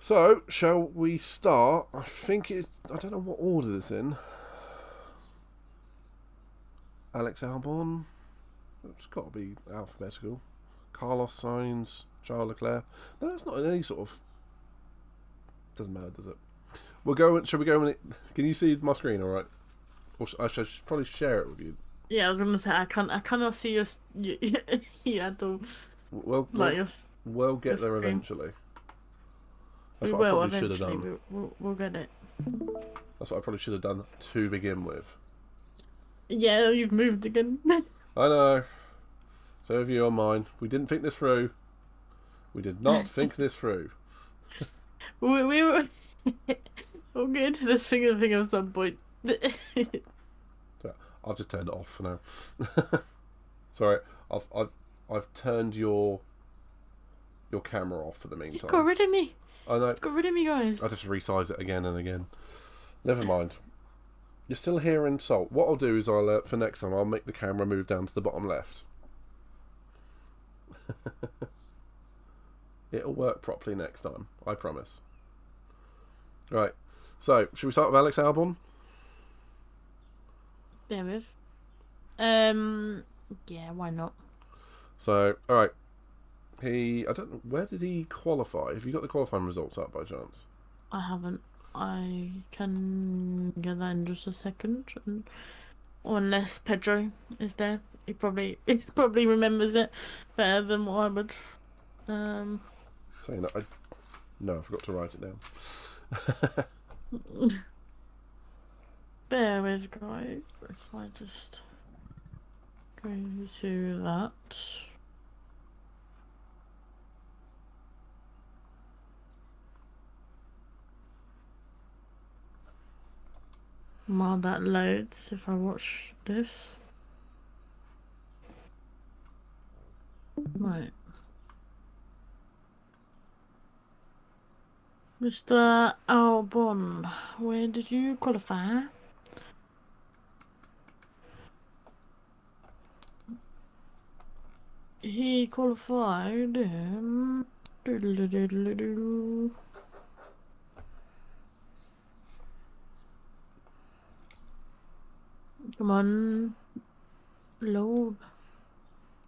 So, shall we start? I don't know what order it's in. Alex Albon. It's got to be alphabetical. Carlos Sainz, Charles Leclerc. No, it's not in any sort of... Doesn't matter, does it? We'll go. Shall we go in it? Can you see my screen? All right. Or I should probably share it with you. Yeah, I was gonna say I cannot see your at all. We'll get there eventually. That's we what I will probably should have eventually. done. We'll get it. That's what I probably should have done to begin with. Yeah, you've moved again. I know. So have you on mine. We didn't think this through. We did not think this through. We were. We'll get into this thing at some point. I've just turned it off for now. Sorry, I've turned your camera off for the meantime. You got rid of me. I know. You got rid of me, guys. I just resize it again and again. Never mind. You're still hearing salt. What I'll do is for next time I'll make the camera move down to the bottom left. It'll work properly next time. I promise. Right. So, should we start with Alex Albon? Bear with. Yeah, why not? So, alright. I don't know, where did he qualify? Have you got the qualifying results up by chance? I haven't. I can get that in just a second. Unless Pedro is there. He probably remembers it better than what I would. Saying that, I forgot to write it down. Bear with, guys. If I just go to that. While that loads, if I watch this. Right. Mr. Albon, where did you qualify? He qualified in... Come on. Load.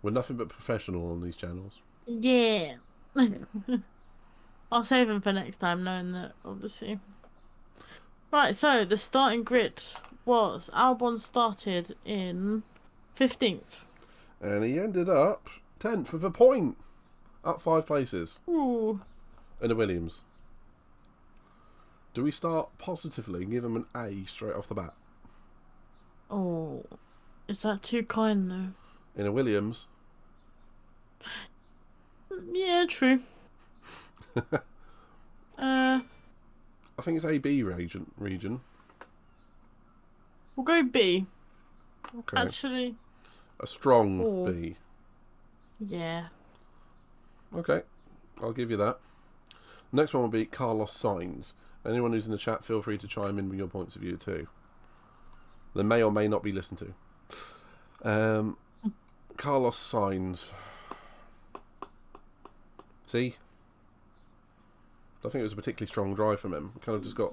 We're nothing but professional on these channels. Yeah. I'll save him for next time, knowing that, obviously. Right, so the starting grid was Albon started in 15th. And he ended up 10th with a point. Up 5 places. Ooh. In the Williams. Do we start positively and give him an A straight off the bat? Oh. Is that too kind, though? In a Williams? Yeah, true. I think it's AB region. We'll go B. Okay. Actually, A strong Oh. B. yeah. Okay, I'll give you that. Next one will be Carlos Sainz. Anyone who's in the chat, feel free to chime in with your points of view too. They may or may not be listened to. Carlos Sainz. See? I think it was a particularly strong drive from him. Kind of just got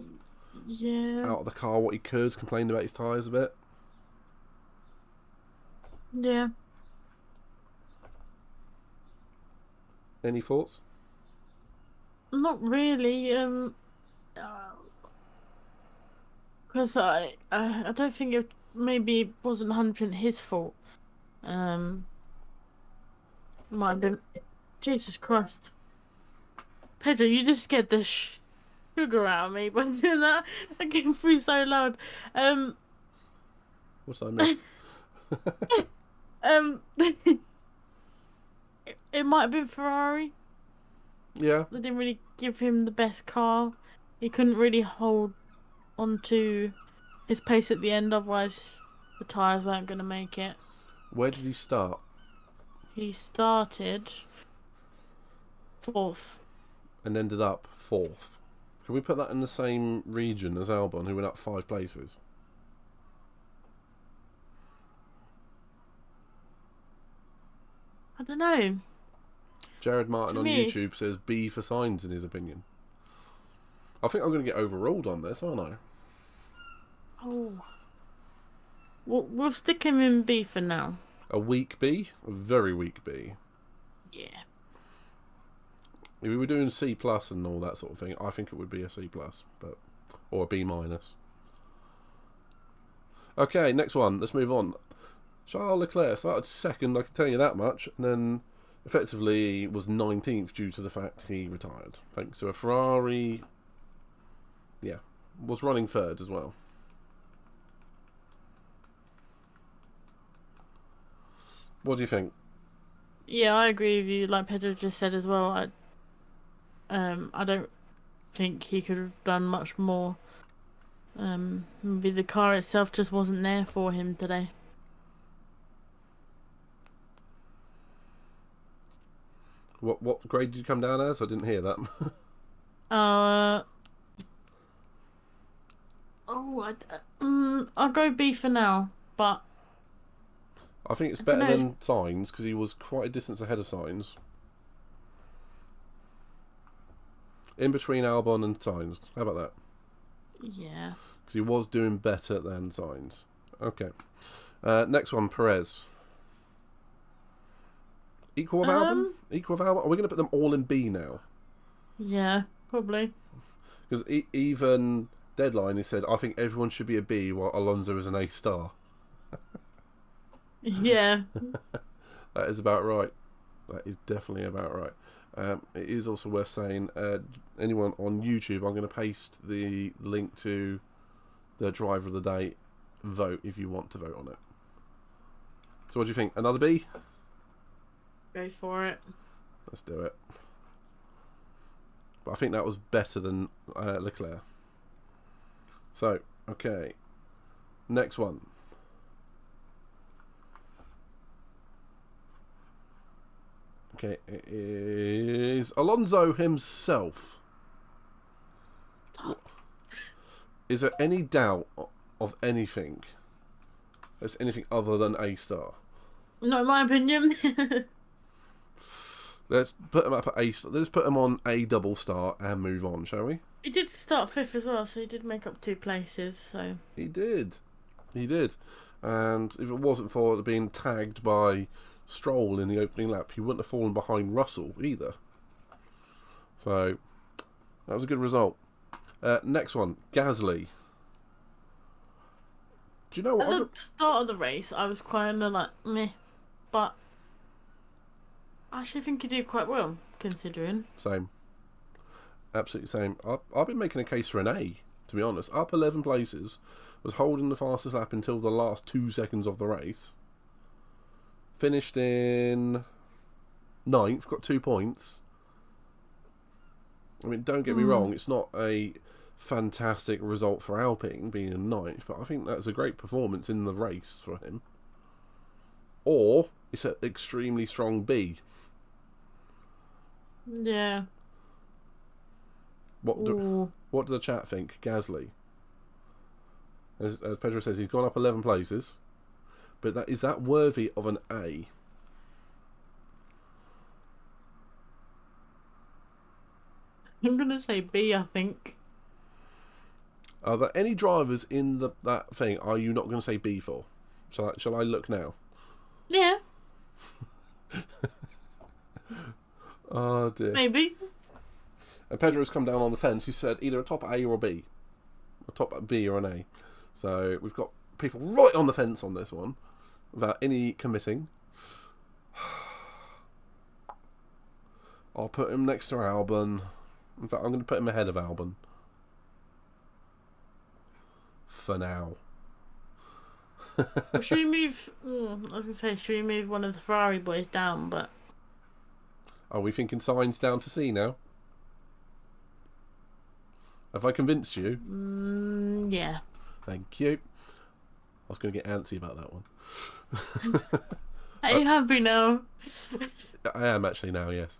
Yeah. out of the car what he could, complained about his tyres a bit. Yeah. Any thoughts? Not really. Because I don't think it maybe wasn't 100% his fault. Might have been. Jesus Christ. Pedro, you just scared the sugar out of me by doing that. That came through so loud. What's I miss? It might have been Ferrari. Yeah. They didn't really give him the best car. He couldn't really hold onto his pace at the end, otherwise the tyres weren't going to make it. Where did he start? He started 4th. And ended up 4th. Can we put that in the same region as Albon, who went up 5 places? I don't know. Jared Martin To on me, YouTube says B for Sainz in his opinion. I think I'm going to get overruled on this, aren't I? Oh. We'll stick him in B for now. A weak B? A very weak B. Yeah. If we were doing C plus and all that sort of thing, I think it would be a C plus, but or a B minus. Okay, next one. Let's move on. Charles Leclerc started 2nd, I can tell you that much, and then effectively was 19th due to the fact he retired. Thanks to a Ferrari. Yeah, was running 3rd as well. What do you think? Yeah, I agree with you. Like Pedro just said as well, I don't think he could have done much more. Maybe the car itself just wasn't there for him today. What grade did you come down as? I didn't hear that. I'll go B for now, but I think it's I better dunno, than Sainz because he was quite a distance ahead of Sainz. In between Albon and Sainz. How about that? yeah. Because he was doing better than Sainz. Okay. Next one, Perez. Equal of Albon? Equal of Albon? Are we going to put them all in B now? Yeah, probably. Because even Deadline, he said, I think everyone should be a B while Alonso is an A star. Yeah. That is about right. That is definitely about right. It is also worth saying, anyone on YouTube, I'm going to paste the link to the Driver of the Day vote if you want to vote on it. So what do you think? Another B? Go for it. Let's do it. But I think that was better than Leclerc. So, okay. Next one. Okay, it is Alonso himself. Is there any doubt of anything? There's anything other than A star? Not in my opinion. Let's put him up at A star. Let's put him on A double star and move on, shall we? He did start 5th as well, so he did make up 2 places. So He did. He did. And if it wasn't for being tagged by Stroll in the opening lap, he wouldn't have fallen behind Russell either. So that was a good result. Next one, Gasly. Do you know what? at the start of the race, I was kind of like meh, but I actually think he did quite well considering. Same. Absolutely same. I've been making a case for an A, to be honest. Up 11 places, was holding the fastest lap until the last 2 seconds of the race. Finished in 9th, got 2 points. I mean, don't get me wrong, it's not a fantastic result for Alpine being a ninth, but I think that's a great performance in the race for him. Or it's an extremely strong B. Yeah. What do the chat think? Gasly. As Pedro says, he's gone up 11 places, but is that worthy of an A? I'm gonna say B, I think. Are there any drivers in that thing are you not going to say B for? Shall I look now? Yeah. Oh dear. Maybe. And Pedro's come down on the fence. He said either a top A or a B. A top B or an A. So we've got people right on the fence on this one without any committing. I'll put him next to Albon. In fact, I'm going to put him ahead of Albon. For now. Well, should we move... I was going to say, should we move one of the Ferrari boys down, but... Are we thinking Sainz down to C now? Have I convinced you? Yeah. Thank you. I was going to get antsy about that one. Are you happy now? I am actually now, yes.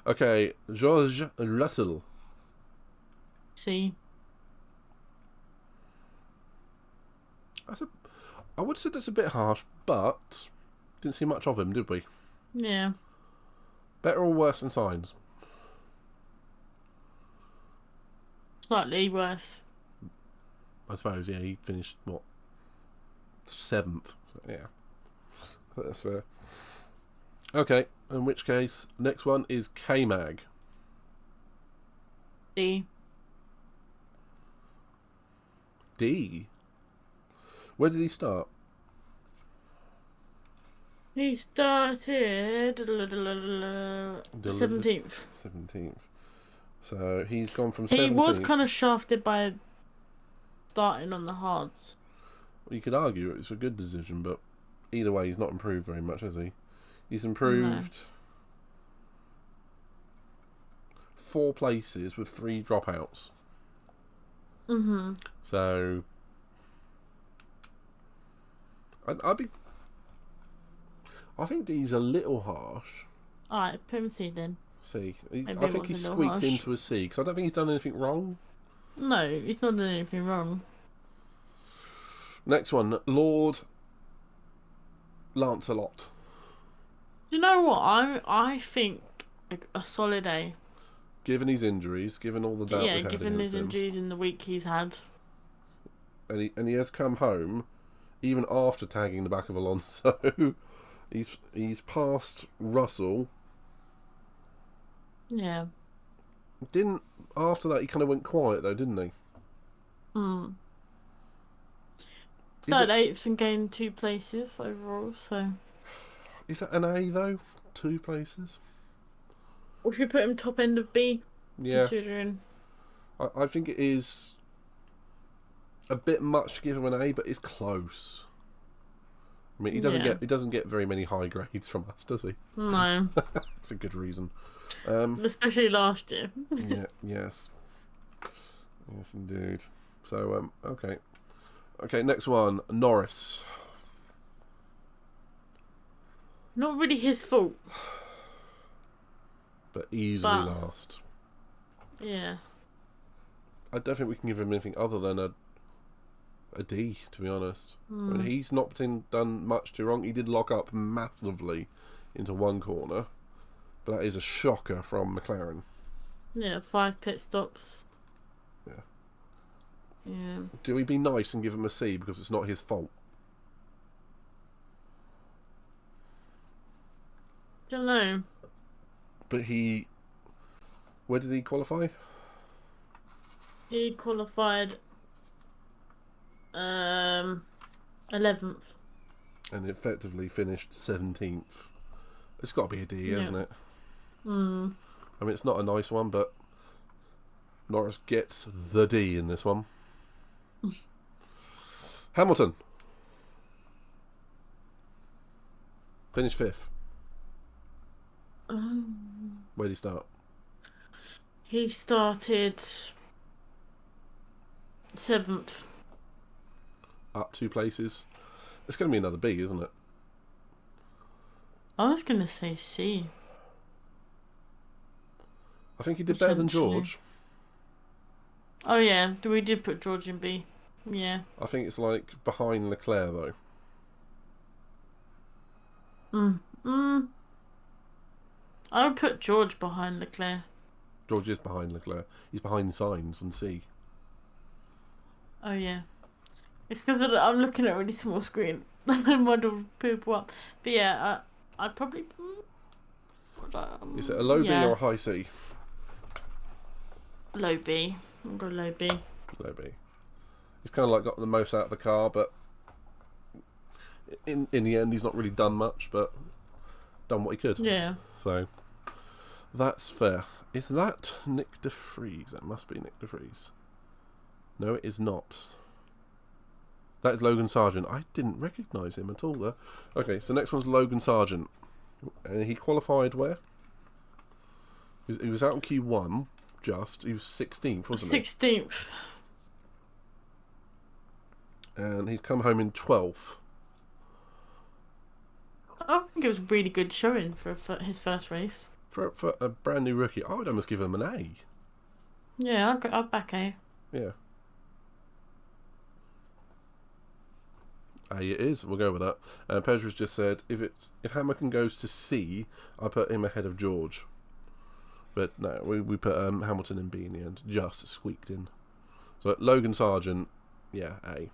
Okay, George Russell. C. I would say that's a bit harsh, but didn't see much of him, did we? Yeah. Better or worse than Sainz? Slightly worse. I suppose, yeah, he finished, what, 7th? Yeah, that's fair. Okay, in which case, next one is K-Mag. D. D? Where did he start? He started 17th. 17th. So he's gone from 17th. He was kind of shafted by starting on the hards. Well, you could argue it's a good decision, but either way, he's not improved very much, has he? He's improved 4 places with 3 dropouts. So I think D's a little harsh. Alright, put him C then. C. Maybe I think he's squeaked harsh. into a C because I don't think he's done anything wrong. No, he's not done anything wrong. Next one, Lord Lancelot. You know what? I think a solid A. Given his injuries, given all the doubt we've had given against his him, injuries in the week he's had. and he has come home even after tagging the back of Alonso. he's passed Russell. Yeah. Didn't after that he kind of went quiet though, didn't he? Started 8th and gained 2 places overall. So. Is that an A though? 2 places. Or should we put him top end of B? Yeah. Considering. I think it is a bit much to give him an A, but it's close. I mean, he doesn't get very many high grades from us, does he? No. For good reason. Especially last year. Yeah. Yes. Yes, indeed. So, okay. Okay, next one, Norris. Not really his fault. But easily last. Yeah. I don't think we can give him anything other than a D, to be honest. I mean, he's not done much too wrong. He did lock up massively into one corner, but that is a shocker from McLaren. Yeah, 5 pit stops. Yeah. Yeah. Do we be nice and give him a C because it's not his fault? Don't know. But where did he qualify? He qualified 11th. And effectively finished 17th. It's got to be a D, hasn't it? I mean, it's not a nice one, but Norris gets the D in this one. Hamilton. Finished 5th. Where did he start? He started 7th. Up 2 places. It's going to be another B, isn't it? I was going to say C. I think he did better than Potentially. George. Oh yeah, we did put George in B. Yeah. I think it's like behind Leclerc though. I would put George behind Leclerc. George is behind Leclerc. He's behind Sainz on C. Oh yeah. It's because I'm looking at a really small screen. I muddle people up. But yeah, I'd probably. Is it a low yeah. B or a high C? Low B. I'll go low B. Low B. He's kind of like got the most out of the car, but in the end, he's not really done much, but done what he could. Yeah. So that's fair. Is that Nick de Vries? That must be Nick de Vries. No, it is not. That is Logan Sargent. I didn't recognise him at all there. Okay, so next one's Logan Sargent. And he qualified where? He was out in Q1, just. He was 16th, wasn't he? 16th. And he's come home in 12th. I think it was a really good showing for his first race. For a brand new rookie, I would almost give him an A. Yeah, I'll back A. Yeah. A it is. We'll go with that. Pedro's just said if Hamilton goes to C, I put him ahead of George. But no, we put Hamilton in B in the end. Just squeaked in. So Logan Sargent, yeah, A.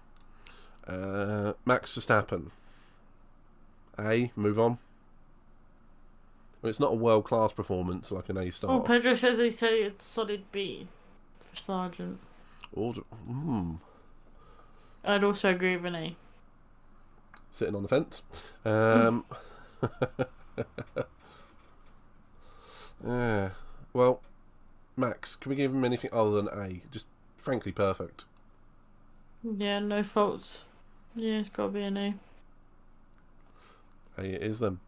Max Verstappen, A. Move on. Well, it's not a world class performance like an A star. Oh, Pedro says he said it's solid B for Sargent. I'd also agree with an A. Sitting on the fence. Yeah. Well, Max, can we give him anything other than A? Just frankly perfect. Yeah, no faults. Yeah, it's got to be an A. A it is then.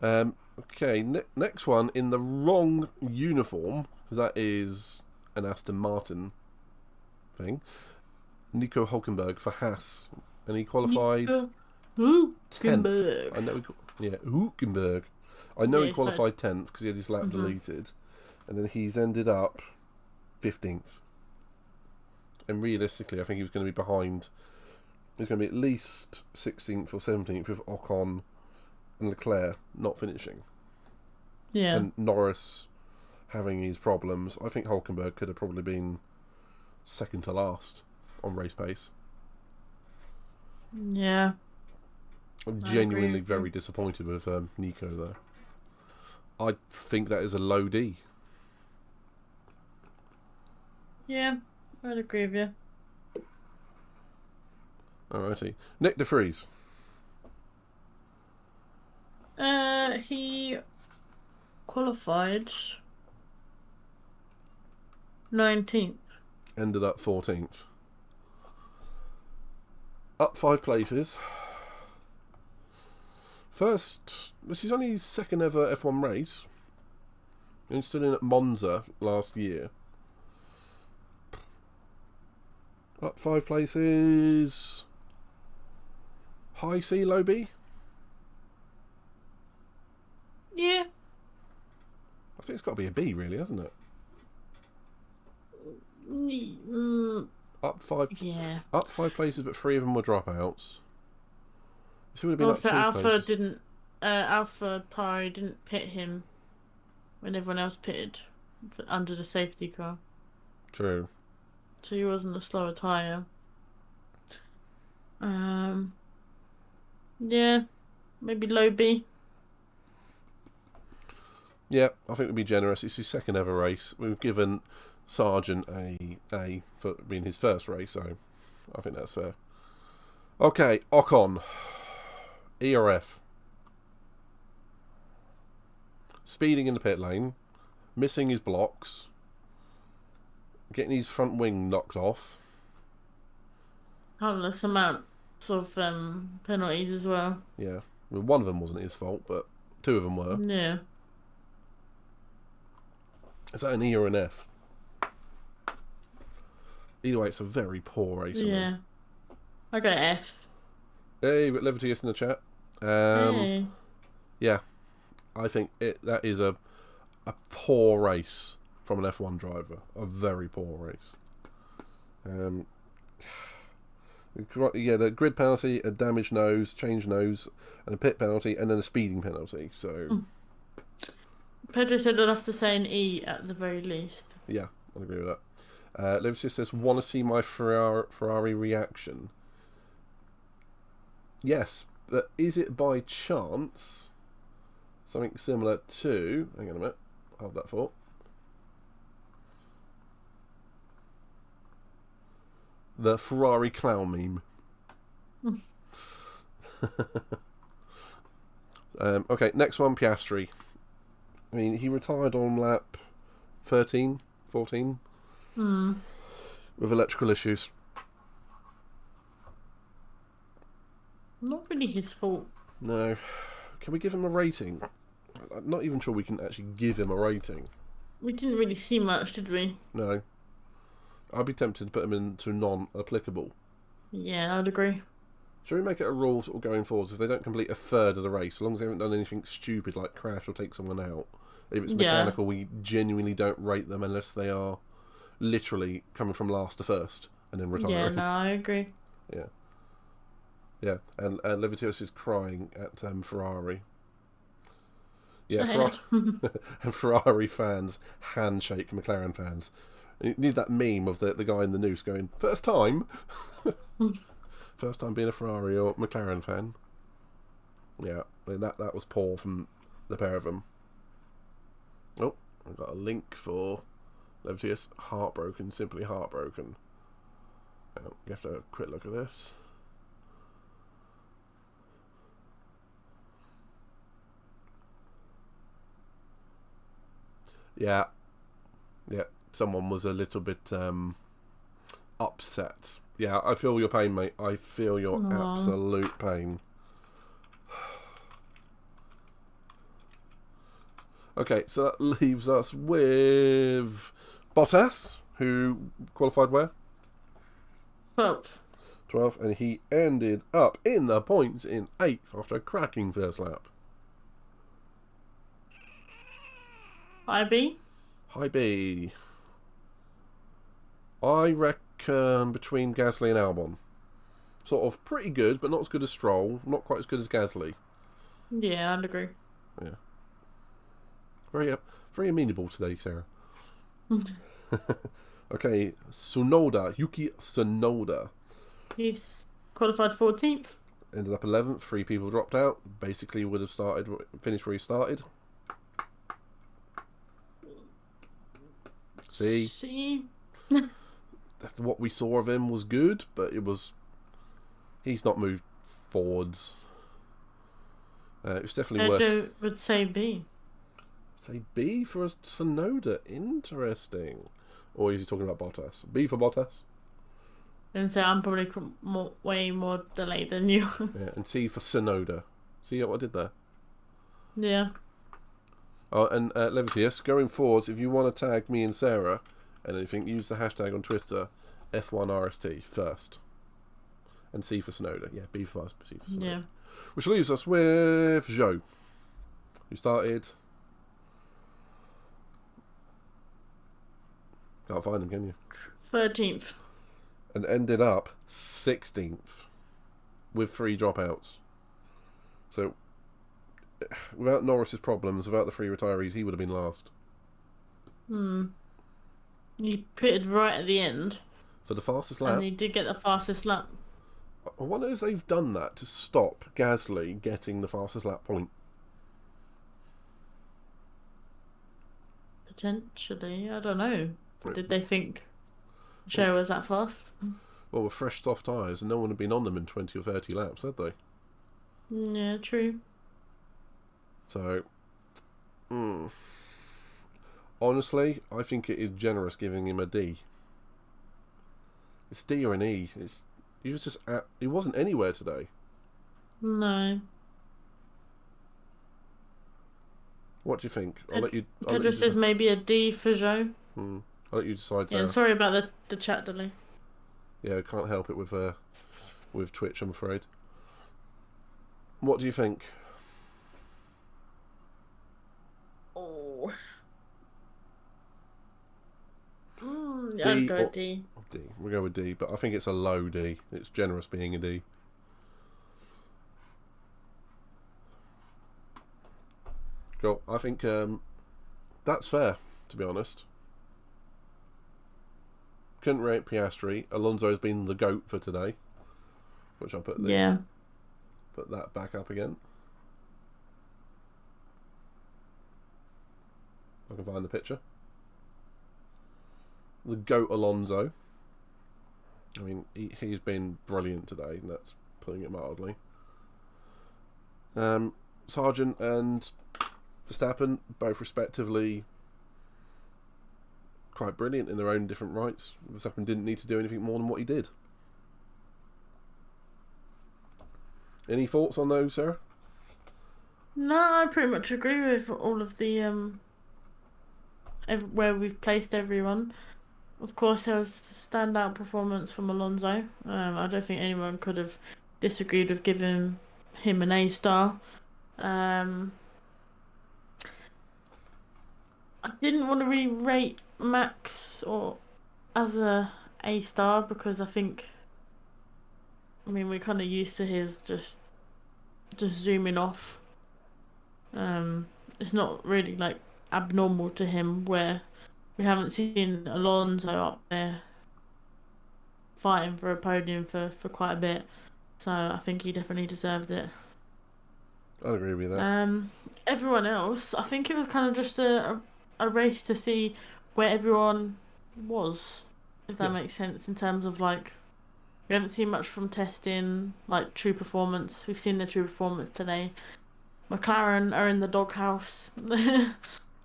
Okay, next one in the wrong uniform, because that is an Aston Martin thing. Nico Hülkenberg for Haas, and he qualified 10th. I know Hülkenberg. I know he qualified 10th because he had his lap deleted, and then he's ended up 15th. And realistically, I think he was going to be behind. He's going to be at least 16th or 17th with Ocon and Leclerc not finishing. Yeah. And Norris having his problems. I think Hülkenberg could have probably been second to last on race pace. Yeah. I'm genuinely very disappointed with Nico though. I think that is a low D. Yeah, I'd agree with you. Alrighty. Nick de Vries. He qualified 19th. Ended up 14th. Up 5 places. First, this is only his second ever F1 race. He stood in at Monza last year. Up 5 places. High C, low B? Yeah. I think it's got to be a B, really, hasn't it? Up 5. Yeah. Up 5 places, but 3 of them were dropouts. This would have been Also, up 2 Alpha places. didn't. Alpha Tauri didn't pit him when everyone else pitted under the safety car. True. So he wasn't a slower tyre. Yeah, maybe low B. Yeah, I think we'd be generous. It's his second ever race. We've given Sargent a for being his first race, so I think that's fair. Okay, Ocon. E or F? Speeding in the pit lane, missing his blocks, getting his front wing knocked off. Countless amounts of penalties as well. Yeah, well, one of them wasn't his fault, but 2 of them were. Yeah. Is that an E or an F? either way, it's a very poor race. I mean. Yeah. I got an F. Hey, we've got Leviticus in the chat. Hey. Yeah, I think that is a poor race from an F1 driver. A very poor race. Yeah, the grid penalty, a damaged nose, change nose, and a pit penalty, and then a speeding penalty. So, Pedro said I'd have to say an E at the very least. yeah, I agree with that. Leviticus says, "Want to see my Ferrari reaction?" Yes, but is it by chance something similar to? Hang on a minute. Hold that thought. The Ferrari clown meme. Okay, next one, Piastri. I mean, he retired on lap 13, 14 with electrical issues. Not really his fault. No. Can we give him a rating? I'm not even sure we can actually give him a rating. We didn't really see much, did we? No. I'd be tempted to put him into non-applicable. Yeah, I'd agree. Should we make it a rule sort of going forwards? If they don't complete a third of the race, as long as they haven't done anything stupid like crash or take someone out, if it's mechanical, we genuinely don't rate them unless they are literally coming from last to first and then retiring. Yeah, no, I agree. Yeah. Yeah, and Leviticus is crying at Ferrari. Yeah, and Ferrari fans handshake McLaren fans. You need that meme of the guy in the noose going, first time? First time being a Ferrari or McLaren fan. Yeah, I mean, that was poor from the pair of them. Oh, I've got a link for Leviticus. Heartbroken, simply heartbroken. You have to have a quick look at this. Yeah. Yeah. Someone was a little bit upset. Yeah, I feel your pain, mate. I feel your absolute pain. Okay, so that leaves us with Bottas, who qualified where? 12th, and he ended up in the points in 8th after a cracking first lap. High B? High B. I reckon between Gasly and Albon. Sort of pretty good, but not as good as Stroll. Not quite as good as Gasly. Yeah, I'd agree. Yeah. Very amenable today, Sarah. Okay, Tsunoda. Yuki Tsunoda. He's qualified 14th. Ended up 11th. 3 people dropped out. Basically would have finished where he started. See? What we saw of him was good, but he's not moved forwards. It was definitely worse. I would say B. Say B for a Tsunoda. Interesting. Or is he talking about Bottas? B for Bottas. And so I'm probably way more delayed than you. Yeah, and C for Tsunoda. See what I did there? Yeah. Oh, and Leviticus, going forwards, if you want to tag me and Sarah and anything, use the hashtag on Twitter, F1RST first. And C for Tsunoda. Yeah, B first, C for Tsunoda. Yeah. Which leaves us with Zhou, who started... Can't find him, can you? 13th. And ended up 16th with 3 dropouts. So, without Norris's problems, without the 3 retirees, he would have been last. He pitted right at the end. For the fastest lap. And he did get the fastest lap. I wonder if they've done that to stop Gasly getting the fastest lap point. Potentially. I don't know. Did they think Zhou was that fast? Well, with fresh soft tyres, and no one had been on them in 20 or 30 laps, had they? Yeah, true. So, honestly, I think it is generous giving him a D. It's D or an E. He wasn't anywhere today. No. What do you think? I'll let you. Pedro says maybe a D for Zhou. I'll let you decide. Yeah, sorry about the chat delay. Yeah, can't help it with Twitch, I'm afraid. What do you think? Oh. D I'd go or- D. D. We'll go with D, but I think it's a low D. It's generous being a D. Cool. I think that's fair, to be honest. Couldn't rate Piastri. Alonso has been the GOAT for today, which I'll put that back up again. I can find the picture. The GOAT Alonso. I mean, he's been brilliant today, and that's putting it mildly. Sargent and Verstappen, both respectively, quite brilliant in their own different rights. Verstappen didn't need to do anything more than what he did. Any thoughts on those, Sarah? No, I pretty much agree with all of the where we've placed everyone. Of course, there was a standout performance from Alonso. I don't think anyone could have disagreed with giving him an A star. I didn't want to really rate Max or as a star because I mean, we're kind of used to his just zooming off. It's not really like abnormal to him where we haven't seen Alonso up there fighting for a podium for quite a bit. So I think he definitely deserved it. I'd agree with that. Everyone else, I think it was kind of just a race to see where everyone was, if that makes sense, in terms of like, we haven't seen much from testing, like true performance. We've seen the true performance today. McLaren are in the doghouse.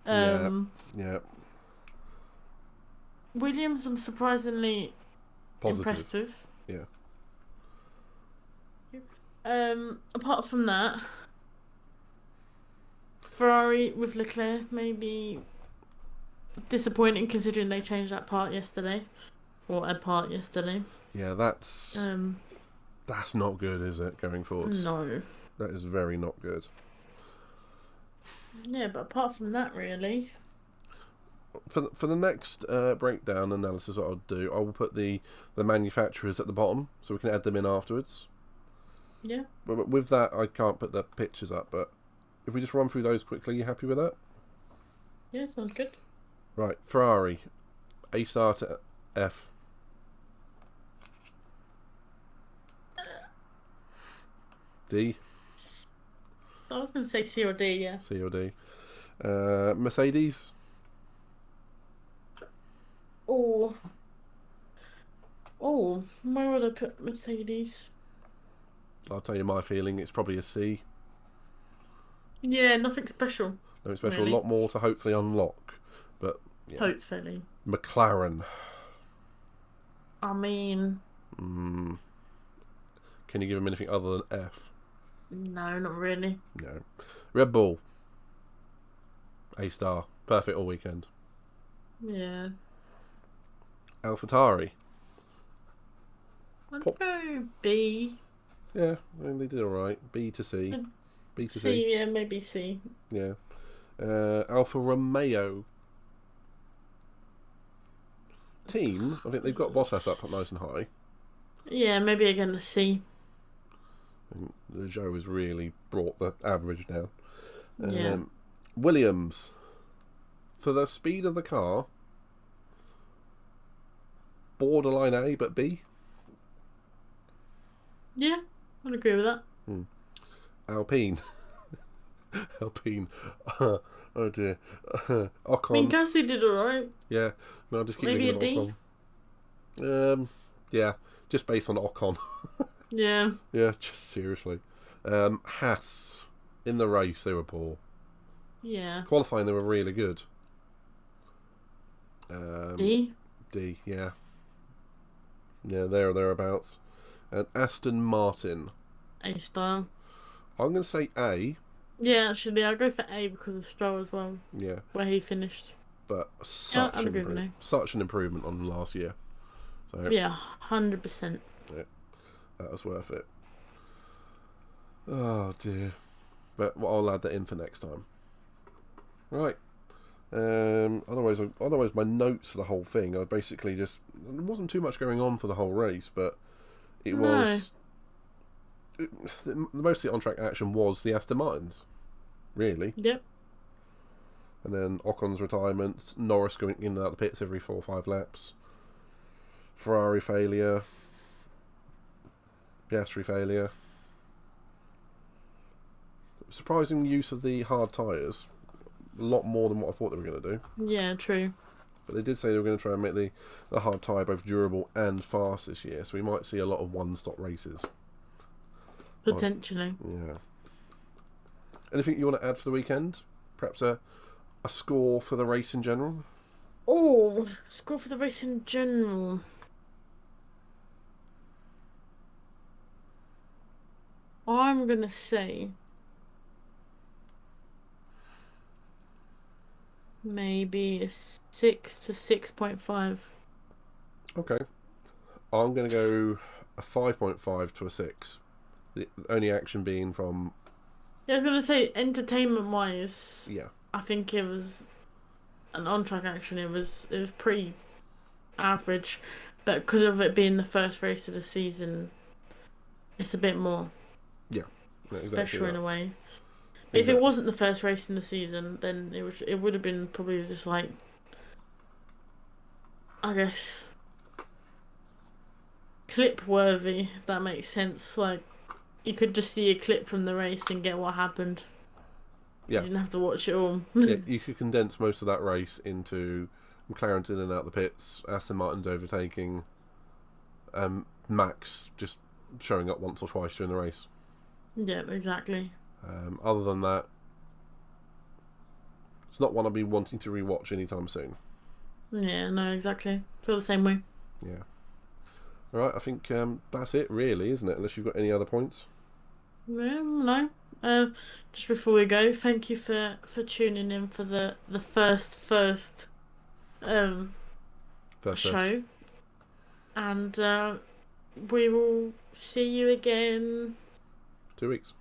Yeah. Williams, I'm surprisingly Positive. impressed with. Yeah. Apart from that, Ferrari with Leclerc maybe disappointing considering they changed that part yesterday, or a part yesterday. Yeah, that's not good, is it, going forwards? No. That is very not good. Yeah, but apart from that, really. For the next breakdown analysis, what I'll do, I will put the manufacturers at the bottom, so we can add them in afterwards. Yeah. But with that, I can't put the pictures up, but if we just run through those quickly, you happy with that? Yeah, sounds good. Right, Ferrari, A star to F. D. I was going to say C or D, yeah. C or D. Mercedes. Where would I put Mercedes? I'll tell you my feeling, it's probably a C. Yeah, nothing special. Nothing special, really. A lot more to hopefully unlock. But yeah. Hopefully. McLaren. I mean... Can you give them anything other than F? No, not really. No. Red Bull. A star. Perfect all weekend. Yeah. AlphaTauri. I'd go B. Yeah, I mean, they did alright. B to C. B to C. C, yeah, maybe C. Yeah. Alfa Romeo. Team, I think they've got Bottas up nice and high. Yeah, maybe again a C. And Joe has really brought the average down. Yeah. Williams. For the speed of the car, borderline A, but B. Yeah, I'd agree with that. Alpine. Alpine. Oh dear. Ocon. I mean, Gasly did alright. Yeah, no, I'll just keep Maybe thinking of Ocon. Yeah, just based on Ocon. Yeah. Yeah, just seriously. Haas. In the race, they were poor. Yeah. Qualifying, they were really good. D? D, yeah. Yeah, there or thereabouts. And Aston Martin. A star. I'm going to say A. Yeah, actually, I'll go for A because of Stroll as well. Yeah. where he finished. But Yeah, I'd agree with such an improvement on last year. So, Yeah, 100%. yeah, that was worth it. Oh dear. But I'll add that in for next time. Right. Otherwise, my notes for the whole thing, I basically just, there wasn't too much going on for the whole race, but it was mostly on-track action was the Aston Martins, really. Yep. And then Ocon's retirement, Norris going in and out of the pits every 4 or 5 laps, Ferrari failure, Piastri failure. Surprising use of the hard tyres, a lot more than what I thought they were going to do. Yeah, true. But they did say they were going to try and make the hard tyre both durable and fast this year, so we might see a lot of one-stop races. Potentially. Yeah. Anything you want to add for the weekend? Perhaps a score for the race in general? Oh, score for the race in general. I'm going to say maybe a 6 to 6.5. Okay. I'm going to go a 5.5 to a 6. The only action being from... Yeah, I was going to say, entertainment-wise, Yeah. I think it was an on-track action. It was pretty average, but because of it being the first race of the season, it's a bit more special in a way. But if it wasn't the first race in the season, then it would have been probably just like, I guess, clip worthy, if that makes sense. Like, you could just see a clip from the race and get what happened. Yeah. You didn't have to watch it all. Yeah, you could condense most of that race into McLaren in and out the pits, Aston Martin's overtaking, Max just showing up once or twice during the race. Yeah, exactly. Other than that, it's not one I'll be wanting to rewatch anytime soon. Yeah, no, exactly. Feel the same way. Yeah. Alright, I think that's it really, isn't it? Unless you've got any other points. Yeah, no. Just before we go, thank you for tuning in for the first show. And we will see you again 2 weeks.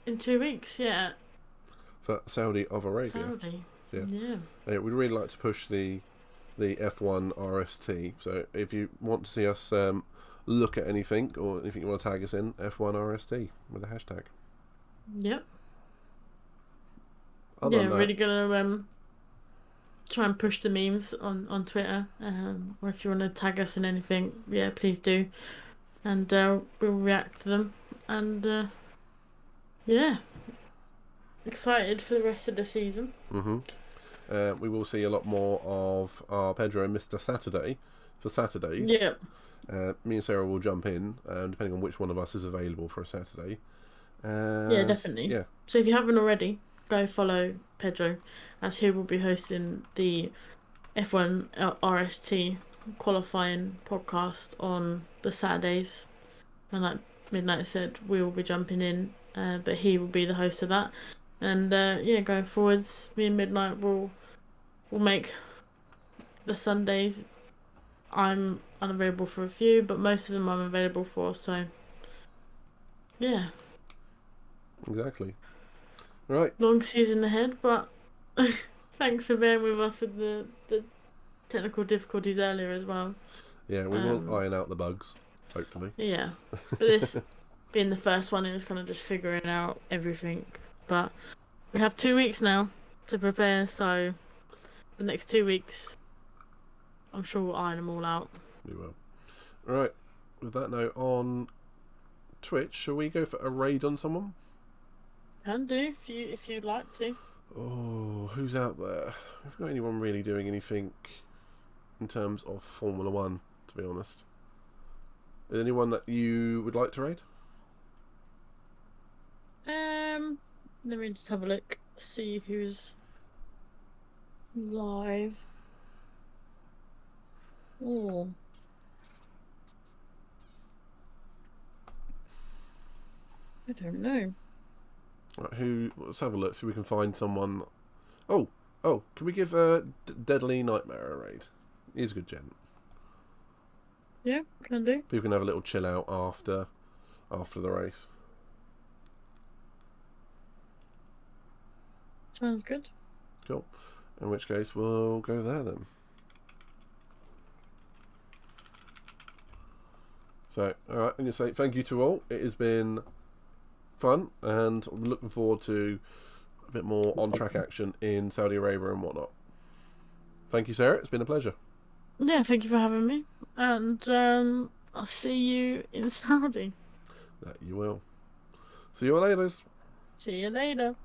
in 2 weeks, yeah. For Saudi of Arabia. Saudi. Yeah. We'd really like to push the F1 RST. So if you want to see us look at anything, or anything you want to tag us in, F1 RST with a hashtag. Yep. Other than that, really gonna try and push the memes on Twitter. Or if you want to tag us in anything, yeah, please do. And we'll react to them. And yeah. Excited for the rest of the season. We will see a lot more of our Pedro and Mr. Saturday for Saturdays. Yeah. Me and Sarah will jump in, depending on which one of us is available for a Saturday. Yeah, definitely. Yeah. So if you haven't already, go follow Pedro, as he will be hosting the F1 RST qualifying podcast on the Saturdays. And like Midnight said, we will be jumping in, but he will be the host of that. And yeah, going forwards, me and Midnight will make the Sundays. I'm unavailable for a few, but most of them I'm available for, so yeah. Exactly. Right. Long season ahead, but thanks for bearing with us with the technical difficulties earlier as well. Yeah, we will iron out the bugs, hopefully. Yeah. But this being the first one, it was kind of just figuring out everything. But we have 2 weeks now to prepare, so the next 2 weeks, I'm sure we'll iron them all out. We will. Right. With that note, on Twitch, shall we go for a raid on someone? Can do if you'd like to. Oh, who's out there? We've got anyone really doing anything in terms of Formula One, to be honest. Is anyone that you would like to raid? Let me just have a look, see who's live. Oh. I don't know. Right, let's have a look, see if we can find someone. Oh, can we give Deadly Nightmare a raid? He's a good gent. Yeah, can do. People can have a little chill out after the race. Sounds good. Cool. In which case, we'll go there then. So, alright, I'm going to say thank you to all. It has been fun, and I'm looking forward to a bit more on-track action in Saudi Arabia and whatnot. Thank you, Sarah. It's been a pleasure. Yeah, thank you for having me. And I'll see you in Saudi. That you will. See you all later. See you later.